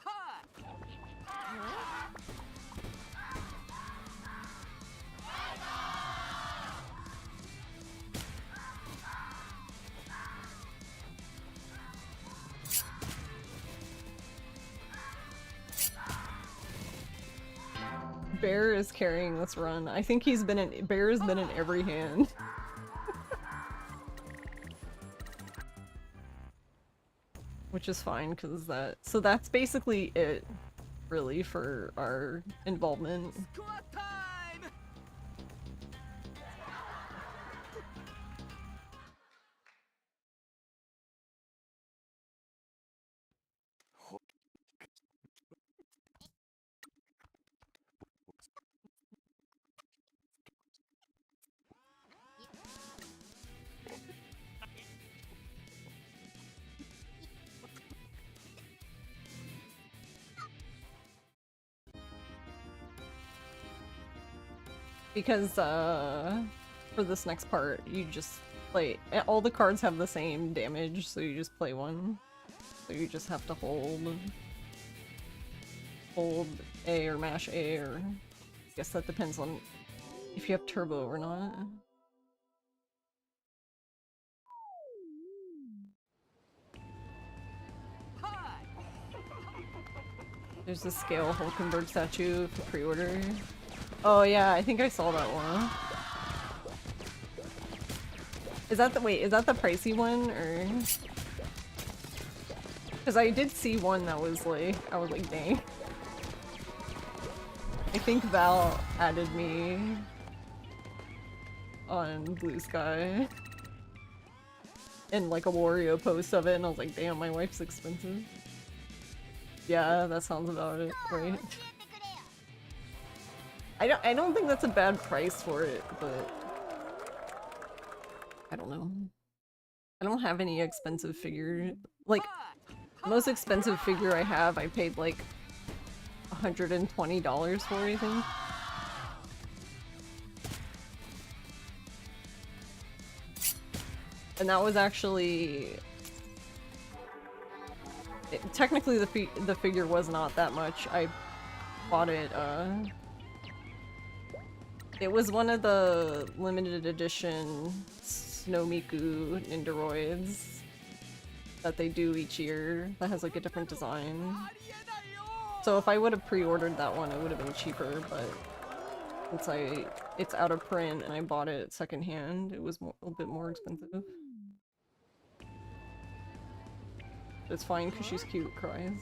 Bear is carrying this run. I think Bear has been in every hand. Which is fine, because that's basically it, really, for our involvement. Because, for this next part, you just play- all the cards have the same damage, so you just play one. So you just have to hold A or mash A, or I guess that depends on if you have turbo or not. There's a scale Hulkenberg statue for pre-order. Oh yeah, I think I saw that one. Is that the- wait, is that the pricey one, or? Because I did see one that was like, I was like, dang. I think Val added me on Blue Sky. And like a Wario post of it, and I was like, damn, my wife's expensive. Yeah, that sounds about it, right? I don't think that's a bad price for it, but I don't know. I don't have any expensive figure. Like, the most expensive figure I have, I paid like $120 for, I think. And that was actually... technically the figure was not that much. I bought it, it was one of the limited edition Snowmiku Nindoroids that they do each year that has like a different design. So if I would have pre-ordered that one, it would have been cheaper, but since it's out of print and I bought it secondhand, it was a little bit more expensive. It's fine because she's cute, cries.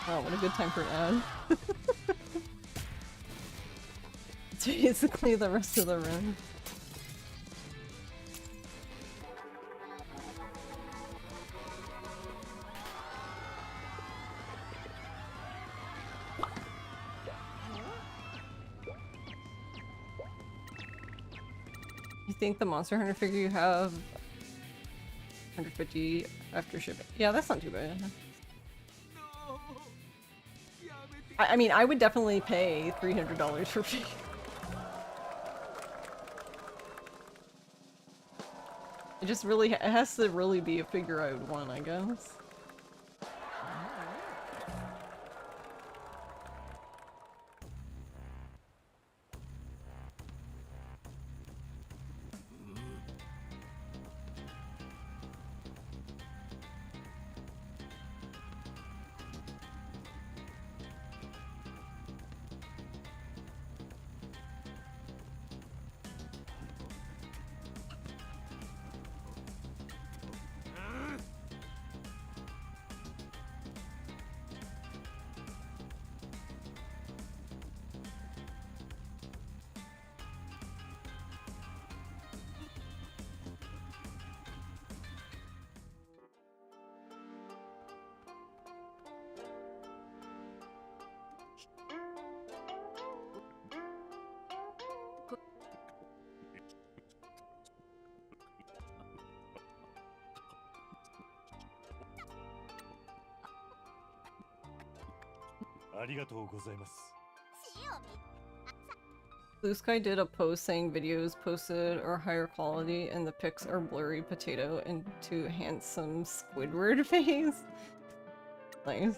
Wow, what a good time for an ad. It's basically the rest of the run. You think the Monster Hunter figure you have 150 after shipping? Yeah, that's not too bad. I mean, I would definitely pay $300 for figure. It just really it has to really be a figure I would want, I guess. ありがとうございます。 Blue Sky did a post saying videos posted are higher quality and the pics are blurry potato into handsome Squidward face. Nice.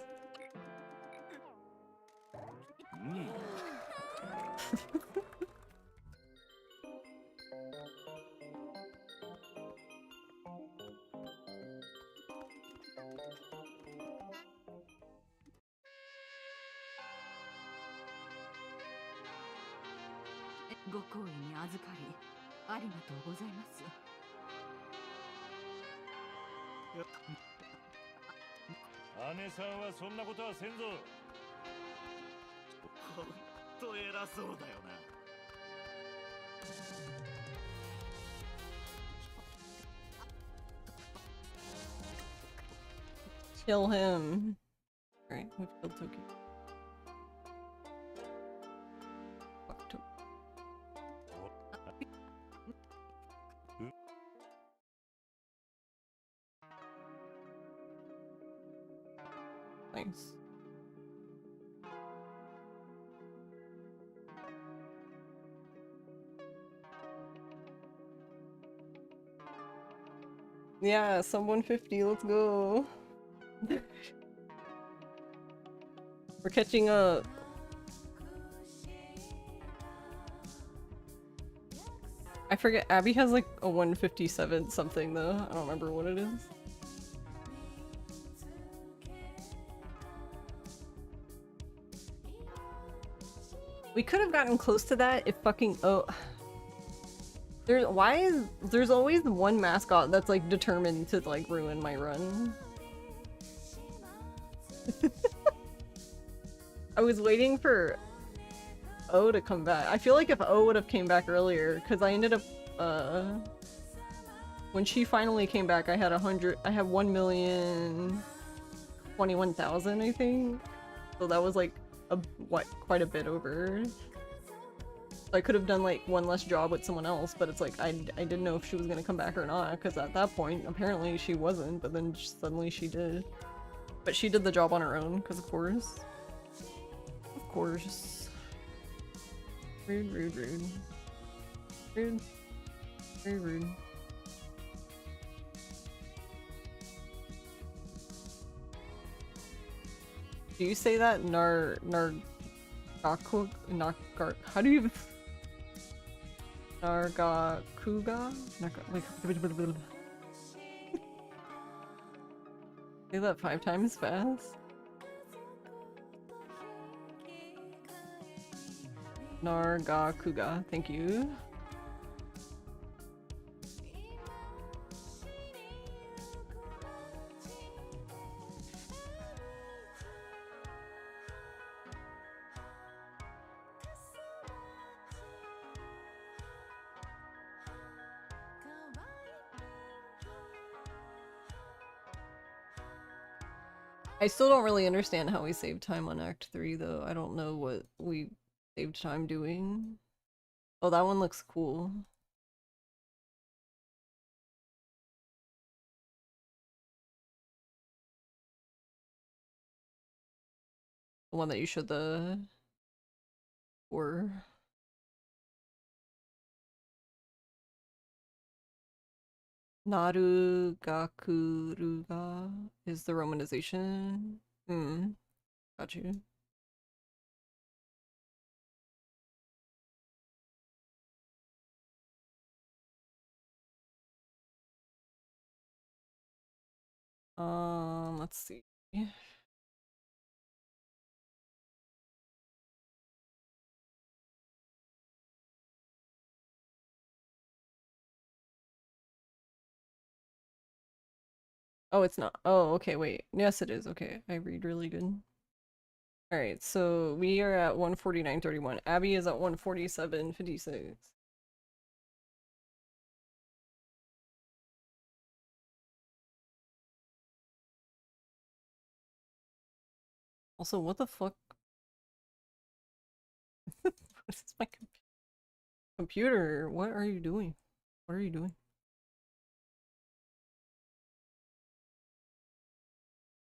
Kill him. Alright, we've killed Toki. Fuck Toki. Nice. Yeah, sub 150, let's go. We're catching up. I forget, Abby has like a 157 something though. I don't remember what it is. We could have gotten close to that if fucking there's always one mascot that's like determined to like ruin my run. I was waiting for O to come back. I feel like if O would have came back earlier, because I ended up when she finally came back I had 1,021,000 I think. So that was like quite a bit over. I could have done like one less job with someone else, but it's like I didn't know if she was gonna come back or not, because at that point apparently she wasn't, but then suddenly she did. But she did the job on her own, because of course. Of course. Rude, rude, rude. Rude. Very rude. Do you say that? How do you... Nargakuga? Say that 5 times fast? Nargakuga, thank you. I still don't really understand how we saved time on Act 3 though. I don't know what we saved time doing. Oh, that one looks cool. The one that you showed the... or... Narugakuruga is the romanization. Got you. Let's see. Oh, it's not. Oh, okay, wait. Yes, it is. Okay, I read really good. Alright, so we are at 149.31. Abby is at 147.56. Also, what the fuck? What is my computer? What are you doing? What are you doing?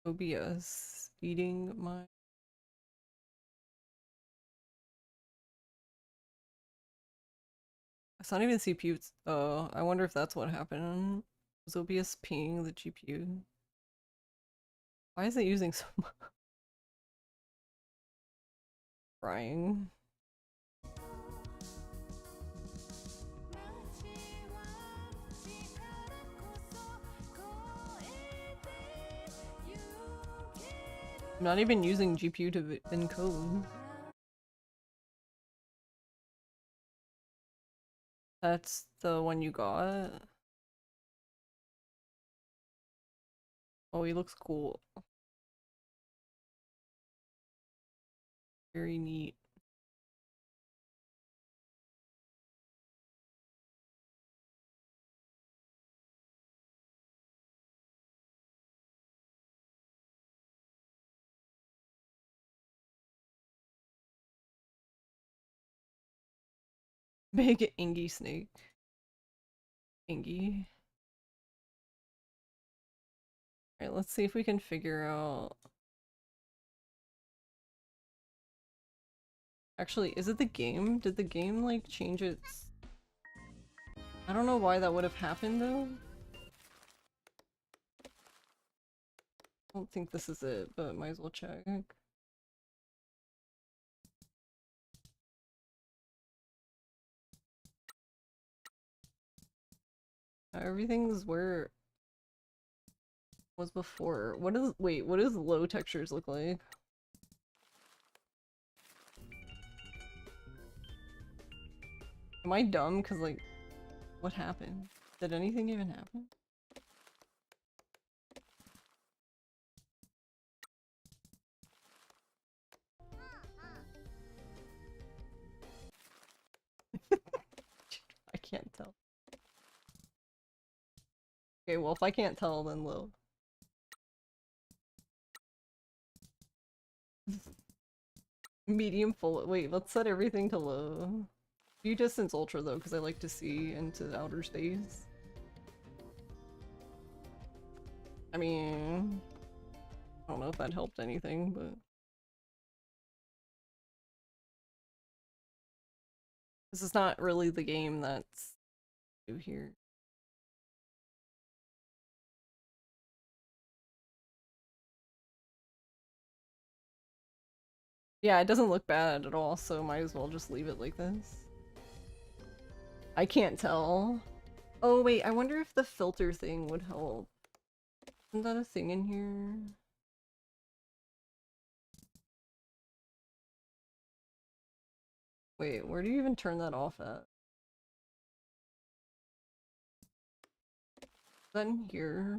OBS eating my It's not even CPU. Oh, I wonder if that's what happened. Was OBS pinging the GPU? Why is it using so much? Crying. I'm not even using GPU to encode. That's the one you got? Oh, he looks cool. Very neat. Big Ingy snake. Ingy. Alright, let's see if we can figure out... Actually, is it the game? Did the game, like, change its... I don't know why that would have happened, though. I don't think this is it, but might as well check. Everything's where it was before. What is- wait, what does low textures look like? Am I dumb? Cause like, what happened? Did anything even happen? I can't tell. Okay, well if I can't tell, then low. Medium full- wait, let's set everything to low. View distance ultra though, because I like to see into outer space. I mean... I don't know if that helped anything, but... This is not really the game that's new here. Yeah, it doesn't look bad at all, so might as well just leave it like this. I can't tell. Oh wait, I wonder if the filter thing would help. Isn't that a thing in here? Wait, where do you even turn that off at? Is that in here?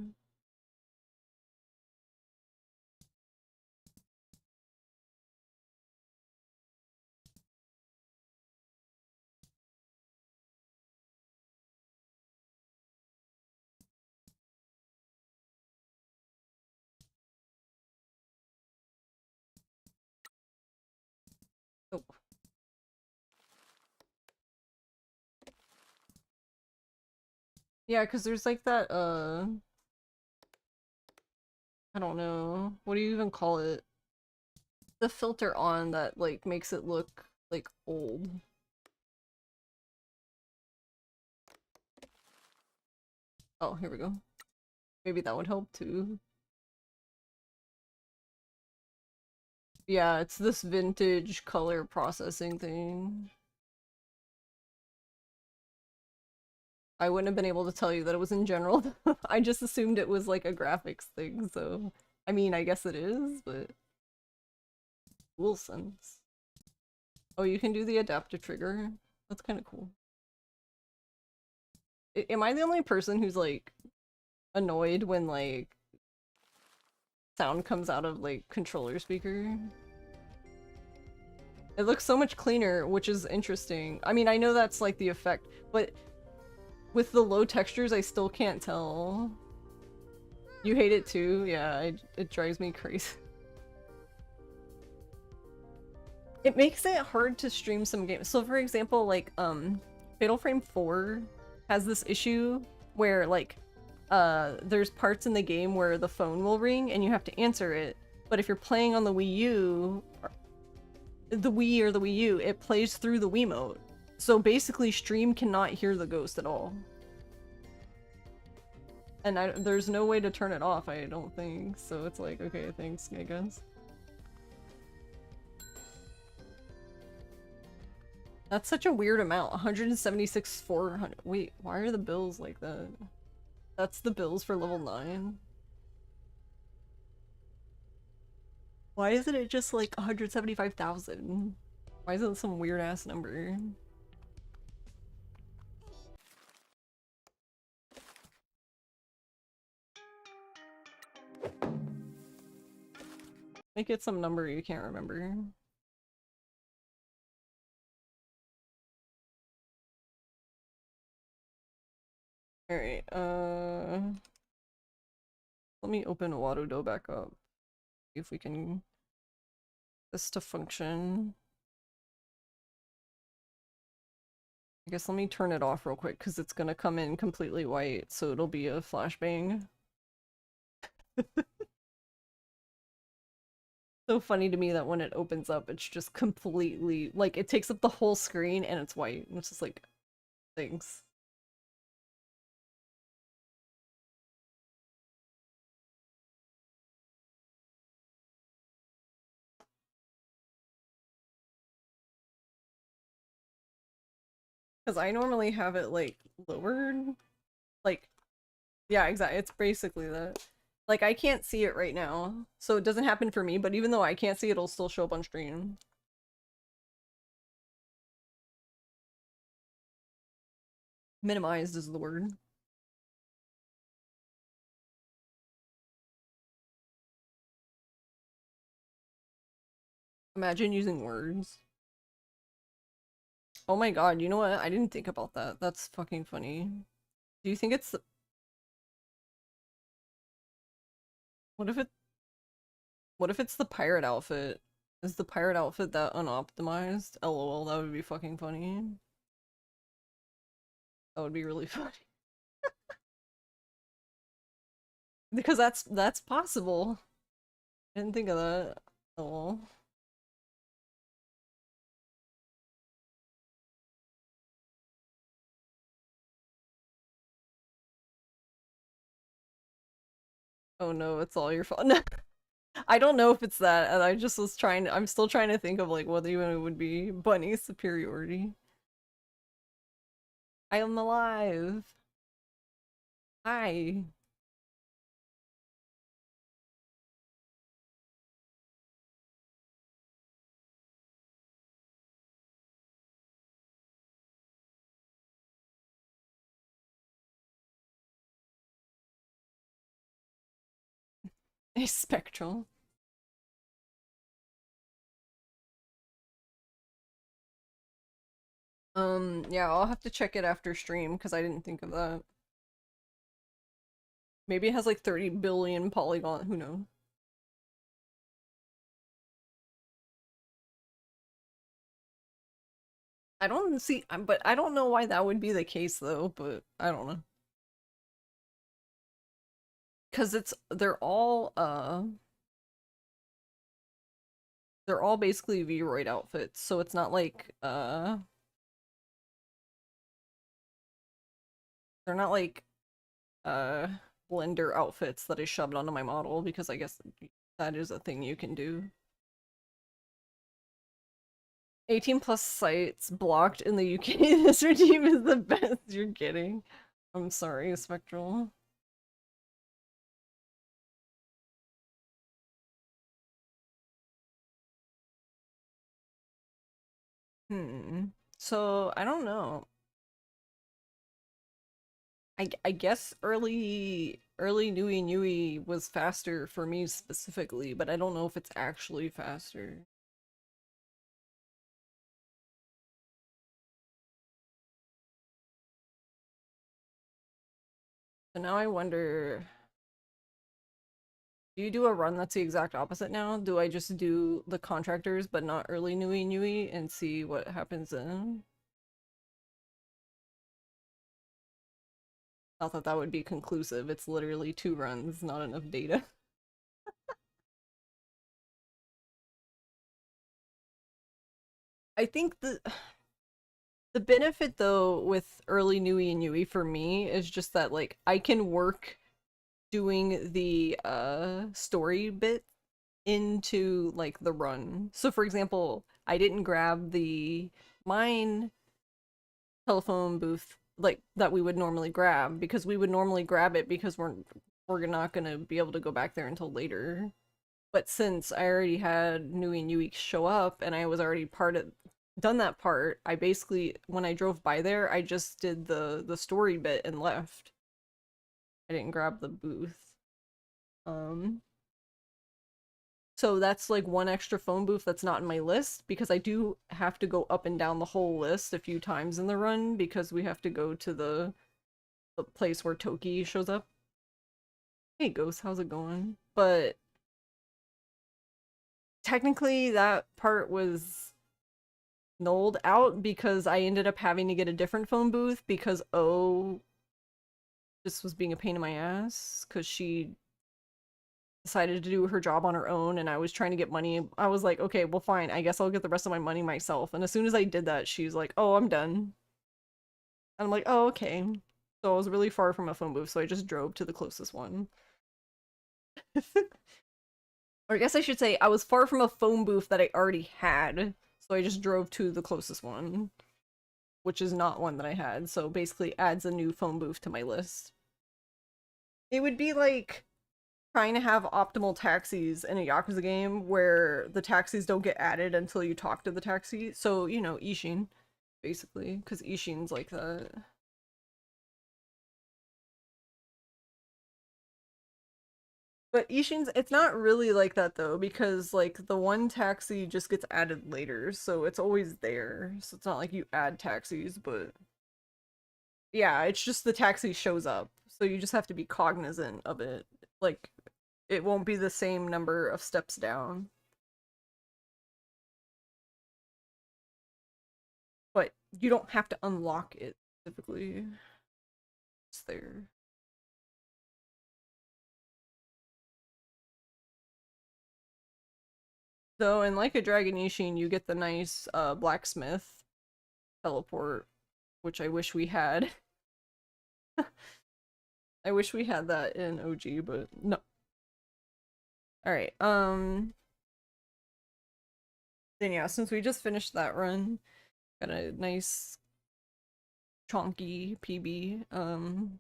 Oh. Yeah, because there's like that, I don't know. What do you even call it? The filter on that, like, makes it look, like, old. Oh, here we go. Maybe that would help too. Yeah, it's this vintage color processing thing. I wouldn't have been able to tell you that it was in general. I just assumed it was like a graphics thing, so... I mean, I guess it is, but... Wilson's. Oh, you can do the adaptive trigger? That's kind of cool. Am I the only person who's, like, annoyed when, like, sound comes out of, like, controller speaker? It looks so much cleaner, which is interesting. I mean, I know that's, like, the effect, but with the low textures, I still can't tell. You hate it too? Yeah, it drives me crazy. It makes it hard to stream some games. So for example, like, Fatal Frame 4 has this issue where, like, there's parts in the game where the phone will ring and you have to answer it, but if you're playing on the Wii U, the Wii or the Wii U, it plays through the Wiimote. So basically, stream cannot hear the ghost at all. And there's no way to turn it off, I don't think. So it's like, okay, thanks, I guess. That's such a weird amount. 176,400. Wait, why are the bills like that? That's the bills for level 9. Why isn't it just like 175,000? Why is it some weird ass number? Make it some number you can't remember. Alright, let me open Warudo back up. See if we can get this to function. I guess let me turn it off real quick because it's gonna come in completely white, so it'll be a flashbang. So funny to me that when it opens up, it's just completely like it takes up the whole screen and it's white. And it's just like, thanks. Because I normally have it like lowered. Like, yeah, exactly. It's basically that. Like, I can't see it right now, so it doesn't happen for me, but even though I can't see it, it'll still show up on stream. Minimized is the word. Imagine using words. Oh my god, you know what? I didn't think about that. That's fucking funny. Do you think it's... What if it's the pirate outfit? Is the pirate outfit that unoptimized? LOL, that would be fucking funny. That would be really funny. Because that's possible. I didn't think of that. LOL. Oh no, it's all your fault. I don't know if it's that, and I just was trying to, I'm still trying to think of like what even it would be. Bunny superiority. I am alive. Hi. A spectral. Yeah, I'll have to check it after stream because I didn't think of that. Maybe it has like 30 billion polygon, who knows? I don't see, but I don't know why that would be the case though, but I don't know. Because they're all basically Vroid outfits, so it's not like, they're not like, Blender outfits that I shoved onto my model, because I guess that is a thing you can do. 18 plus sites blocked in the UK. This regime is the best. You're kidding. I'm sorry, Spectral. So, I don't know. I guess early Nui Nui was faster for me specifically, but I don't know if it's actually faster. So now I wonder, do you do a run that's the exact opposite now? Do I just do the contractors but not early Nui Nui and see what happens then? Not that that would be conclusive, it's literally 2 runs, not enough data. I think The benefit though with early Nui and Yui for me is just that like I can work doing the story bit into like the run. So for example, I didn't grab the mine telephone booth like that we would normally grab because we would normally grab it because we're not gonna be able to go back there until later. But since I already had Nui and Yui show up and I was already done that part, I basically when I drove by there, I just did the story bit and left. I didn't grab the booth. So that's like one extra phone booth that's not in my list because I do have to go up and down the whole list a few times in the run because we have to go to the place where Toki shows up. Hey Ghost, how's it going? But technically that part was nulled out because I ended up having to get a different phone booth because this was being a pain in my ass because she decided to do her job on her own and I was trying to get money. I was like, okay, well fine, I guess I'll get the rest of my money myself. And as soon as I did that, she's like, oh, I'm done. And I'm like, oh, okay. So I was really far from a phone booth, so I just drove to the closest one. Or I guess I should say I was far from a phone booth that I already had, so I just drove to the closest one, which is not one that I had, so basically adds a new phone booth to my list. It would be like trying to have optimal taxis in a Yakuza game where the taxis don't get added until you talk to the taxi. So, you know, Ishin, basically, because Ishin's like that. But Ishin's, it's not really like that though, because like the one taxi just gets added later, so it's always there. So it's not like you add taxis, but yeah, it's just the taxi shows up. So you just have to be cognizant of it. Like, it won't be the same number of steps down. But you don't have to unlock it specifically. It's there. So in Like a Dragon Ishin, you get the nice blacksmith teleport, which I wish we had. I wish we had that in OG, but no. Alright, then yeah, since we just finished that run, got a nice chonky PB. I'm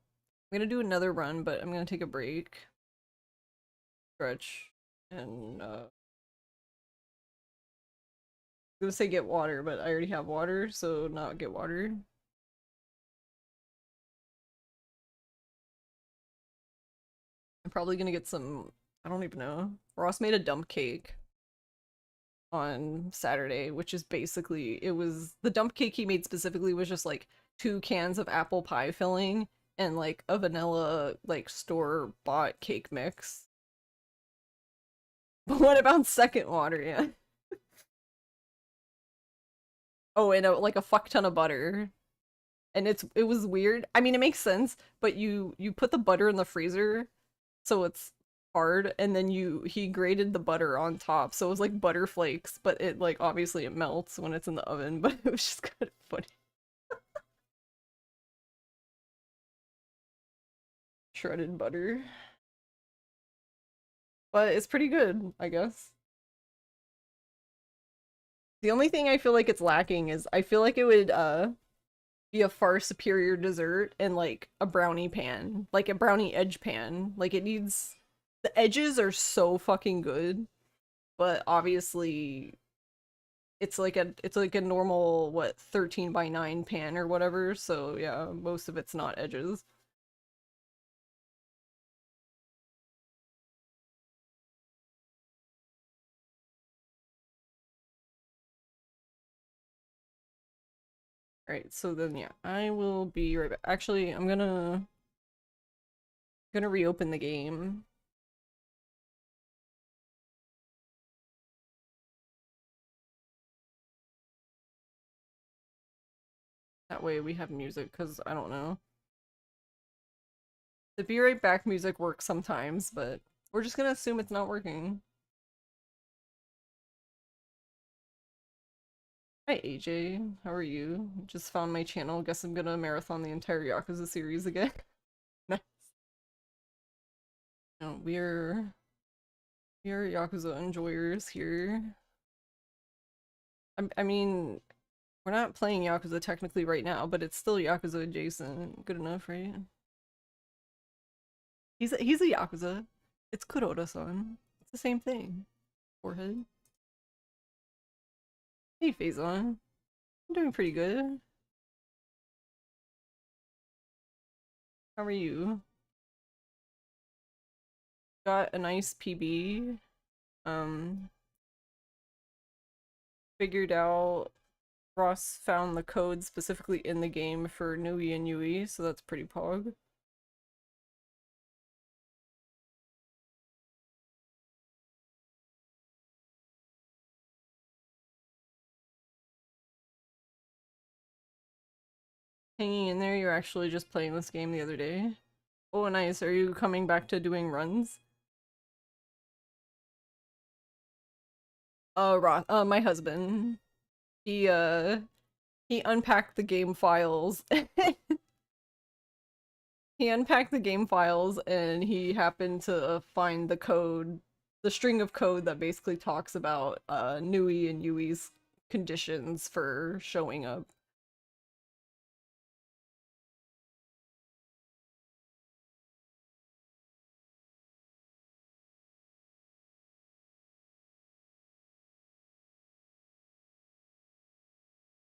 gonna do another run, but I'm gonna take a break. Stretch and I was gonna say get water, but I already have water, so not get water. I'm probably gonna get some, I don't even know. Ross made a dump cake on Saturday, which is basically, it was, the dump cake he made specifically was just like 2 cans of apple pie filling and like a vanilla, like store-bought cake mix. But what about second water, yeah? Oh, and like a fuck ton of butter. And it was weird. I mean, it makes sense, but you put the butter in the freezer so it's hard, and then he grated the butter on top, so it was like butter flakes, but it like obviously it melts when it's in the oven, but it was just kind of funny. Shredded butter. But it's pretty good, I guess. The only thing I feel like it's lacking is I feel like it would be a far superior dessert in like a brownie pan, like a brownie edge pan. Like it needs, the edges are so fucking good, but obviously it's like a normal what 13 by 9 pan or whatever, so yeah, most of it's not edges. All right, so then yeah, I will be right back. Actually, I'm gonna reopen the game. That way we have music, because I don't know. The be right back music works sometimes, but we're just gonna assume it's not working. Hi AJ, how are you? Just found my channel. Guess I'm gonna marathon the entire Yakuza series again. Nice. No, we're Yakuza enjoyers here. I mean, we're not playing Yakuza technically right now, but it's still Yakuza adjacent. Good enough, right? He's a Yakuza. It's Kuroda-san. It's the same thing. Forehead. Hey, Phazon. I'm doing pretty good. How are you? Got a nice PB. Figured out Ross found the code specifically in the game for Nui and Yui, so that's pretty pog. Hanging in there, you're actually just playing this game the other day. Oh, nice. Are you coming back to doing runs? Ross, my husband. He unpacked the game files. He unpacked the game files and he happened to find the code, the string of code that basically talks about Nui and Yui's conditions for showing up.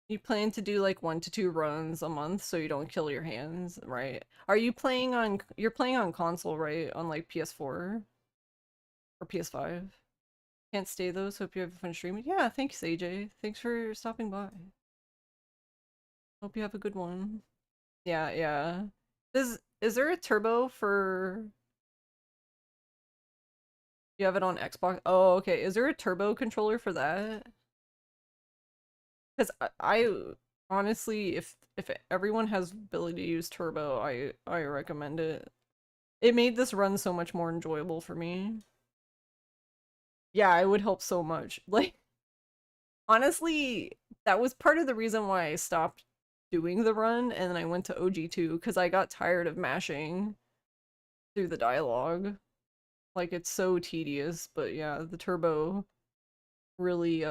You plan to do like 1 to 2 runs a month so you don't kill your hands, right? Are you playing on, you're playing on console, right? On like PS4 or PS5? Can't stay though, so hope you have fun streaming. Yeah, thanks AJ. Thanks for stopping by. Hope you have a good one. Yeah, yeah. Is there a turbo for, you have it on Xbox? Oh, okay. Is there a turbo controller for that? Because I honestly, if everyone has ability to use turbo, I recommend it. It made this run so much more enjoyable for me. Yeah, it would help so much. Like, honestly, that was part of the reason why I stopped doing the run and then I went to OG2 because I got tired of mashing through the dialogue. Like, it's so tedious, but yeah, the turbo really,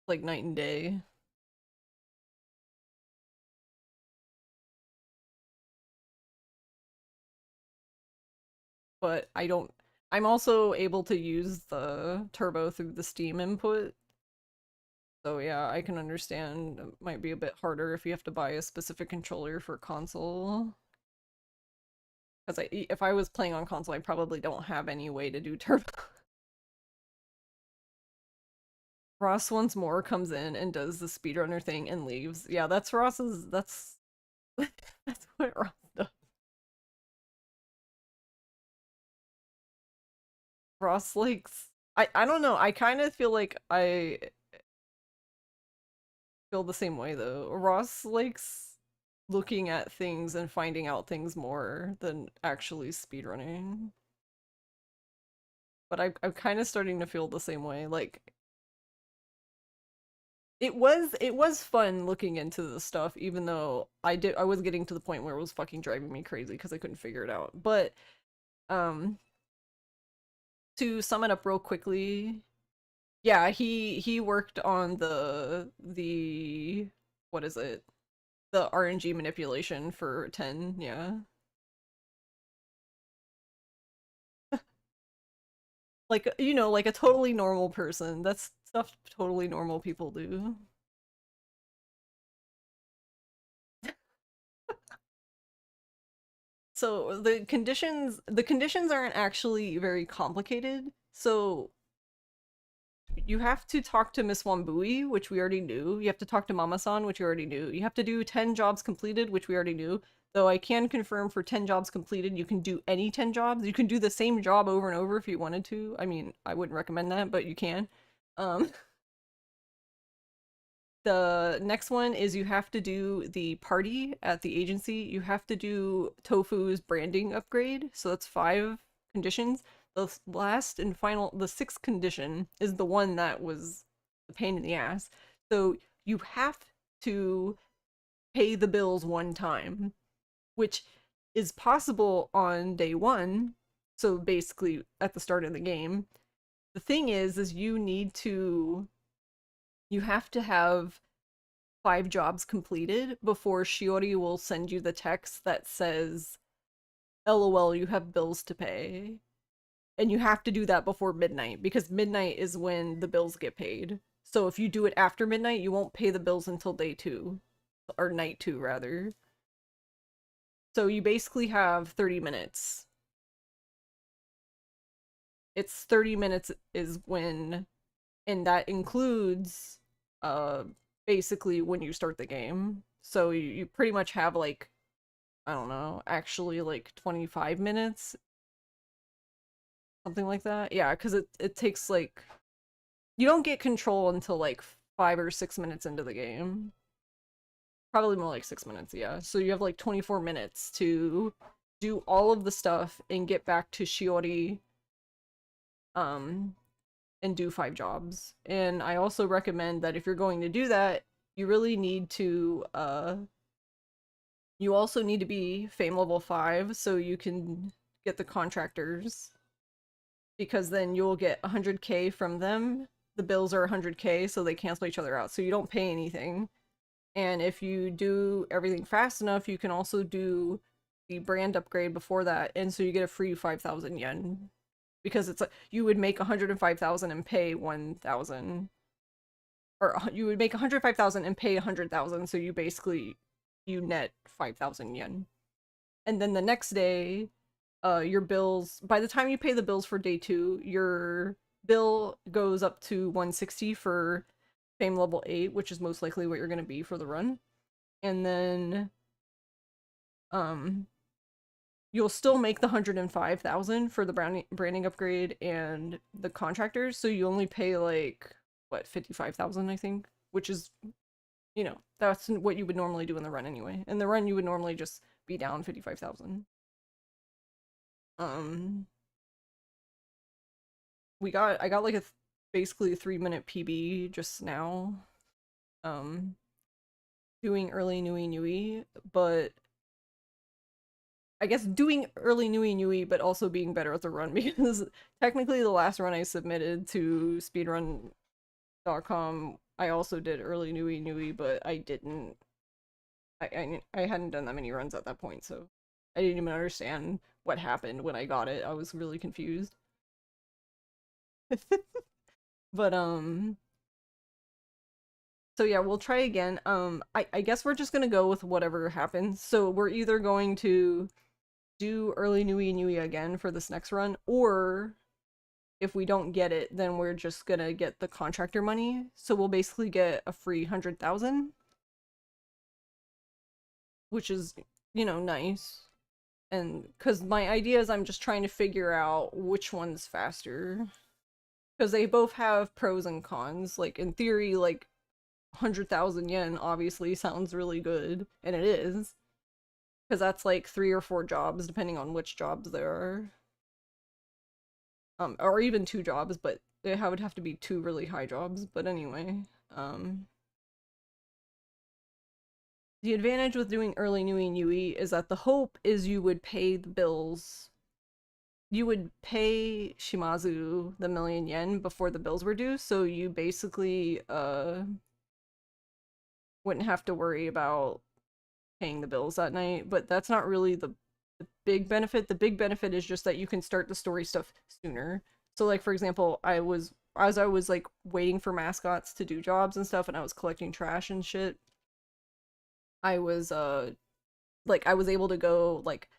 like night and day. But I'm also able to use the turbo through the Steam input. So yeah, I can understand it might be a bit harder if you have to buy a specific controller for console. Because if I was playing on console, I probably don't have any way to do turbo. Ross once more comes in and does the speedrunner thing and leaves. Yeah, that's Ross's, that's that's what Ross does. Ross likes, I don't know, I kind of feel like I feel the same way though. Ross likes looking at things and finding out things more than actually speedrunning. But I'm kind of starting to feel the same way. Like, it was fun looking into the stuff, even though I was getting to the point where it was fucking driving me crazy because I couldn't figure it out. But to sum it up real quickly, yeah, he worked on the what is it? The RNG manipulation for 10, yeah. Like, you know, like a totally normal person. That's stuff totally normal people do. So the conditions aren't actually very complicated. So you have to talk to Miss Wambui, which we already knew. You have to talk to Mama-san, which you already knew. You have to do 10 jobs completed, which we already knew. Though I can confirm for 10 jobs completed, you can do any 10 jobs. You can do the same job over and over if you wanted to. I mean, I wouldn't recommend that, but you can. The next one is you have to do the party at the agency. You have to do Tofu's branding upgrade. So that's 5 conditions. The last and final, the 6th condition is the one that was a pain in the ass. So you have to pay the bills one time, which is possible on day one. So basically at the start of the game. The thing is you have to have 5 jobs completed before Shiori will send you the text that says, LOL, you have bills to pay. And you have to do that before midnight, because midnight is when the bills get paid. So if you do it after midnight, you won't pay the bills until day 2. Or night 2, rather. So you basically have 30 minutes. It's 30 minutes is when, and that includes basically when you start the game. So you pretty much have like, I don't know, actually like 25 minutes, something like that. Yeah, because it takes like, you don't get control until like 5 or 6 minutes into the game. Probably more like 6 minutes, yeah. So you have like 24 minutes to do all of the stuff and get back to Shiori and do 5 jobs. And I also recommend that if you're going to do that, you really need to you also need to be fame level 5 so you can get the contractors, because then you'll get 100k from them. The bills are 100k, so they cancel each other out, so you don't pay anything. And if you do everything fast enough, you can also do the brand upgrade before that, and so you get a free 5,000 yen. Because it's you would make 105,000 and pay 1,000. Or you would make 105,000 and pay 100,000, so you basically, you net 5,000 yen. And then the next day, your bills, by the time you pay the bills for day 2, your bill goes up to 160 for fame level 8, which is most likely what you're going to be for the run. And then you'll still make the 105,000 for the branding upgrade and the contractors, so you only pay like, what, 55,000, I think, which is, you know, that's what you would normally do in the run anyway. In the run, you would normally just be down 55,000. I got like a basically a 3-minute PB just now, doing early Nui, but I guess doing early Nui, but also being better at the run, because technically the last run I submitted to speedrun.com, I also did early Nui, but I didn't. I hadn't done that many runs at that point, so I didn't even understand what happened when I got it. I was really confused. But so yeah, we'll try again. I guess we're just gonna go with whatever happens. So we're either going to do early Nui again for this next run, or if we don't get it, then we're just gonna get the contractor money. So we'll basically get a free 100,000, which is, you know, nice. And because my idea is I'm just trying to figure out which one's faster, because they both have pros and cons. Like in theory, like 100,000 yen obviously sounds really good, and it is, because that's like 3 or 4 jobs depending on which jobs there are, or even 2 jobs, but it would have to be 2 really high jobs. But anyway, the advantage with doing early Nui is that the hope is you would pay the bills. You would pay Shimazu the 1,000,000 yen before the bills were due, so you basically wouldn't have to worry about paying the bills that night. But that's not really the big benefit. The big benefit is just that you can start the story stuff sooner. So like, for example, as I was like waiting for mascots to do jobs and stuff, and I was collecting trash and shit, I was like, I was able to go, like,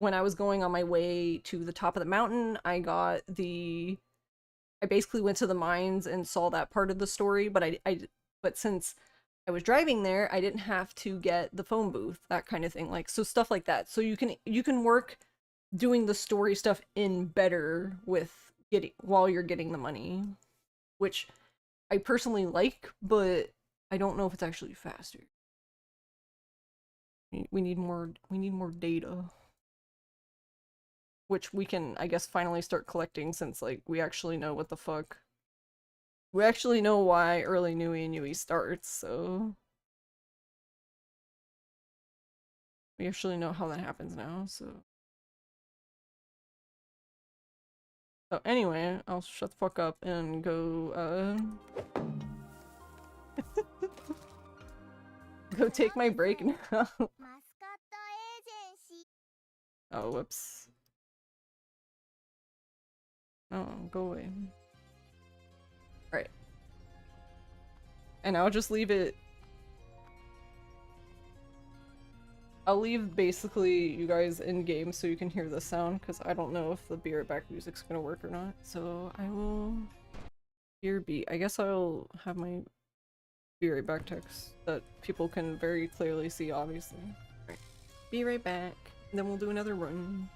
when I was going on my way to the top of the mountain, I basically went to the mines and saw that part of the story, but but since I was driving there, I didn't have to get the phone booth, that kind of thing. Like, so stuff like that. So you can work doing the story stuff in better with while you're getting the money, which I personally like, but I don't know if it's actually faster. We need more data, which we can, I guess, finally start collecting, since like we actually know what the fuck We actually know why early Nui and Yui starts, so we actually know how that happens now, so. So anyway, I'll shut the fuck up and go, go take my break now. Mascot Agency. Oh, whoops. Oh, go away. Right. And I'll just leave it. I'll leave basically you guys in game so you can hear the sound, because I don't know if the Be Right Back music's gonna work or not. So I will hear beat. I guess I'll have my Be Right Back text that people can very clearly see, obviously. Right. Be right back. And then we'll do another run.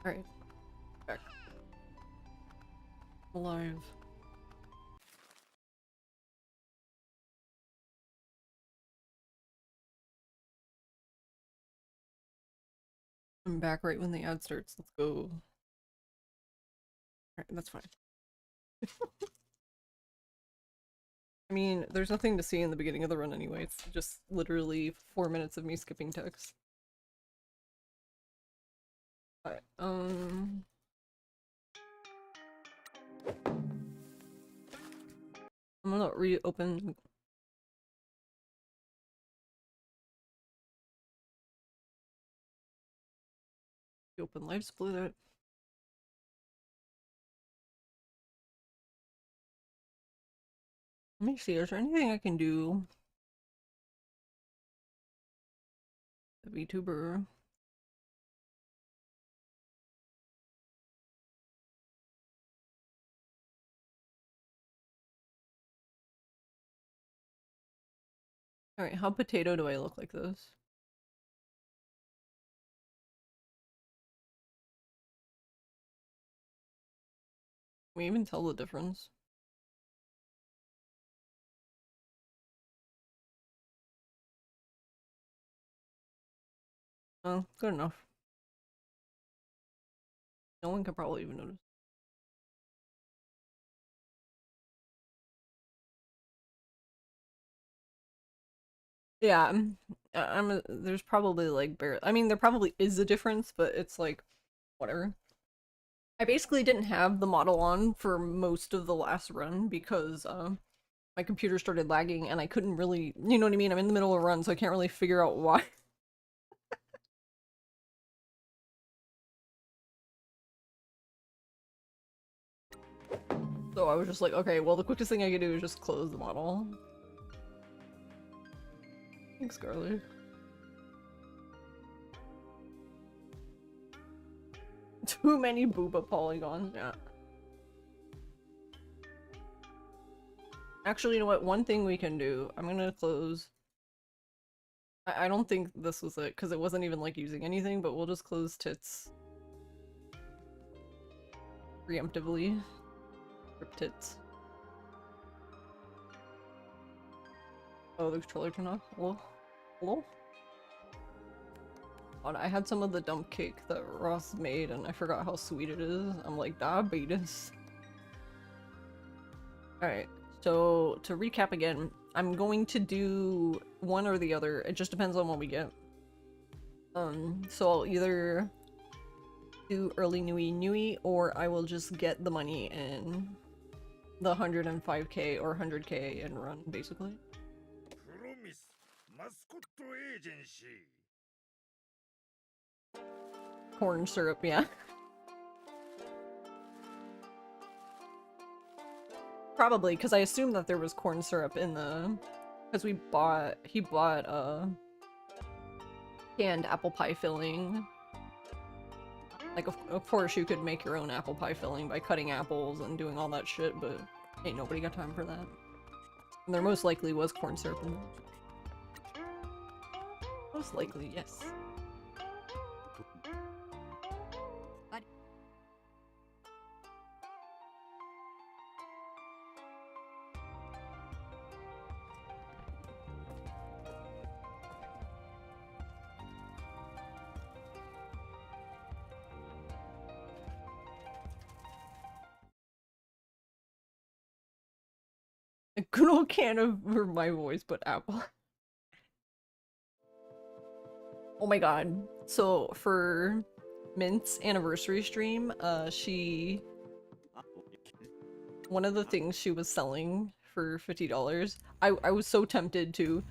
Alright. Back. Alive. I'm back right when the ad starts. Let's go. Alright, that's fine. I mean, there's nothing to see in the beginning of the run anyway. It's just literally 4 minutes of me skipping text. Alright, I'm gonna reopen. Open live split. Let me see, is there anything I can do? The VTuber. Alright, how potato do I look like this? Can we even tell the difference? Oh, good enough. No one can probably even notice. Yeah, there's probably like I mean, there probably is a difference, but it's like, whatever. I basically didn't have the model on for most of the last run because my computer started lagging and I couldn't really, you know what I mean? I'm in the middle of a run, so I can't really figure out why. So I was just like, okay, well the quickest thing I can do is just close the model. Thanks, Scarlet. Too many booba polygons, yeah. Actually, you know what? One thing we can do, I'm gonna close. I don't think this was it, because it wasn't even like using anything, but we'll just close tits. Preemptively. Rip tits. Oh, the controller turned off? Hello? Hello? God, I had some of the dump cake that Ross made and I forgot how sweet it is. I'm like, diabetes. Alright, so to recap again, I'm going to do one or the other. It just depends on what we get. So I'll either do early Nui or I will just get the money in the 105k or 100k and run, basically. Promise, Mascot Agency. Corn syrup, yeah. Probably, because I assumed that there was corn syrup in the... Because he bought, canned apple pie filling. Like, of course you could make your own apple pie filling by cutting apples and doing all that shit, but ain't nobody got time for that. And there most likely was corn syrup in there. Most likely, yes. A good old can of for my voice, but apple. Oh my god. So for Mint's anniversary stream, one of the things she was selling for $50, I was so tempted to,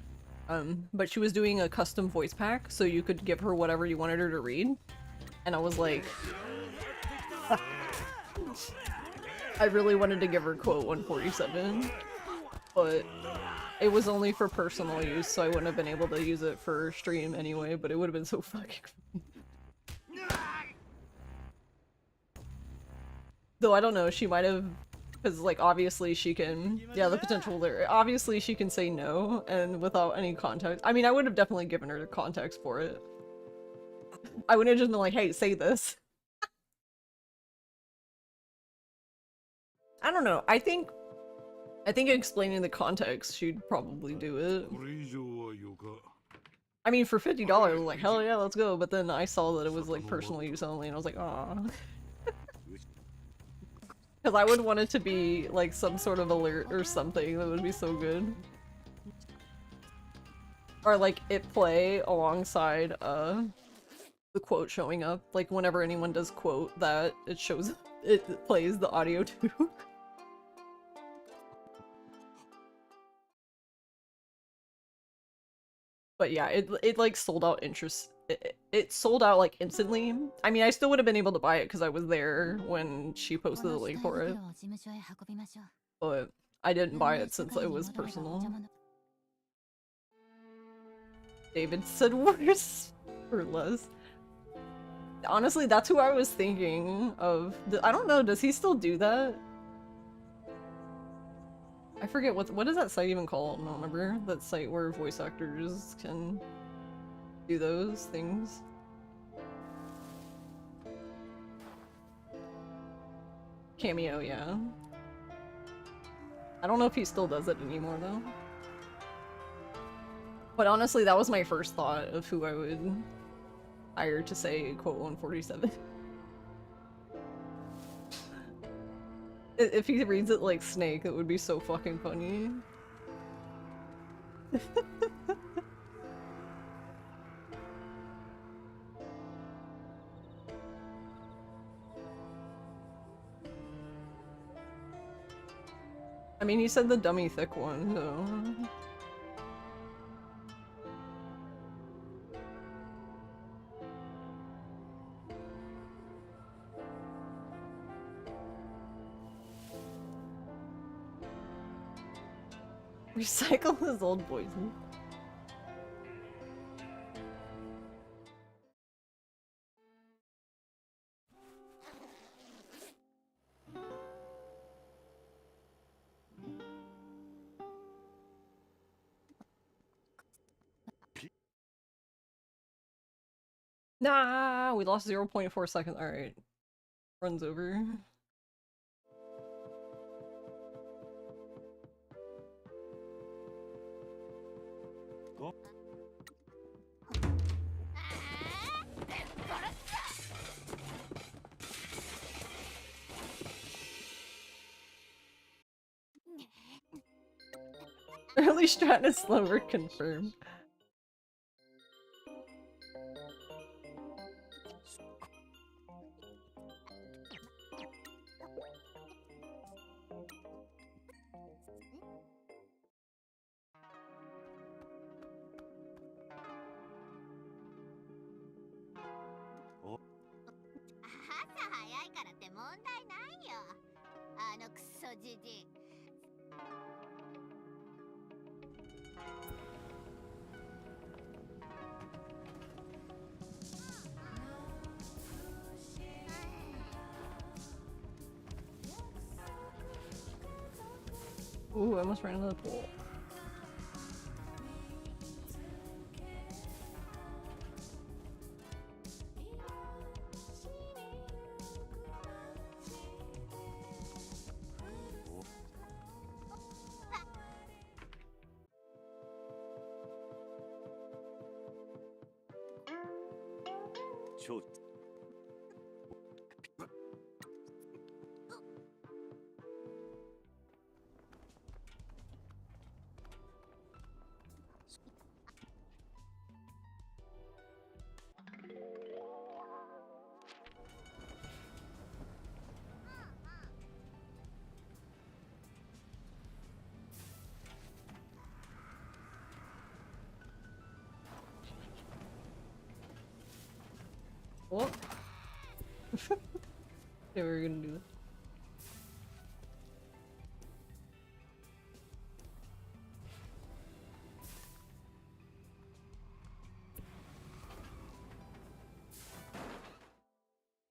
but she was doing a custom voice pack, so you could give her whatever you wanted her to read. And I was like, I really wanted to give her quote 147. But it was only for personal use, so I wouldn't have been able to use it for stream anyway, but it would have been so fucking funny. Though I don't know, she might have, because like obviously she can, yeah, the potential there, obviously she can say no, and without any context. I mean, I would have definitely given her the context for it. I would have just been like, hey, say this. I don't know. I think explaining the context, she'd probably do it. I mean, for $50, like, hell yeah, let's go. But then I saw that it was, like, personal use only, and I was like, aw. Because I would want it to be, like, some sort of alert or something that would be so good. Or, like, it play alongside, the quote showing up. Like, whenever anyone does quote that, it shows- it plays the audio too. But yeah, it like sold out interest. It sold out like instantly. I mean, I still would have been able to buy it because I was there when she posted the link for it. But I didn't buy it since it was personal. David said worse or less. Honestly, that's who I was thinking of. I don't know, does he still do that? I forget what is that site even called? I don't remember. That site where voice actors can do those things. Cameo, yeah. I don't know if he still does it anymore though. But honestly, that was my first thought of who I would hire to say quote 147. If he reads it like Snake, it would be so fucking funny. I mean, he said the dummy thick one, so... Recycle his old poison. Nah, we lost 0.4 seconds. Alright. Runs over. Early strat is slower, confirmed. Ooh, I almost ran into the pool. What? Yeah, we were gonna do that.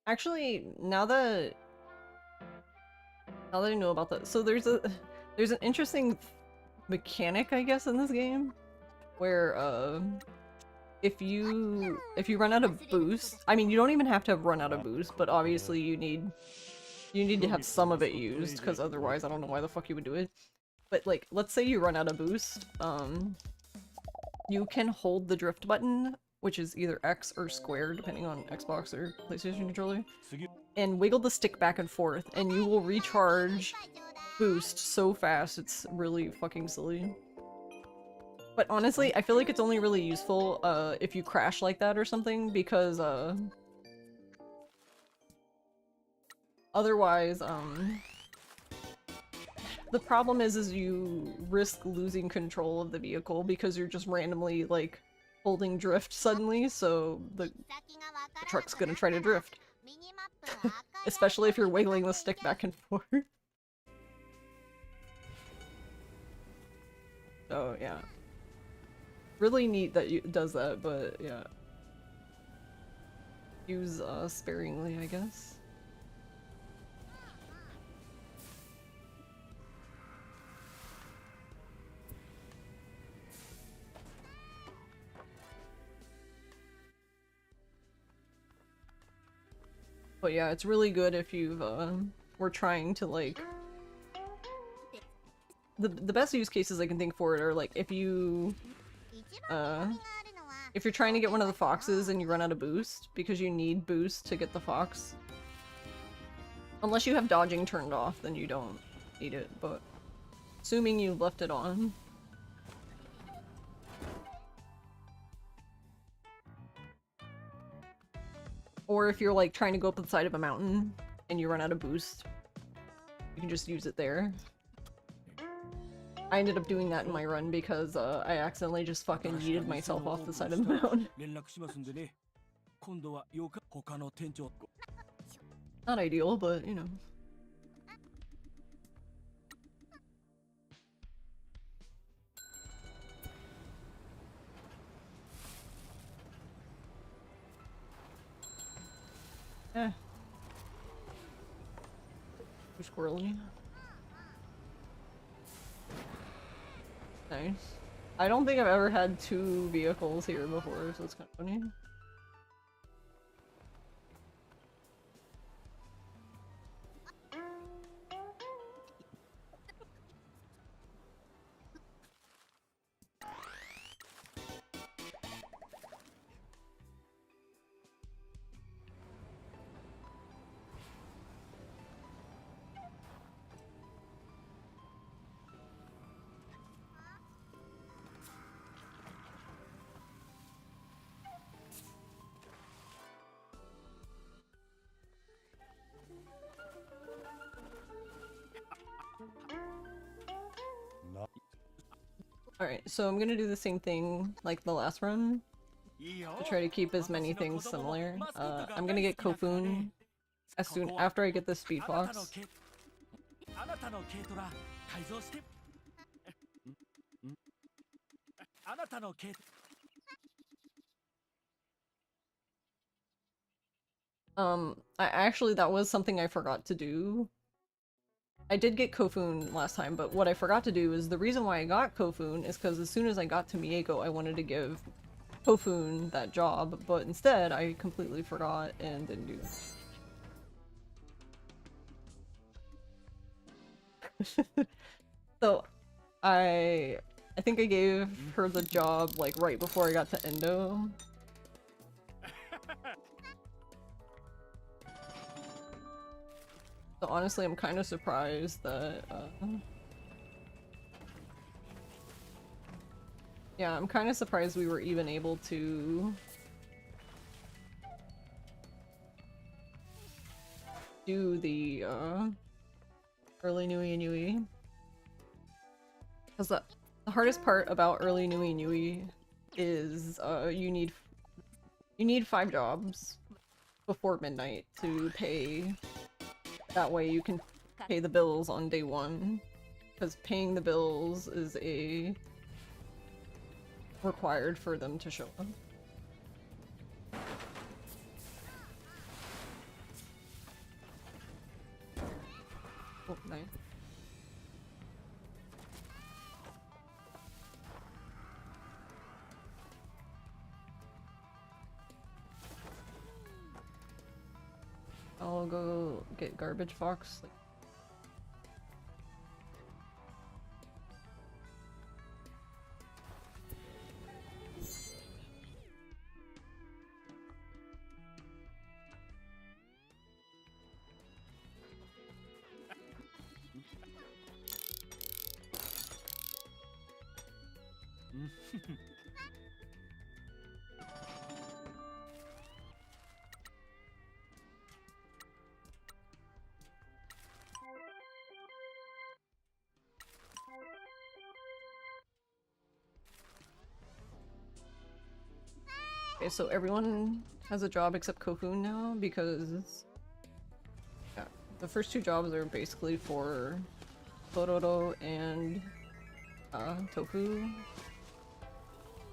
Actually, now that I know about that, so there's an interesting mechanic, I guess, in this game where if you run out of boost, I mean, you don't even have to have run out of boost, but obviously you You need to have some of it used, because otherwise I don't know why the fuck you would do it. But like, let's say you run out of boost, you can hold the drift button, which is either X or square, depending on Xbox or PlayStation controller, and wiggle the stick back and forth, and you will recharge boost so fast, it's really fucking silly. But honestly, I feel like it's only really useful if you crash like that or something, because otherwise, the problem is you risk losing control of the vehicle because you're just randomly, like, holding drift suddenly, so the truck's gonna try to drift. Especially if you're wiggling the stick back and forth. So, yeah. Really neat that it does that, but yeah. Use, sparingly, I guess. But yeah, it's really good if you've, were trying to, like... The best use cases I can think for it are, like, if you... if you're trying to get one of the foxes and you run out of boost, because you need boost to get the fox. Unless you have dodging turned off, then you don't need it, but... Assuming you left it on. Or if you're like trying to go up the side of a mountain and you run out of boost, you can just use it there. I ended up doing that in my run because I accidentally just fucking yeeted myself off the side of the mountain. Not ideal, but you know. Eh. Too squirrely. Nice. I don't think I've ever had two vehicles here before, so it's kind of funny. Alright, so I'm gonna do the same thing like the last run to try to keep as many things similar. I'm gonna get Kofun as soon after I get the Speed Fox. That was something I forgot to do. I did get Kofun last time, but what I forgot to do is the reason why I got Kofun is because as soon as I got to Mieko, I wanted to give Kofun that job, but instead I completely forgot and didn't do it. So I think I gave her the job like right before I got to Endo. So honestly, I'm kind of surprised that, yeah, I'm kind of surprised we were even able to do the, early Nui and Yui. Because the hardest part about early Nui and Yui is, you need 5 jobs before midnight to pay. That way you can pay the bills on day 1, because paying the bills is required for them to show up. Oh, nice. I'll go get garbage box. Like, okay, so everyone has a job except Kofun now because yeah, the first two jobs are basically for Tororo and Tofu.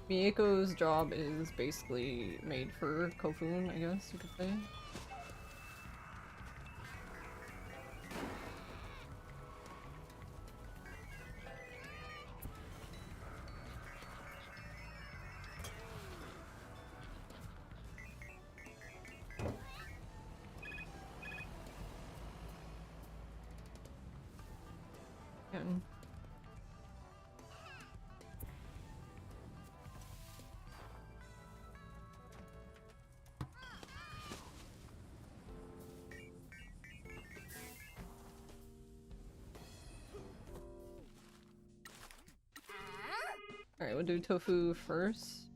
Mieko's job is basically made for Kofun, I guess you could say. And alright, we'll do Tofu first.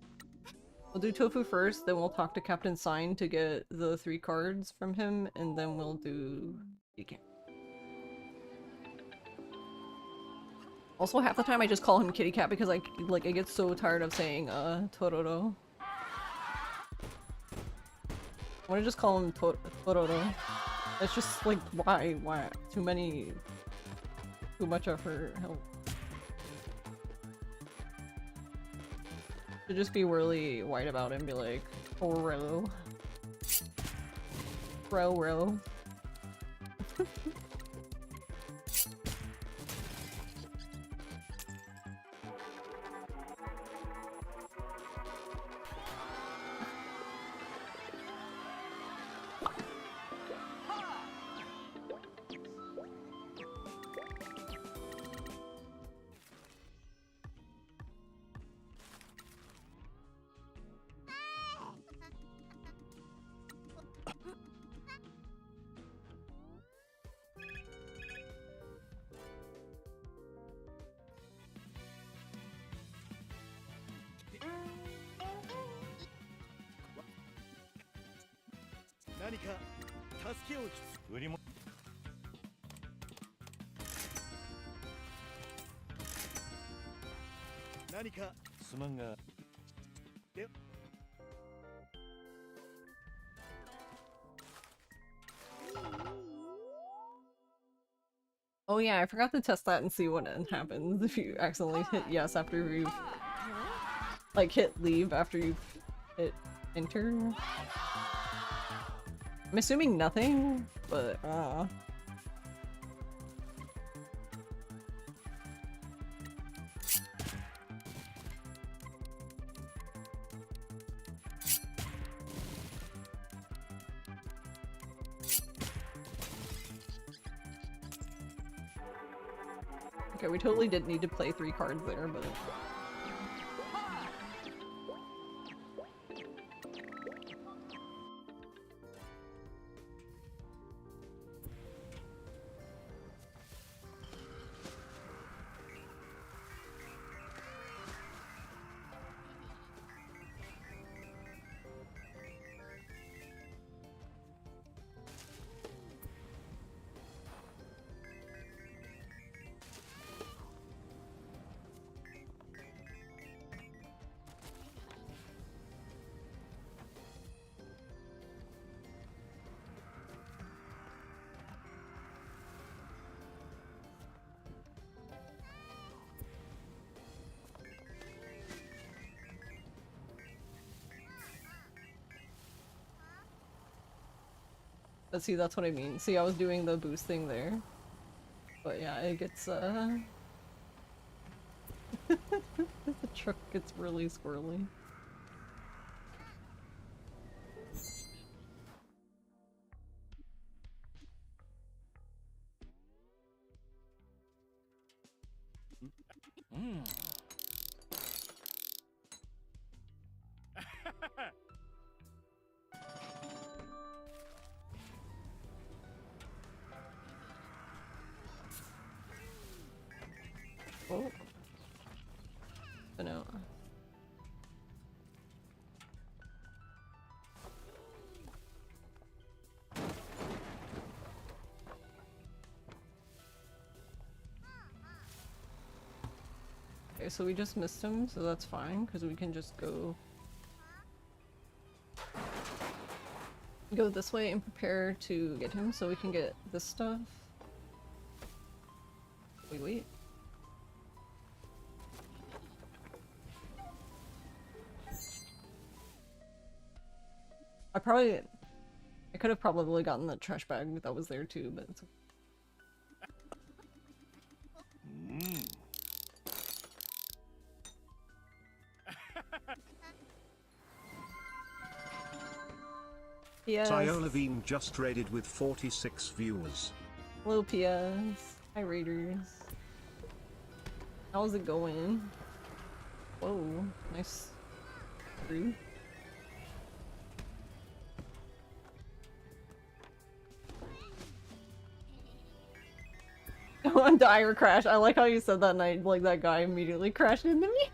We'll do Tofu first, then we'll talk to Captain Sign to get the 3 cards from him, and then we'll do Kitty Cat. Also, half the time I just call him Kitty Cat because I get so tired of saying Tororo. I want to just call him Tororo. It's just like, why? Too much effort. Help. Should just be really white about it and be like, Ro. Ro. Oh yeah, I forgot to test that and see what happens if you accidentally hit yes after you've like hit leave after you've hit enter. I'm assuming nothing, but okay, we totally didn't need to play 3 cards there, but see, that's what I mean. See, I was doing the boost thing there. But yeah, it gets, the truck gets really squirrely. Oh. But no. Okay, so we just missed him, so that's fine, because we can just go this way and prepare to get him so we can get this stuff. Wait. I could have probably gotten the trash bag that was there too, but it's okay. Yes. Siolavine just raided with 46 viewers. Hello, PS. Hi, Raiders. How's it going? Whoa, nice. Rude. On dire crash. I like how you said that night, like that guy immediately crashed into me.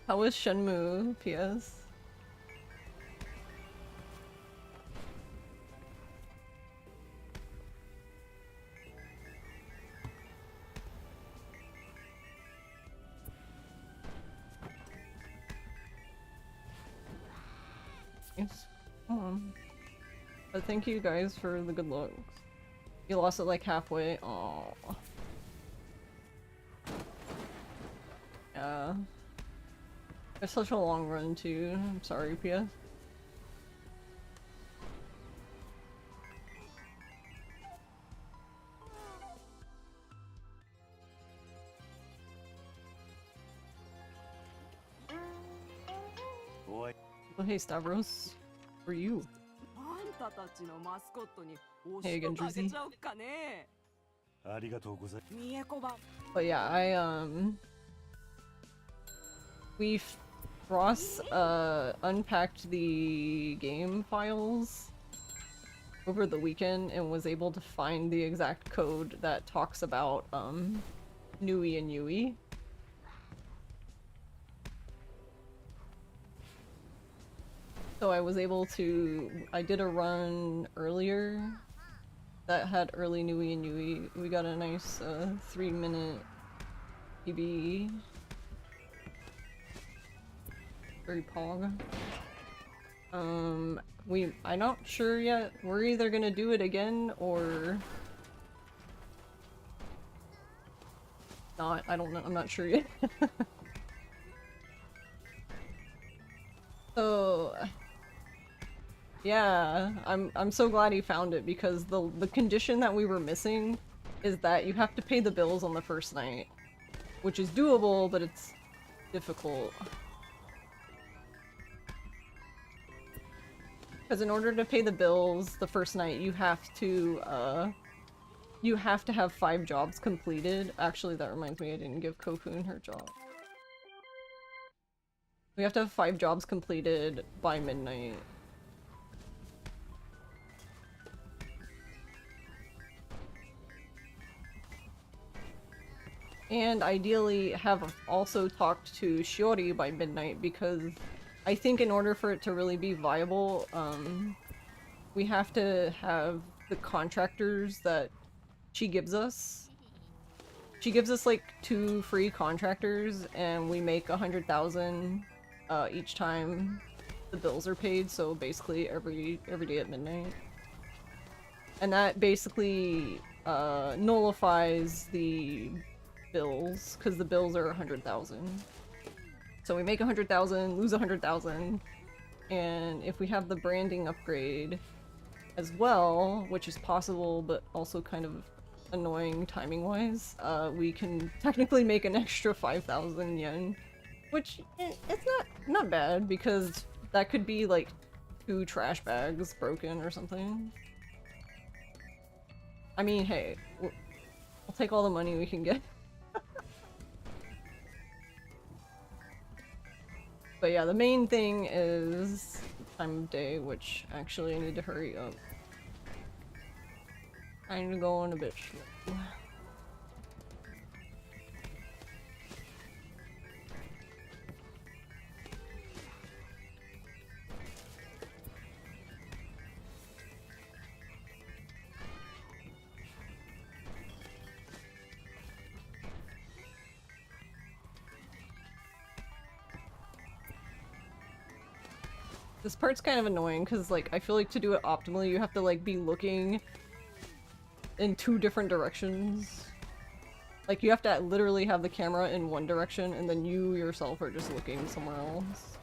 How was Shenmue, PS? Yes. Come on. But thank you guys for the good looks. You lost it like halfway. Aww. Yeah. It's such a long run too. I'm sorry, PS. Boy. Oh, hey Stavros. For you. Hey again, Drizzy. But yeah, Ross unpacked the game files over the weekend and was able to find the exact code that talks about Nui and Yui. So I was able to, I did a run earlier that had early Nui and Yui. We got a nice 3-minute PB. Very pog. I'm not sure yet. We're either gonna do it again or not. I don't know. I'm not sure yet. So yeah, I'm so glad he found it because the condition that we were missing is that you have to pay the bills on the first night, which is doable, but it's difficult. Because in order to pay the bills the first night, you have to have 5 jobs completed. Actually, that reminds me, I didn't give Kokun her job. We have to have 5 jobs completed by midnight. And ideally have also talked to Shiori by midnight because I think in order for it to really be viable, we have to have the contractors that she gives us. She gives us like 2 free contractors and we make 100,000 each time the bills are paid, so basically every day at midnight. And that basically nullifies the bills, because the bills are 100,000. So we make 100,000, lose 100,000, and if we have the branding upgrade as well, which is possible but also kind of annoying timing-wise, we can technically make an extra 5,000 yen, which it's not bad because That could be like 2 trash bags broken or something. I mean, hey, we'll take all the money we can get. But yeah, the main thing is time of day, which actually I need to hurry up. Kind of going a bit slow. This part's kind of annoying because, like, I feel like to do it optimally, you have to, like, be looking in 2 different directions. Like, you have to literally have the camera in one direction, and then you yourself are just looking somewhere else.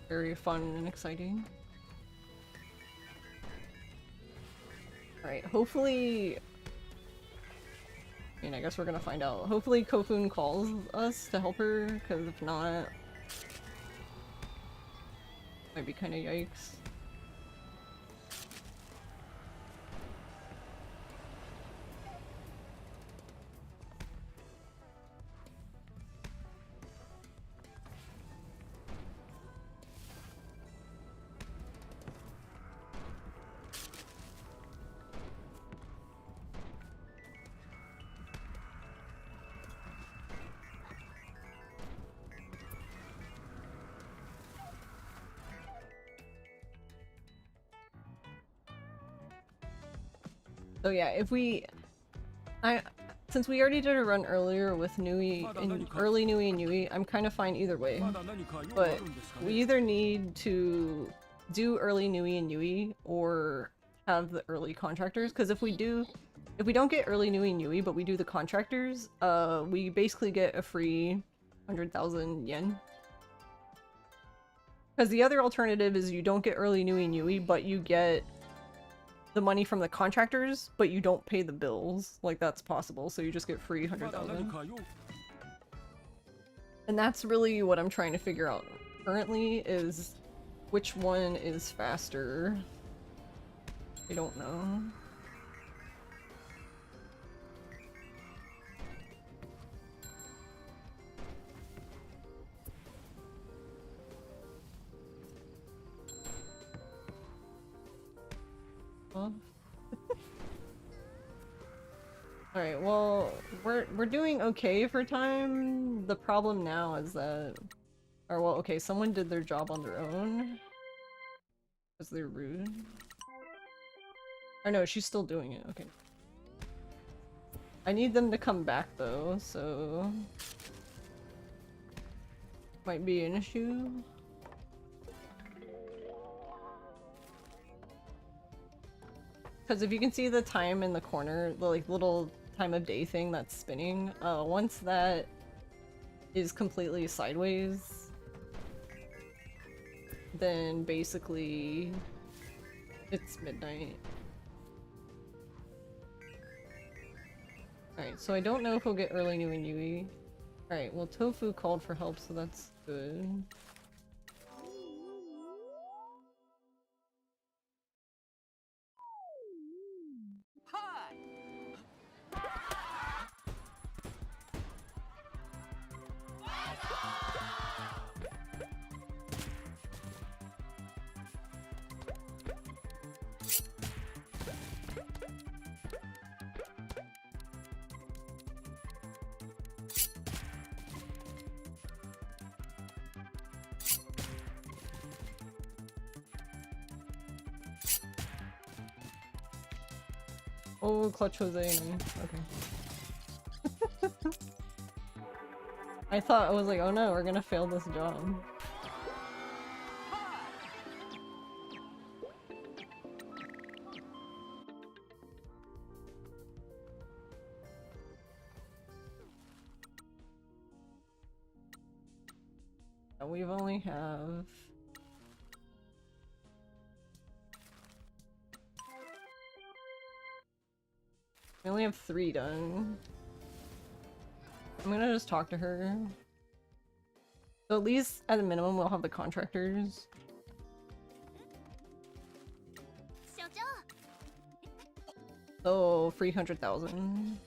Very fun and exciting. Alright, hopefully... I mean, I guess we're gonna find out. Hopefully Kofun calls us to help her, because if not... might be kinda yikes. So yeah, if we... since we already did a run earlier with Nui and early Nui and Yui, I'm kind of fine either way. But we either need to do early Nui and Yui or have the early contractors, because if we don't get early Nui and Yui but we do the contractors, we basically get a free 100,000 yen. Because the other alternative is you don't get early Nui and Yui but you get the money from the contractors, but you don't pay the bills. Like, that's possible, so you just get free 100,000. And that's really what I'm trying to figure out currently, is which one is faster. I don't know. Alright, well, we're doing okay for time. The problem now is that... Or, well, okay, someone did their job on their own. Because they're rude. Oh no, she's still doing it, okay. I need them to come back though, so... might be an issue. Because if you can see the time in the corner, the like little time of day thing that's spinning, once that is completely sideways, then basically it's midnight. Alright, so I don't know if we'll get early Nui and Yui. Alright, well Tofu called for help, so that's good. Oh, Clutch Jose. Okay. I thought, I was like, oh no, we're gonna fail this job. We've only have... We only have 3 done. I'm gonna just talk to her. So at least at a minimum we'll have the contractors. So 300,000.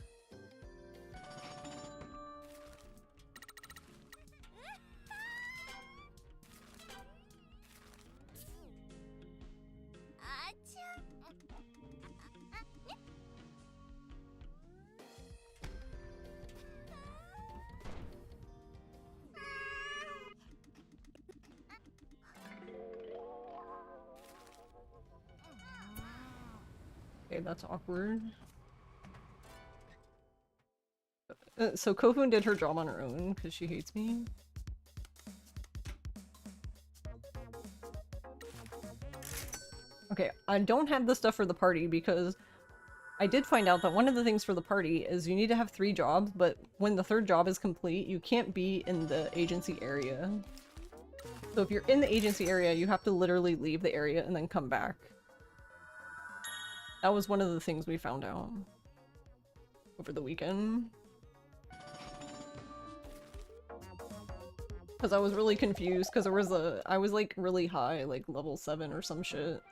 Okay, that's awkward. So Kofun did her job on her own because she hates me. Okay, I don't have the stuff for the party because I did find out that one of the things for the party is you need to have 3 jobs, but when the 3rd job is complete, you can't be in the agency area. So if you're in the agency area, you have to literally leave the area and then come back. That was one of the things we found out over the weekend. Because I was really confused because I was like really high, like level 7 or some shit.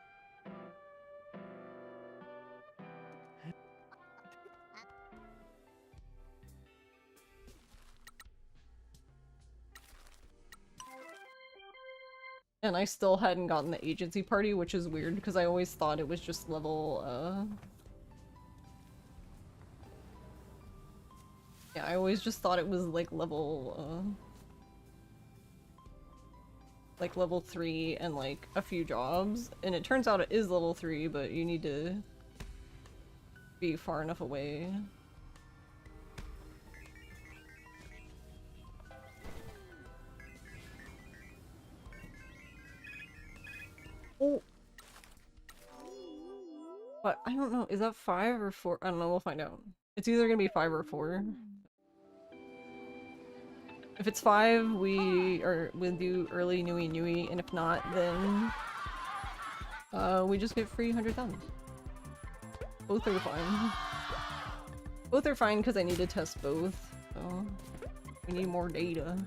And I still hadn't gotten the agency party, which is weird because I always thought it was just level, yeah, I always just thought it was like level 3 and like a few jobs. And it turns out it is level 3, but you need to be far enough away. Oh. But I don't know, is that 5 or 4? I don't know, we'll find out. It's either gonna be 5 or 4. If it's 5, we'll do early Nui Nui, and if not, then we just get free 100,000. Both are fine. Both are fine because I need to test both, so we need more data.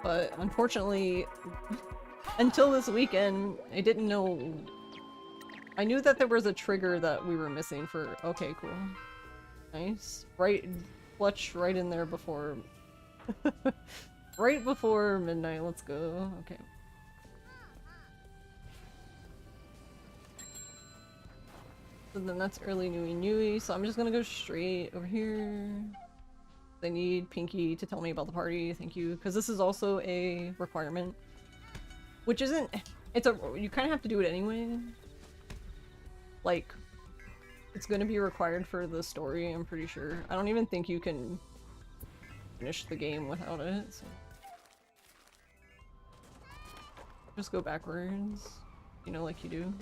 But unfortunately, until this weekend, I didn't know. I knew that there was a trigger that we were missing for. Okay, cool. Nice. Right, clutch right in there before. Right before midnight, let's go. Okay. So then that's early Nui Nui, so I'm just gonna go straight over here. I need Pinky to tell me about the party, thank you, because this is also a requirement. Which isn't- you kind of have to do it anyway. Like, it's gonna be required for the story, I'm pretty sure. I don't even think you can finish the game without it, so. Just go backwards, you know, like you do.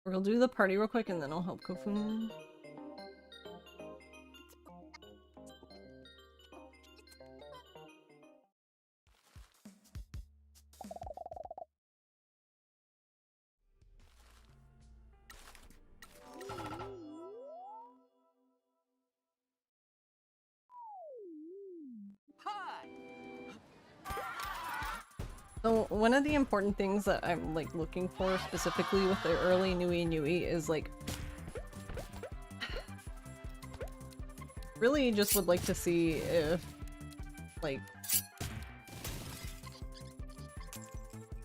We'll do the party real quick and then I'll help Kofun. So one of the important things that I'm like looking for specifically with the early Nui Nui is like really just would like to see if like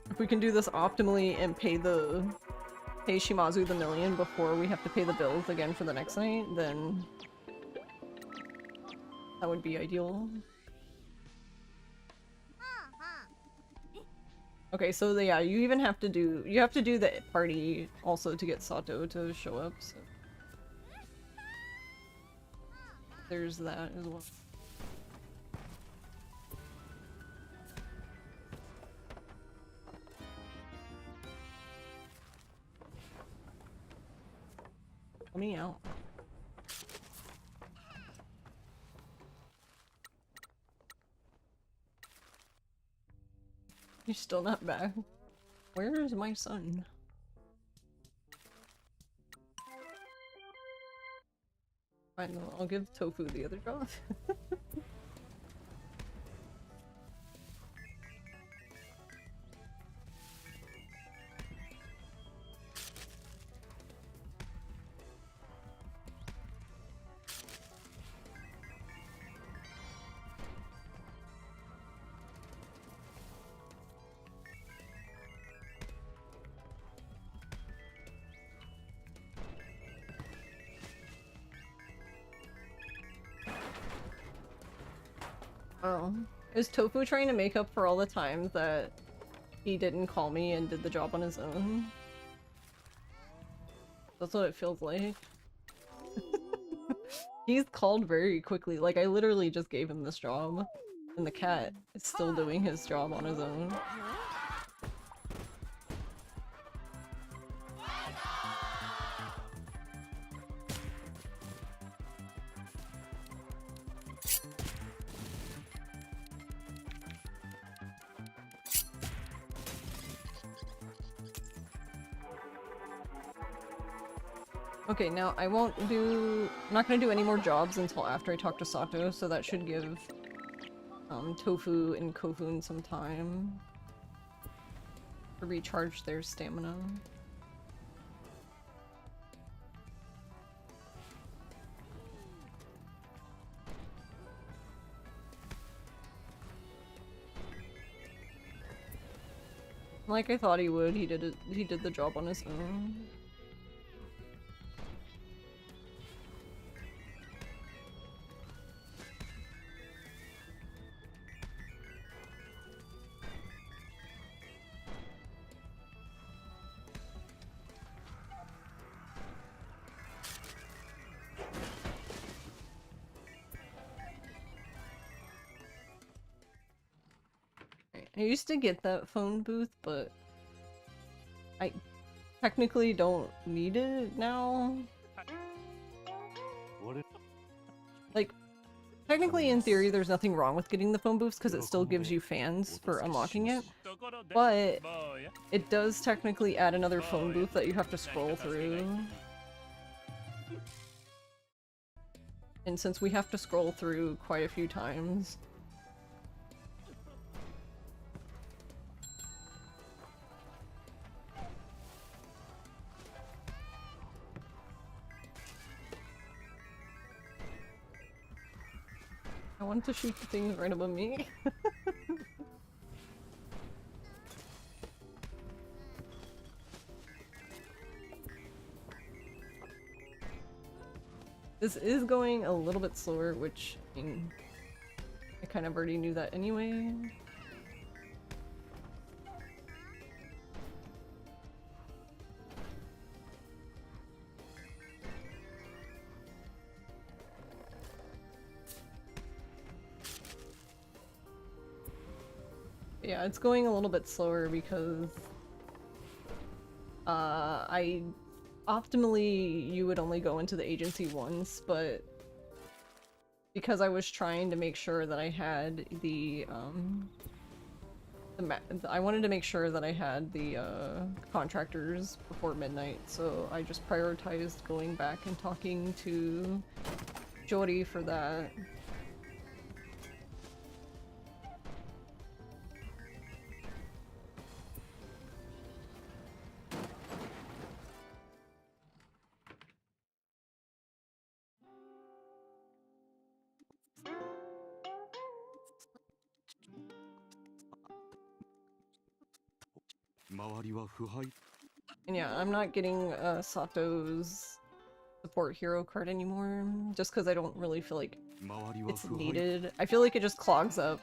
if we can do this optimally and pay Shimazu the million before we have to pay the bills again for the next night, then that would be ideal. Okay, so yeah, you have to do the party also to get Sato to show up, so there's that as well. Let me out. He's still not back. Where is my son? Fine, I'll give Tofu the other job. Oh. Is Tofu trying to make up for all the times that he didn't call me and did the job on his own? That's what it feels like. He's called very quickly. Like, I literally just gave him this job. And the cat is still doing his job on his own. Okay, now I'm not gonna do any more jobs until after I talk to Sato, so that should give Tofu and Kofun some time to recharge their stamina. Like I thought he would, he did the job on his own. I used to get that phone booth, but I technically don't need it now. Like, technically in theory there's nothing wrong with getting the phone booths because it still gives you fans for unlocking it, but it does technically add another phone booth that you have to scroll through. And since we have to scroll through quite a few times, I want to shoot the things right above me. This is going a little bit slower, which, I mean, I kind of already knew that anyway. Yeah, it's going a little bit slower because optimally you would only go into the agency once, but because I was trying to make sure that I had I wanted to make sure that I had the contractors before midnight, so I just prioritized going back and talking to Jori for that. And yeah, I'm not getting Sato's support hero card anymore, just because I don't really feel like it's needed. I feel like it just clogs up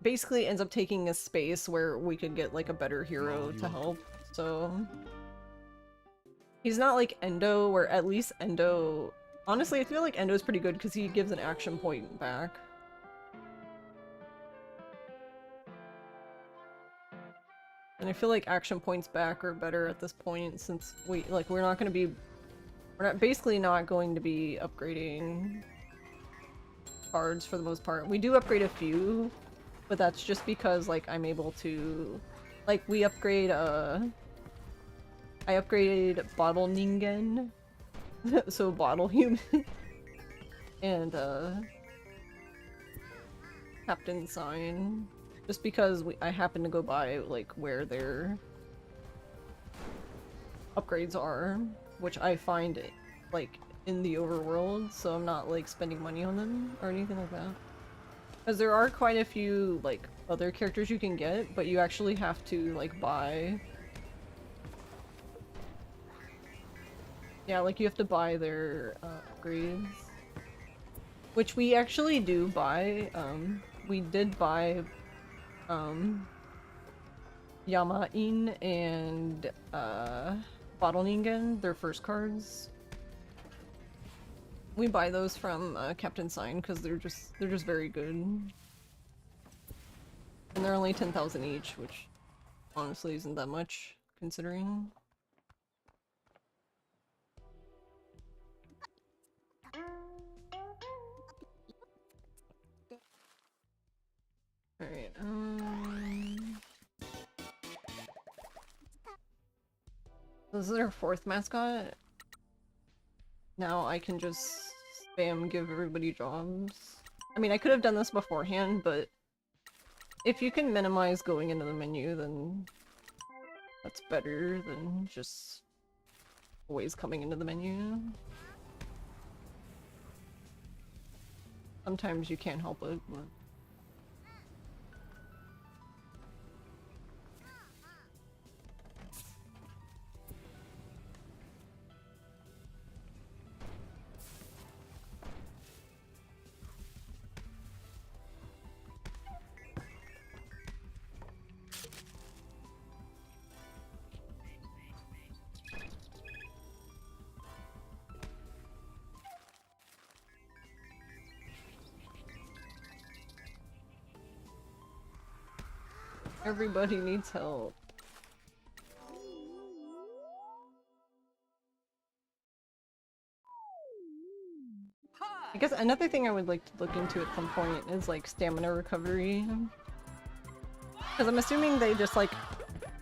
basically ends up taking a space where we could get like a better hero to help. So he's not like Endo, where at least Endo, honestly I feel like Endo's pretty good because he gives an action point back. And I feel like action points back are better at this point since we're basically not going to be upgrading cards for the most part. We do upgrade a few, but that's just because like I'm able to, like, we upgrade I upgraded Bottle Ningen, so Bottle Human, and Captain Sign, just because I happen to go by like where their upgrades are, which I find like in the overworld, so I'm not like spending money on them or anything like that. Because there are quite a few like other characters you can get, but you actually have to like buy. Yeah, like you have to buy their upgrades. Which we actually do buy. We did buy Yama-in and Bottle Ningen, their first cards. We buy those from Captain Sign because they're just very good. And they're only 10,000 each, which honestly isn't that much considering. Alright, this is our 4th mascot. Now I can just spam give everybody jobs. I mean, I could have done this beforehand, but if you can minimize going into the menu, then that's better than just always coming into the menu. Sometimes you can't help it, but... Everybody needs help. I guess another thing I would like to look into at some point is like stamina recovery. Because I'm assuming they just like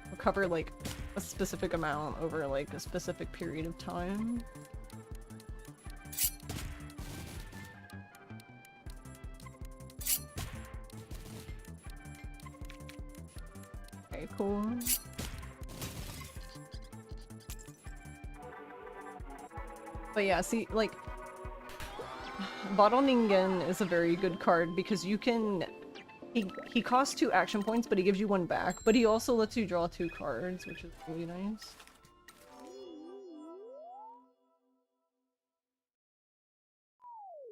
recover like a specific amount over like a specific period of time. Okay, cool. But yeah, see, like, Bottle Ningen is a very good card because you can... He costs 2 action points, but he gives you 1 back, but he also lets you draw 2 cards, which is really nice.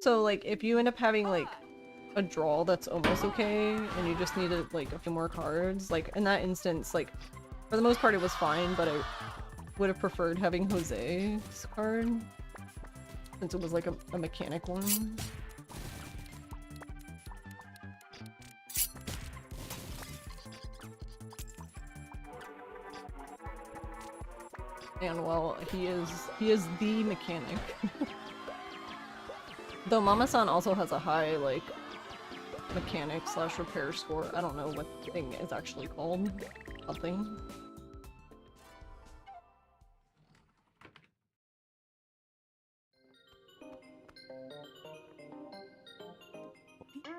So, like, if you end up having, like, a draw that's almost okay, and you just need, like, a few more cards, like, in that instance, like, for the most part it was fine, but I would have preferred having Jose's card, since it was, like, a mechanic one. And well, he is the mechanic. Though Mama-san also has a high, like, mechanic / repair score. I don't know what the thing is actually called. Something.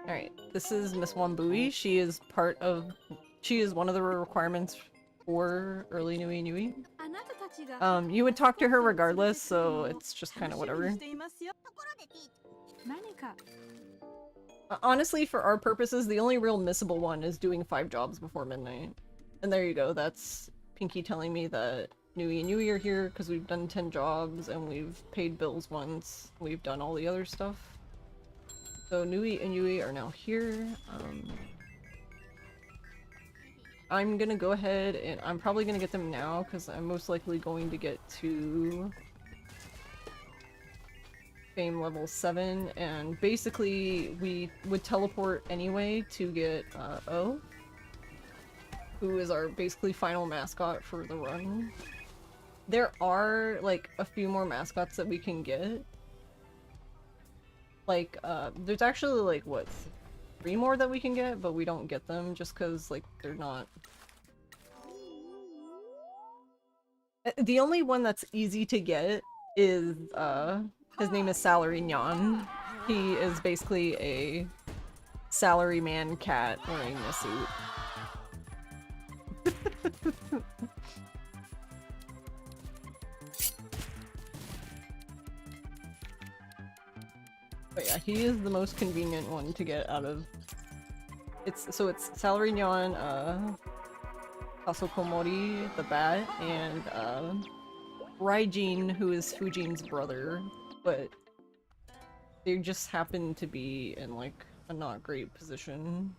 Alright, this is Miss Wambui. She is one of the requirements for early Nui Nui. You would talk to her regardless, so it's just kind of whatever. Honestly, for our purposes, the only real missable one is doing 5 jobs before midnight. And there you go, that's Pinky telling me that Nui and Yui are here because we've done 10 jobs and we've paid bills once. We've done all the other stuff. So Nui and Yui are now here. I'm gonna go ahead and I'm probably gonna get them now because I'm most likely going to get to fame level 7, and basically we would teleport anyway to get O, who is our basically final mascot for the run. There are like a few more mascots that we can get. Like there's actually like what, 3 more that we can get, but we don't get them just because like they're not. The only one that's easy to get is his name is Salary-nyan. He is basically a salaryman cat wearing a suit. But yeah, he is the most convenient one to get out of. It's Salary-nyan, Kasokomori, the bat, and Raijin, who is Fujin's brother, but they just happen to be in like a not great position.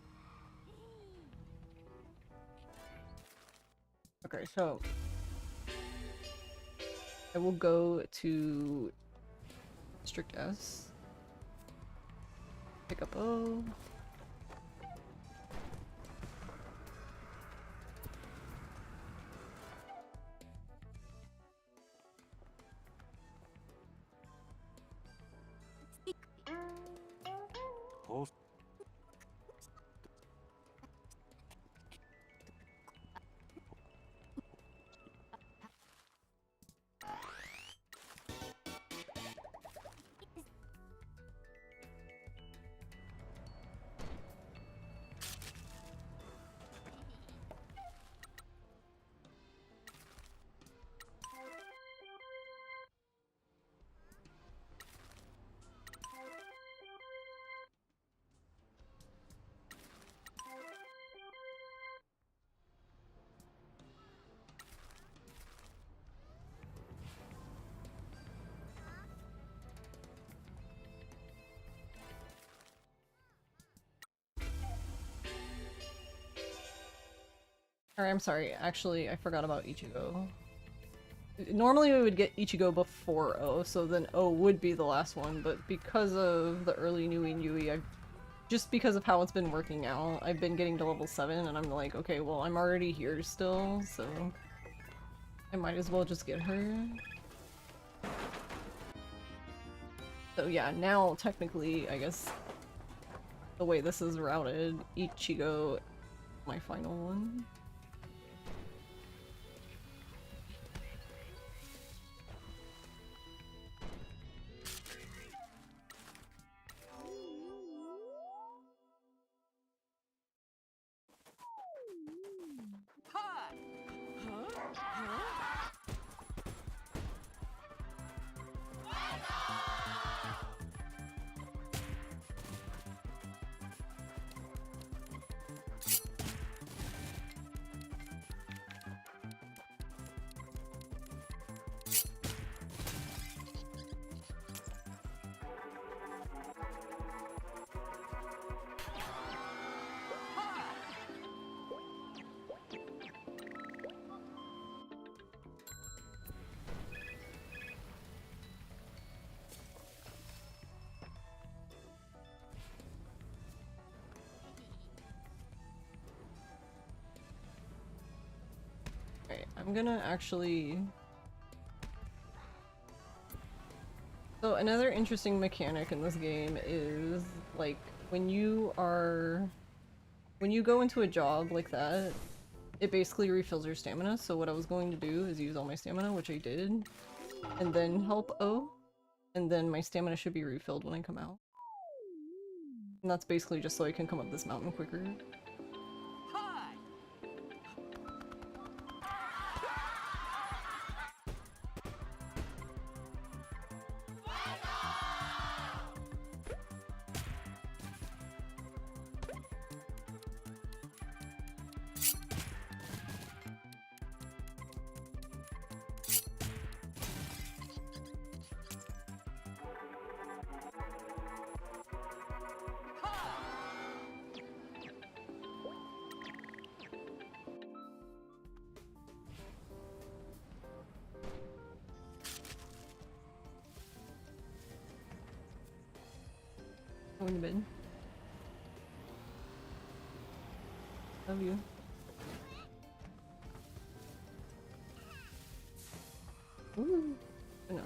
Okay, so I will go to District S, pick up O. Or I'm sorry, actually I forgot about Ichigo. Normally we would get Ichigo before O, so then O would be the last one, but because of the early Nui and Yui, just because of how it's been working out, I've been getting to level 7 and I'm like, okay, well I'm already here still, so I might as well just get her. So yeah, now technically, I guess, the way this is routed, Ichigo, my final one. I'm gonna actually... So another interesting mechanic in this game is, like, when you go into a job like that, it basically refills your stamina, so what I was going to do is use all my stamina, which I did, and then help O, and then my stamina should be refilled when I come out. And that's basically just so I can come up this mountain quicker. Going to bed. Love you. Ooh. No.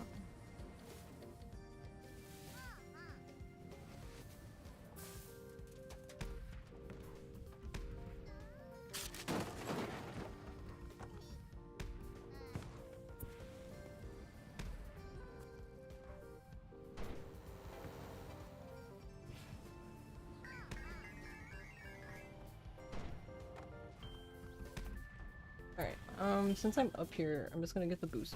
Alright, since I'm up here, I'm just gonna get the boost.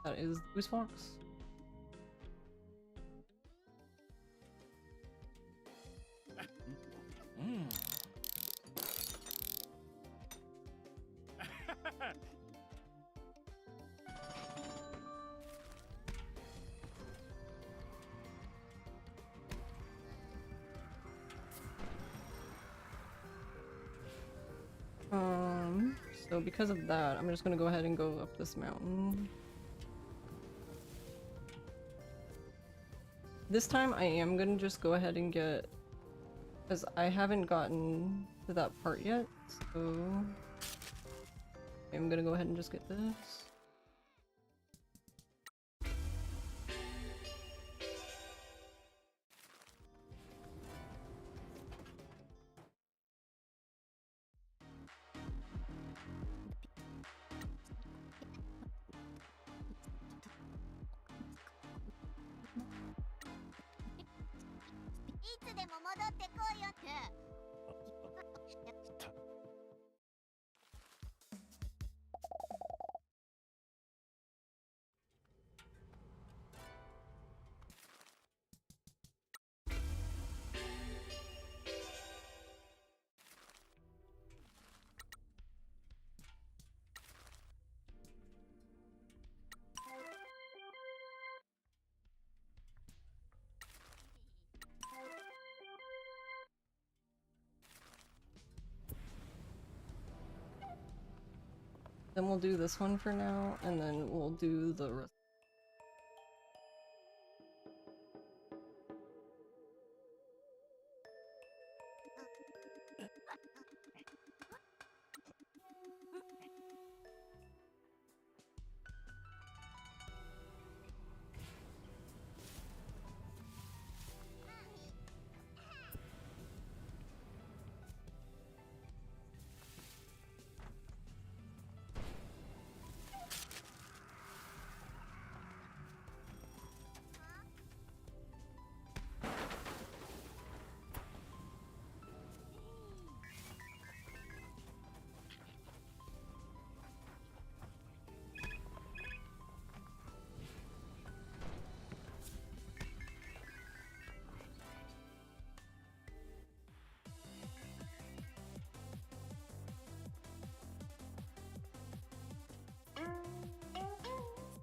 That is the boost box. So because of that, I'm just gonna go ahead and go up this mountain. This time I am gonna just go ahead and get, because I haven't gotten to that part yet, so I'm gonna go ahead and just get this. Then we'll do this one for now, and then we'll do the rest.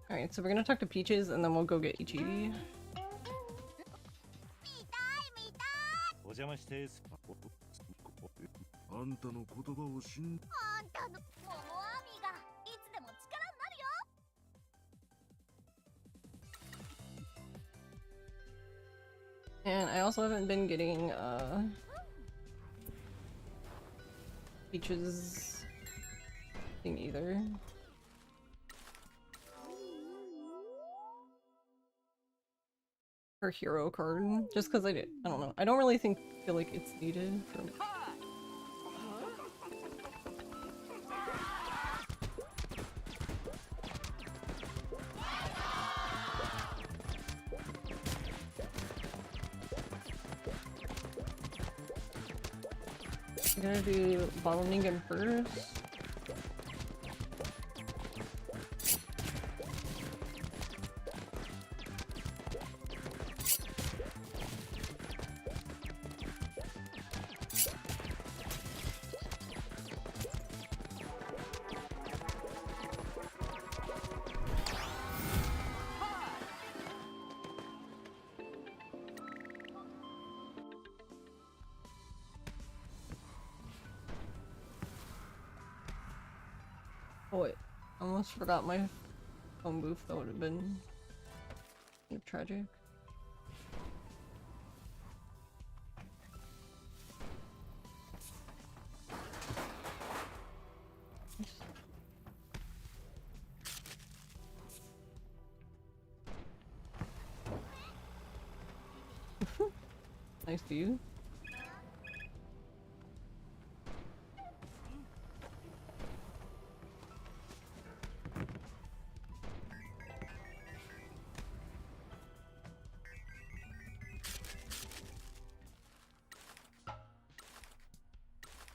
Alright, so we're gonna talk to Peaches and then we'll go get Ichi. お邪魔してあんたの言葉を信じあんたのモモアーミーがいつでも力になるよ。 And I also haven't been getting Peaches thing either. Her hero card, just because I don't know. I don't really feel like it's needed for me. I'm gonna do Balloning first. Oh wait, I almost forgot my phone booth. That would have been tragic. Nice view.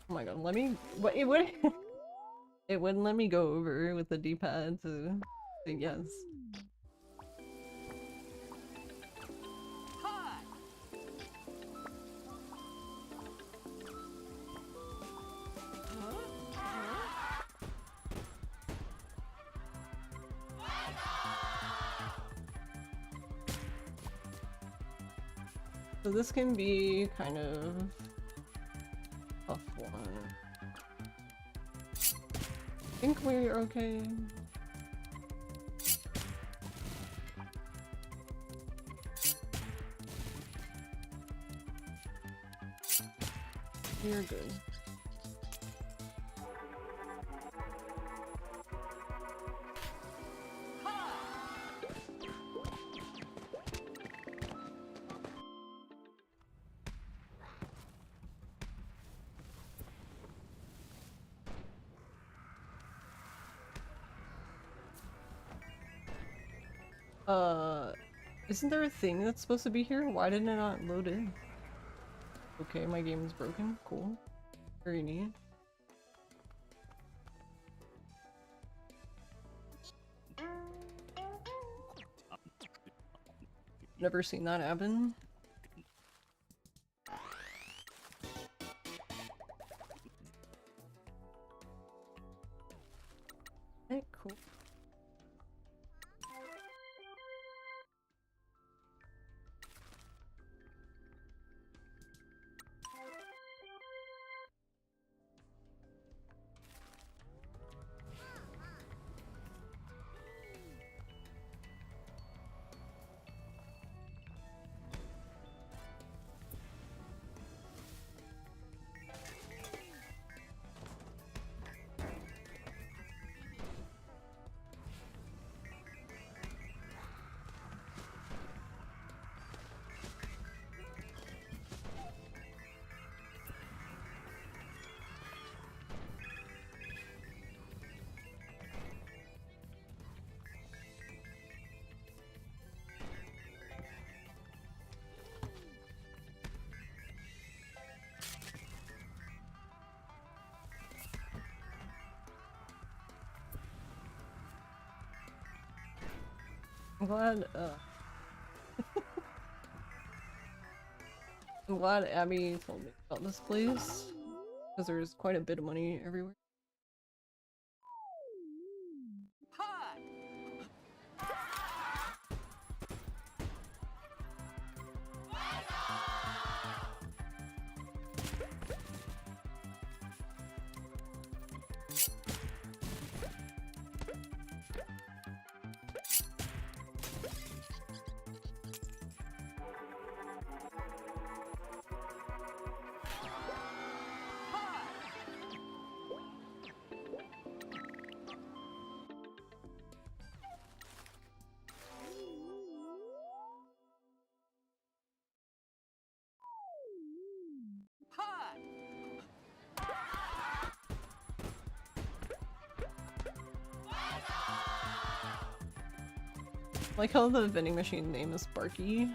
Oh my god, let me- what- it would- it wouldn't let me go over with the D-pad to say yes. So this can be kind of tough one. I think we're okay. You're good. Isn't there a thing that's supposed to be here? Why didn't it not load in? Okay, my game is broken. Cool. Very neat. Never seen that happen. Okay, cool. I'm glad, I'm glad Abby told me about this place, because there's quite a bit of money everywhere. Like how the vending machine name is Sparky.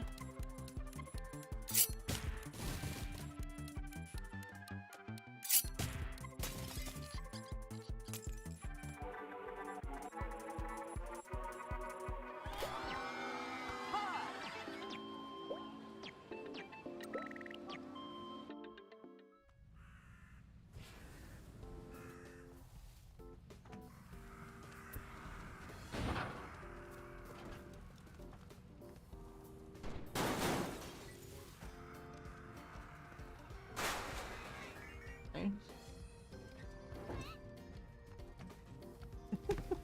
Nice.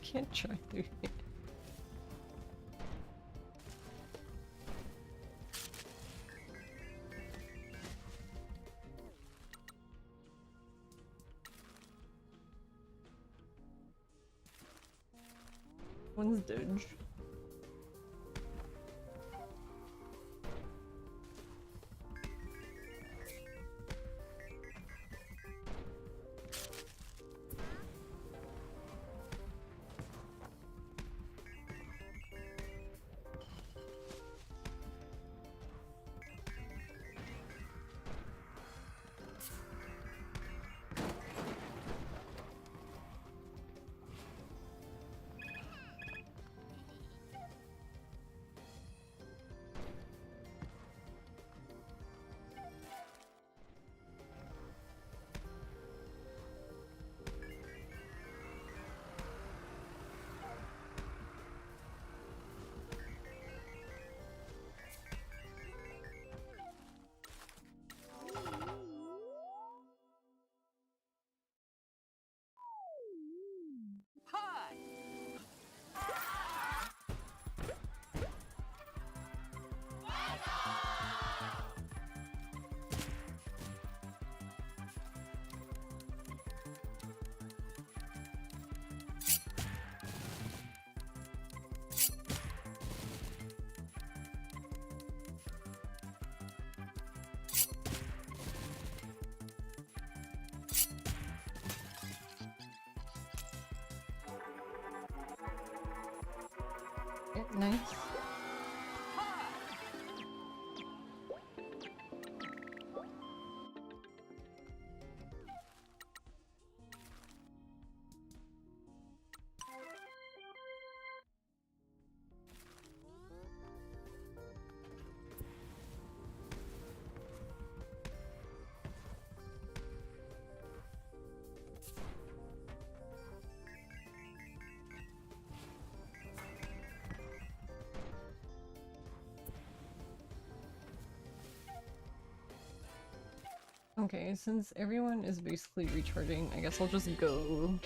Can't try through it. One's Doge. Nice. Okay, since everyone is basically recharging, I guess I'll just go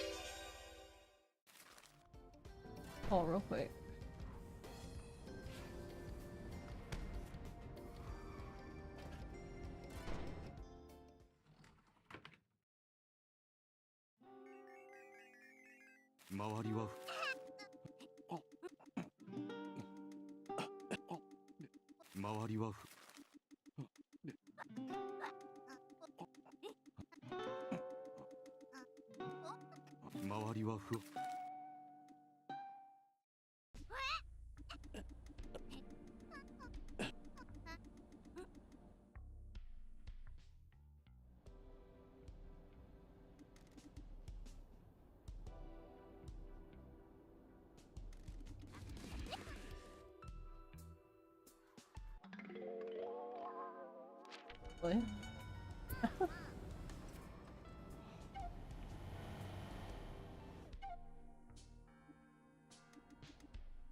call real quick. Really?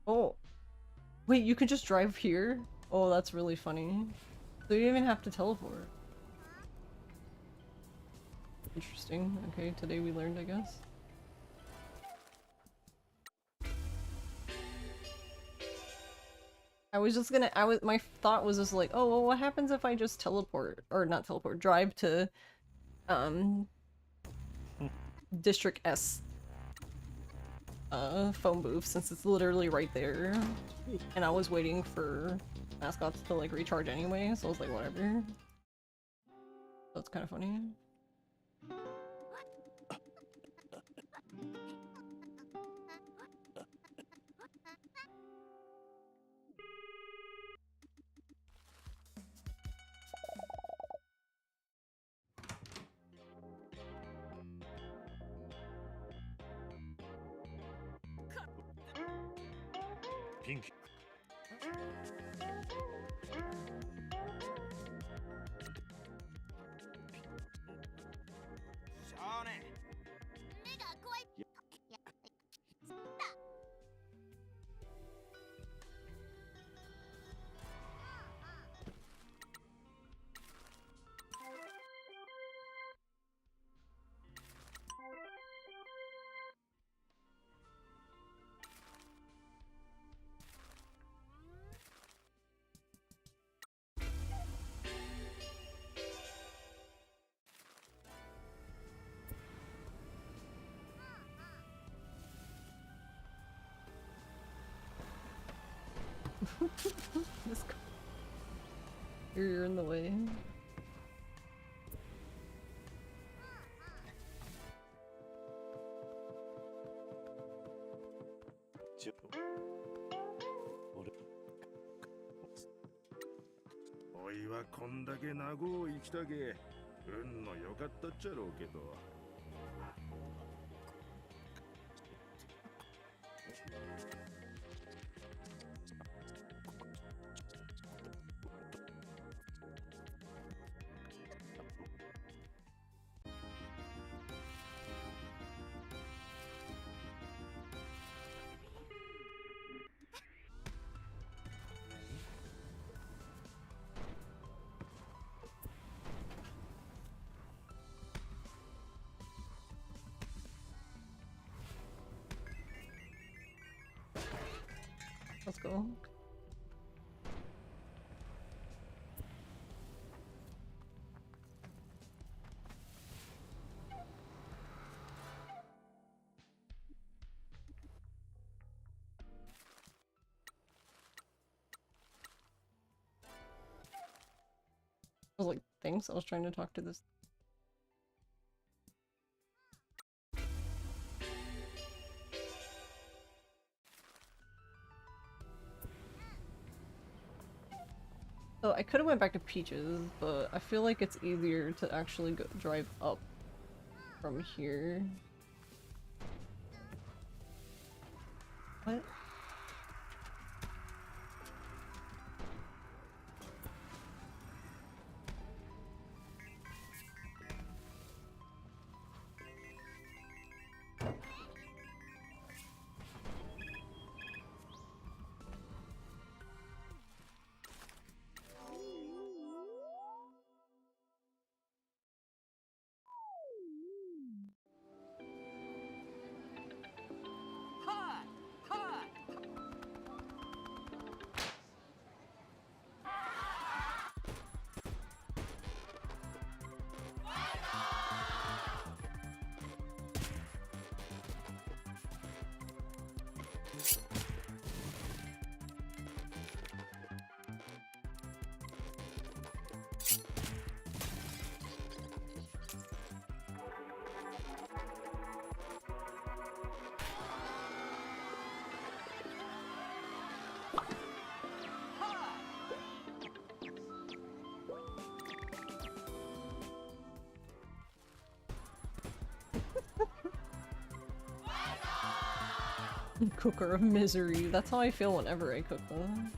Oh, wait, you can just drive here? Oh, that's really funny. So you don't even have to teleport. Interesting. Okay, today we learned, I guess. I was just gonna- my thought was just like, oh, well, what happens if I just teleport- or not teleport, drive to, District S, phone booth, since it's literally right there. And I was waiting for mascots to, like, recharge anyway, so I was like, whatever. That's kind of funny. Pink. Let's go. You're in the way.おいはこんだけ長う生きたけ運の良かったっちゃろうけど。Let's go. I was like, thanks, I was trying to talk to this. So I could have went back to Peaches, but I feel like it's easier to actually go drive up from here. What? Cooker of misery. That's how I feel whenever I cook them.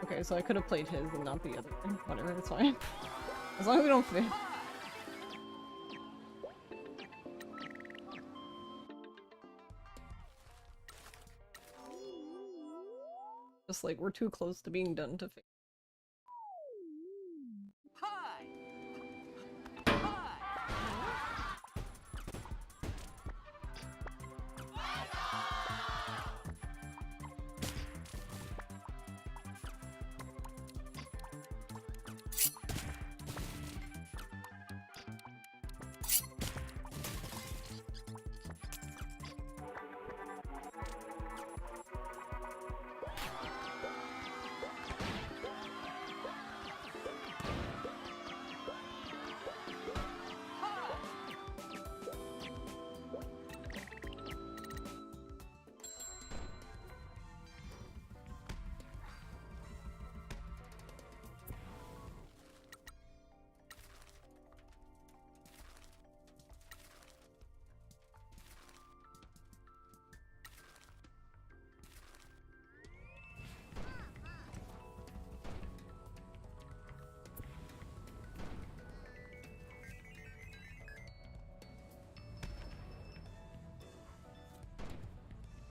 Okay, so I could have played his and not the other one. Whatever, it's fine. As long as we don't fit. Just like, we're too close to being done to fix.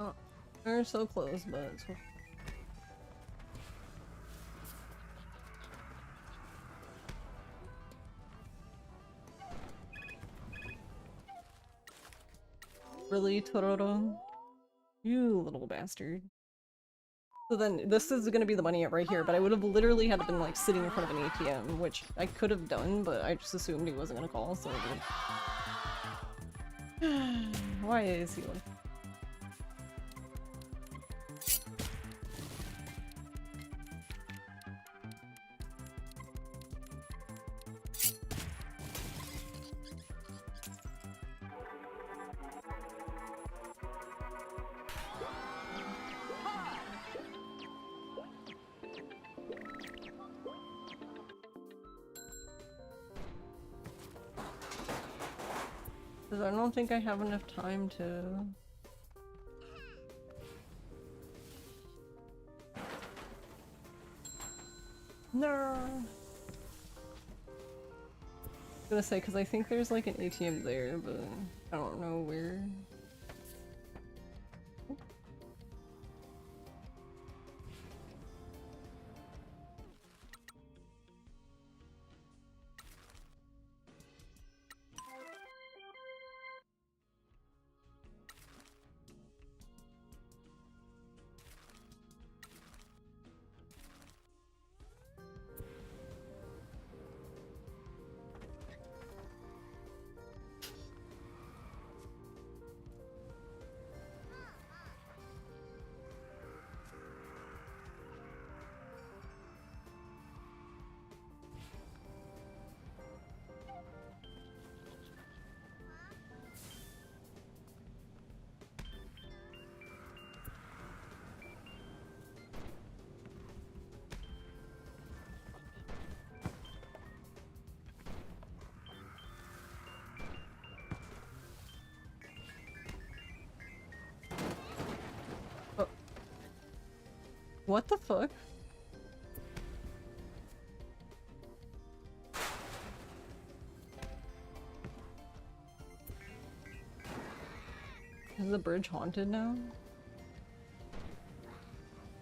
Oh, we're so close, but it's... Really, Tororo? You little bastard. So then, this is gonna be the money right here, but I would have literally had to been like sitting in front of an ATM, which I could have done, but I just assumed he wasn't gonna call, so I didn't. Why is he like? Because I don't think I have enough time to... No! I was gonna say, because I think there's like an ATM there, but I don't know where. What the fuck? Is the bridge haunted now?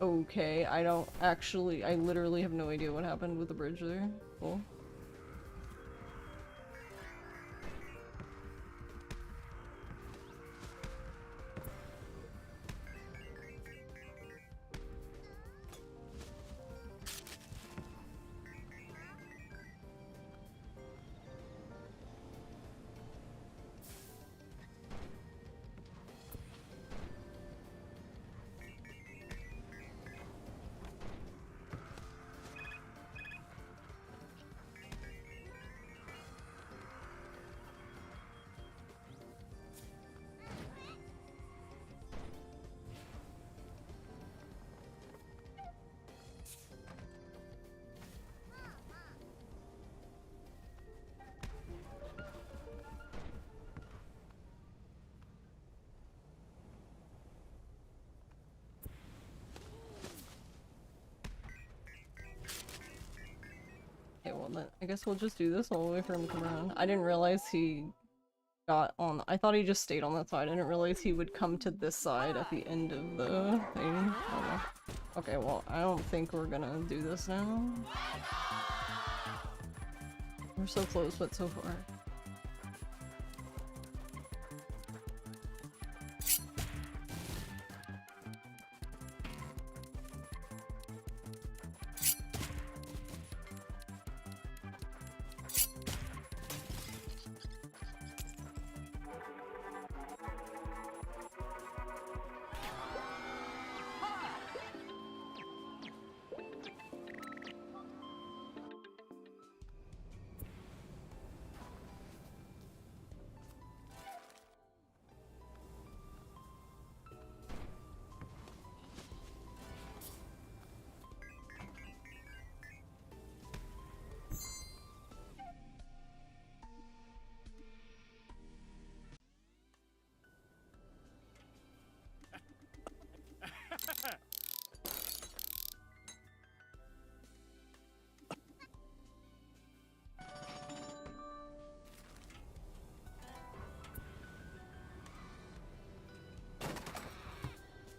Okay, I don't actually- I literally have no idea what happened with the bridge there. Cool. Okay, well then, I guess we'll just do this all the way for him to come around. I didn't realize he got on- I thought he just stayed on that side. I didn't realize he would come to this side at the end of the thing. Oh, well. Okay, well, I don't think we're gonna do this now. We're so close, but so far.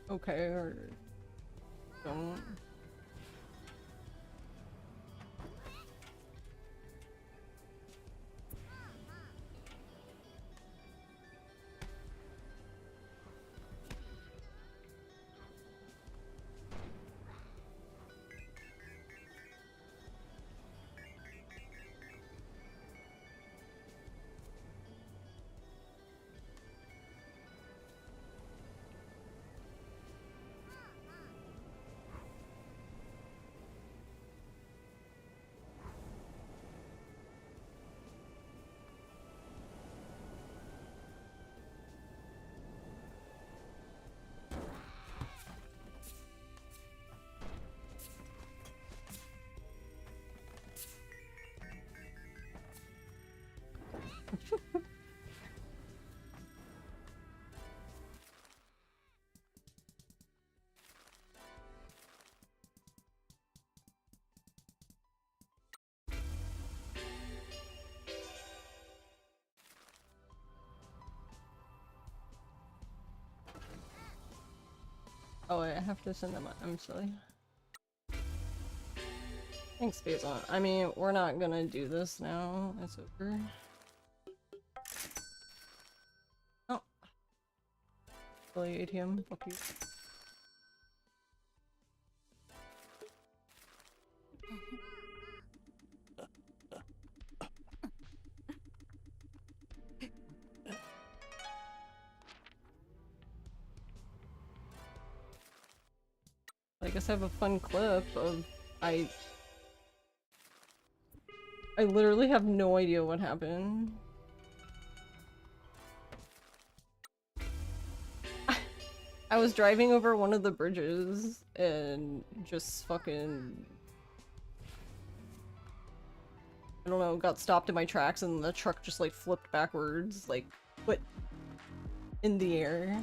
Okay, or don't. Oh, wait, I have to send them. I'm silly. Thanks, Basil. I mean, we're not gonna do this now. It's over. Oh. Silly ATM. Fuck you. I guess I have a fun clip of I literally have no idea what happened. I was driving over one of the bridges and just fucking, I don't know, got stopped in my tracks and the truck just like flipped backwards, like, but in the air.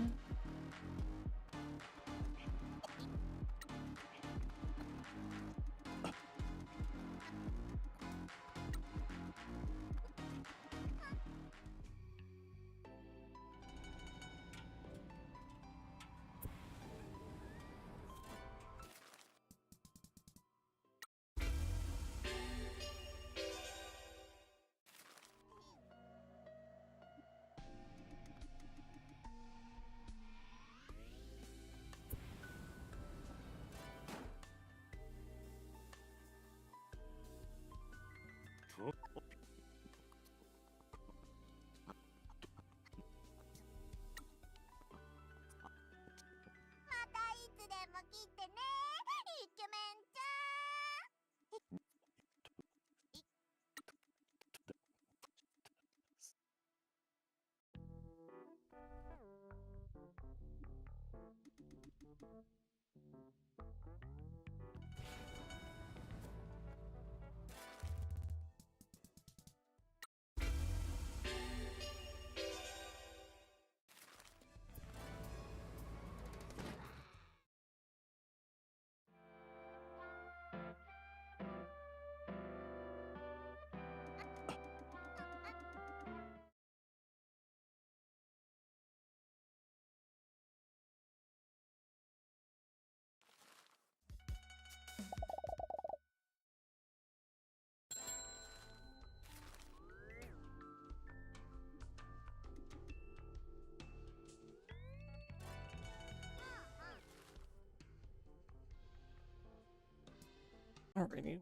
Alrighty.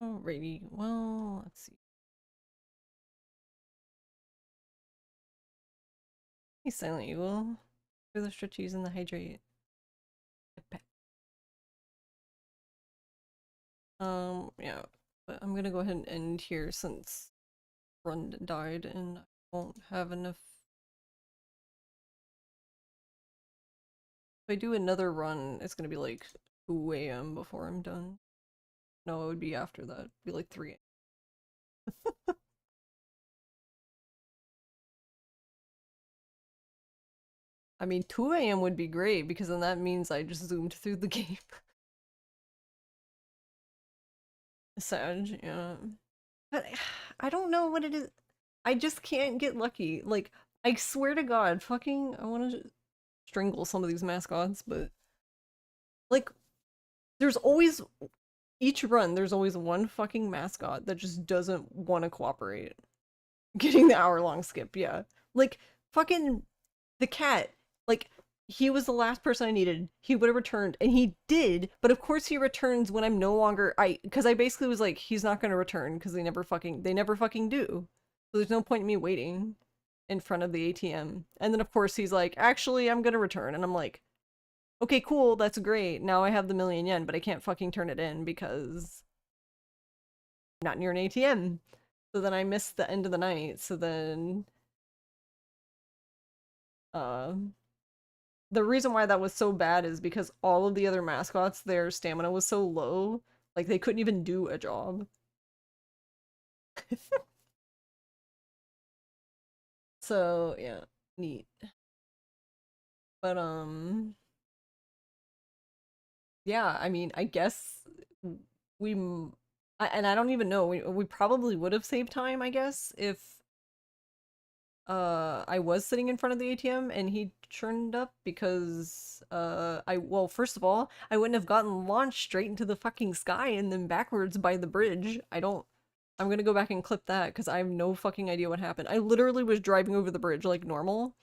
Alrighty, well, let's see. Hey, Silent Eagle. For the stretchies and the hydrate. Yeah, but I'm gonna go ahead and end here since Run died and I won't have enough. If I do another run, it's gonna be like 2 AM before I'm done. No, it would be after that. It'd be like 3 I mean, 2 AM would be great because then that means I just zoomed through the game. Sad, yeah. But I don't know what it is. I just can't get lucky. Like, I swear to God, fucking, I want to strangle some of these mascots, but like, there's always, each run, there's always one fucking mascot that just doesn't want to cooperate. Getting the hour-long skip, yeah. Like, fucking, the cat, like, he was the last person I needed. He would have returned, and he did, but of course he returns when I'm no longer because I basically was like, he's not gonna return because they never fucking do. So there's no point in me waiting in front of the ATM. And then of course he's like, actually I'm gonna return, and I'm like, okay, cool, that's great. Now I have the million yen, but I can't fucking turn it in because I'm not near an ATM. So then I missed the end of the night. So then the reason why that was so bad is because all of the other mascots, their stamina was so low, like they couldn't even do a job. So, yeah, neat. But, yeah, I mean, I guess we, and I don't even know, we probably would have saved time, I guess, if I was sitting in front of the ATM and he turned up because, well, first of all, I wouldn't have gotten launched straight into the fucking sky and then backwards by the bridge. I'm gonna go back and clip that because I have no fucking idea what happened. I literally was driving over the bridge like normal.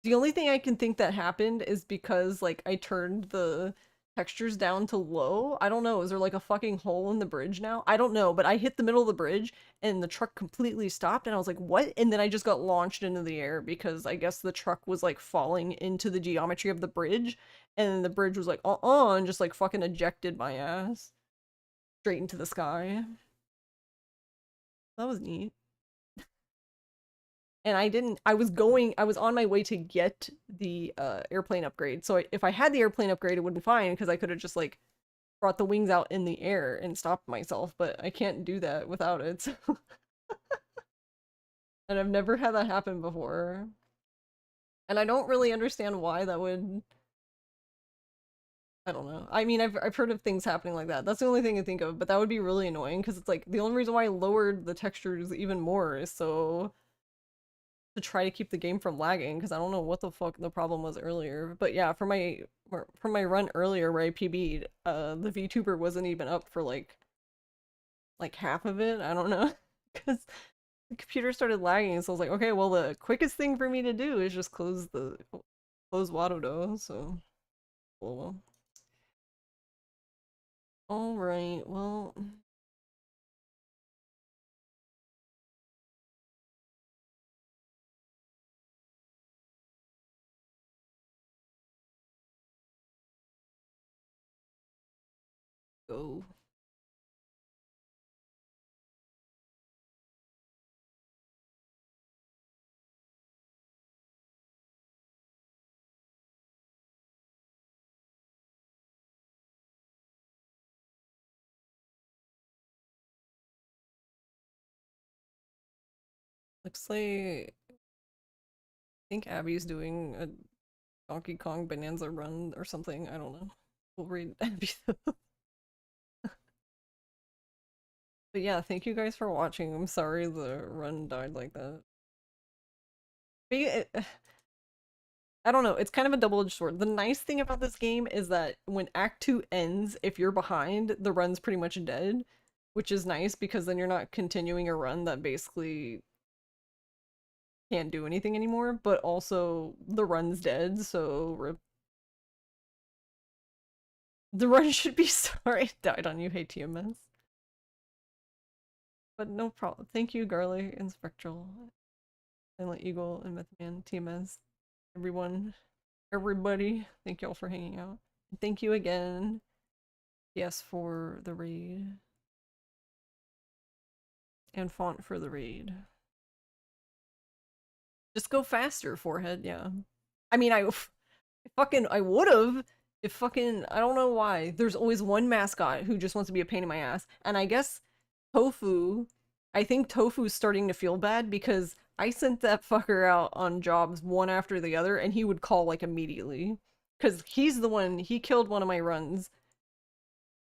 The only thing I can think that happened is because, like, I turned the textures down to low. I don't know, is there like a fucking hole in the bridge now? I don't know, but I hit the middle of the bridge and the truck completely stopped and I was like, what? And then I just got launched into the air because I guess the truck was like falling into the geometry of the bridge and the bridge was like, and just like fucking ejected my ass straight into the sky. That was neat. And I was on my way to get the airplane upgrade. So if I had the airplane upgrade, it would be fine because I could have just like brought the wings out in the air and stopped myself, but I can't do that without it. So. And I've never had that happen before. And I don't really understand why that would. I don't know. I mean, I've heard of things happening like that. That's the only thing I think of, but that would be really annoying because it's like the only reason why I lowered the textures even more is so to try to keep the game from lagging because I don't know what the fuck the problem was earlier. But yeah, for my run earlier where I PB'd, the VTuber wasn't even up for like half of it. I don't know because the computer started lagging, so I was like, okay, well the quickest thing for me to do is just close Wadodo. So, well. All right, well. Go. Looks like I think Abby's doing a Donkey Kong Bonanza run or something. I don't know. We'll read Abby though. But yeah, thank you guys for watching. I'm sorry the run died like that. But I don't know, it's kind of a double-edged sword. The nice thing about this game is that when Act 2 ends, if you're behind, the run's pretty much dead, which is nice because then you're not continuing a run that basically can't do anything anymore, but also the run's dead, so the run should be sorry it died on you, hey TMS. But no problem. Thank you, Garlic and Spectral, Silent Eagle and Mythman, TMS, everybody. Thank y'all for hanging out. And thank you again, yes, for the raid. And Font for the raid. Just go faster, Forehead, yeah. I mean, I would've if fucking, I don't know why. There's always one mascot who just wants to be a pain in my ass. And I guess Tofu, I think Tofu's starting to feel bad because I sent that fucker out on jobs one after the other and he would call like immediately. Because he's the one, he killed one of my runs.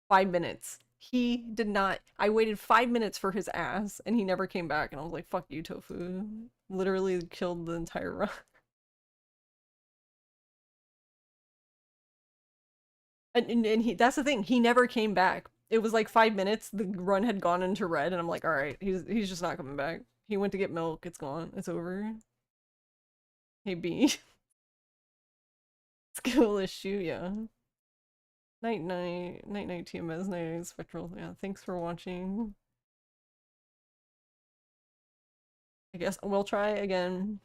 5 minutes. He did not, I waited 5 minutes for his ass and he never came back and I was like, fuck you, Tofu. Literally killed the entire run. And he, that's the thing, he never came back. It was like 5 minutes, the run had gone into red, and I'm like, alright, he's just not coming back. He went to get milk, it's gone, it's over. Hey B. skill issue, yeah. Night night TMS, night night spectral. Yeah, thanks for watching. I guess we'll try again.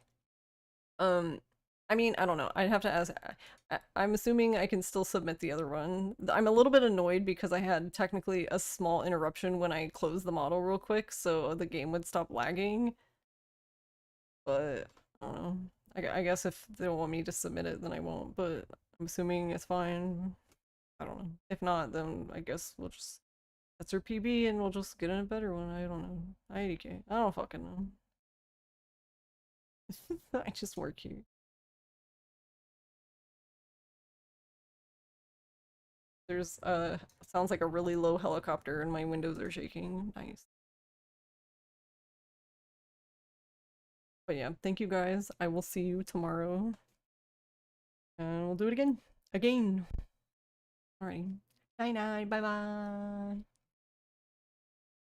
I mean, I don't know. I'd have to ask. I'm assuming I can still submit the other one. I'm a little bit annoyed because I had technically a small interruption when I closed the model real quick, so the game would stop lagging. But I don't know. I guess if they don't want me to submit it, then I won't. But I'm assuming it's fine. I don't know. If not, then I guess we'll just that's our PB and we'll just get in a better one. I don't know. IDK. I don't fucking know. I just work here. There's sounds like a really low helicopter and my windows are shaking. Nice. But yeah, thank you guys. I will see you tomorrow. And we'll do it again. Again. Alright. Night night. Bye bye.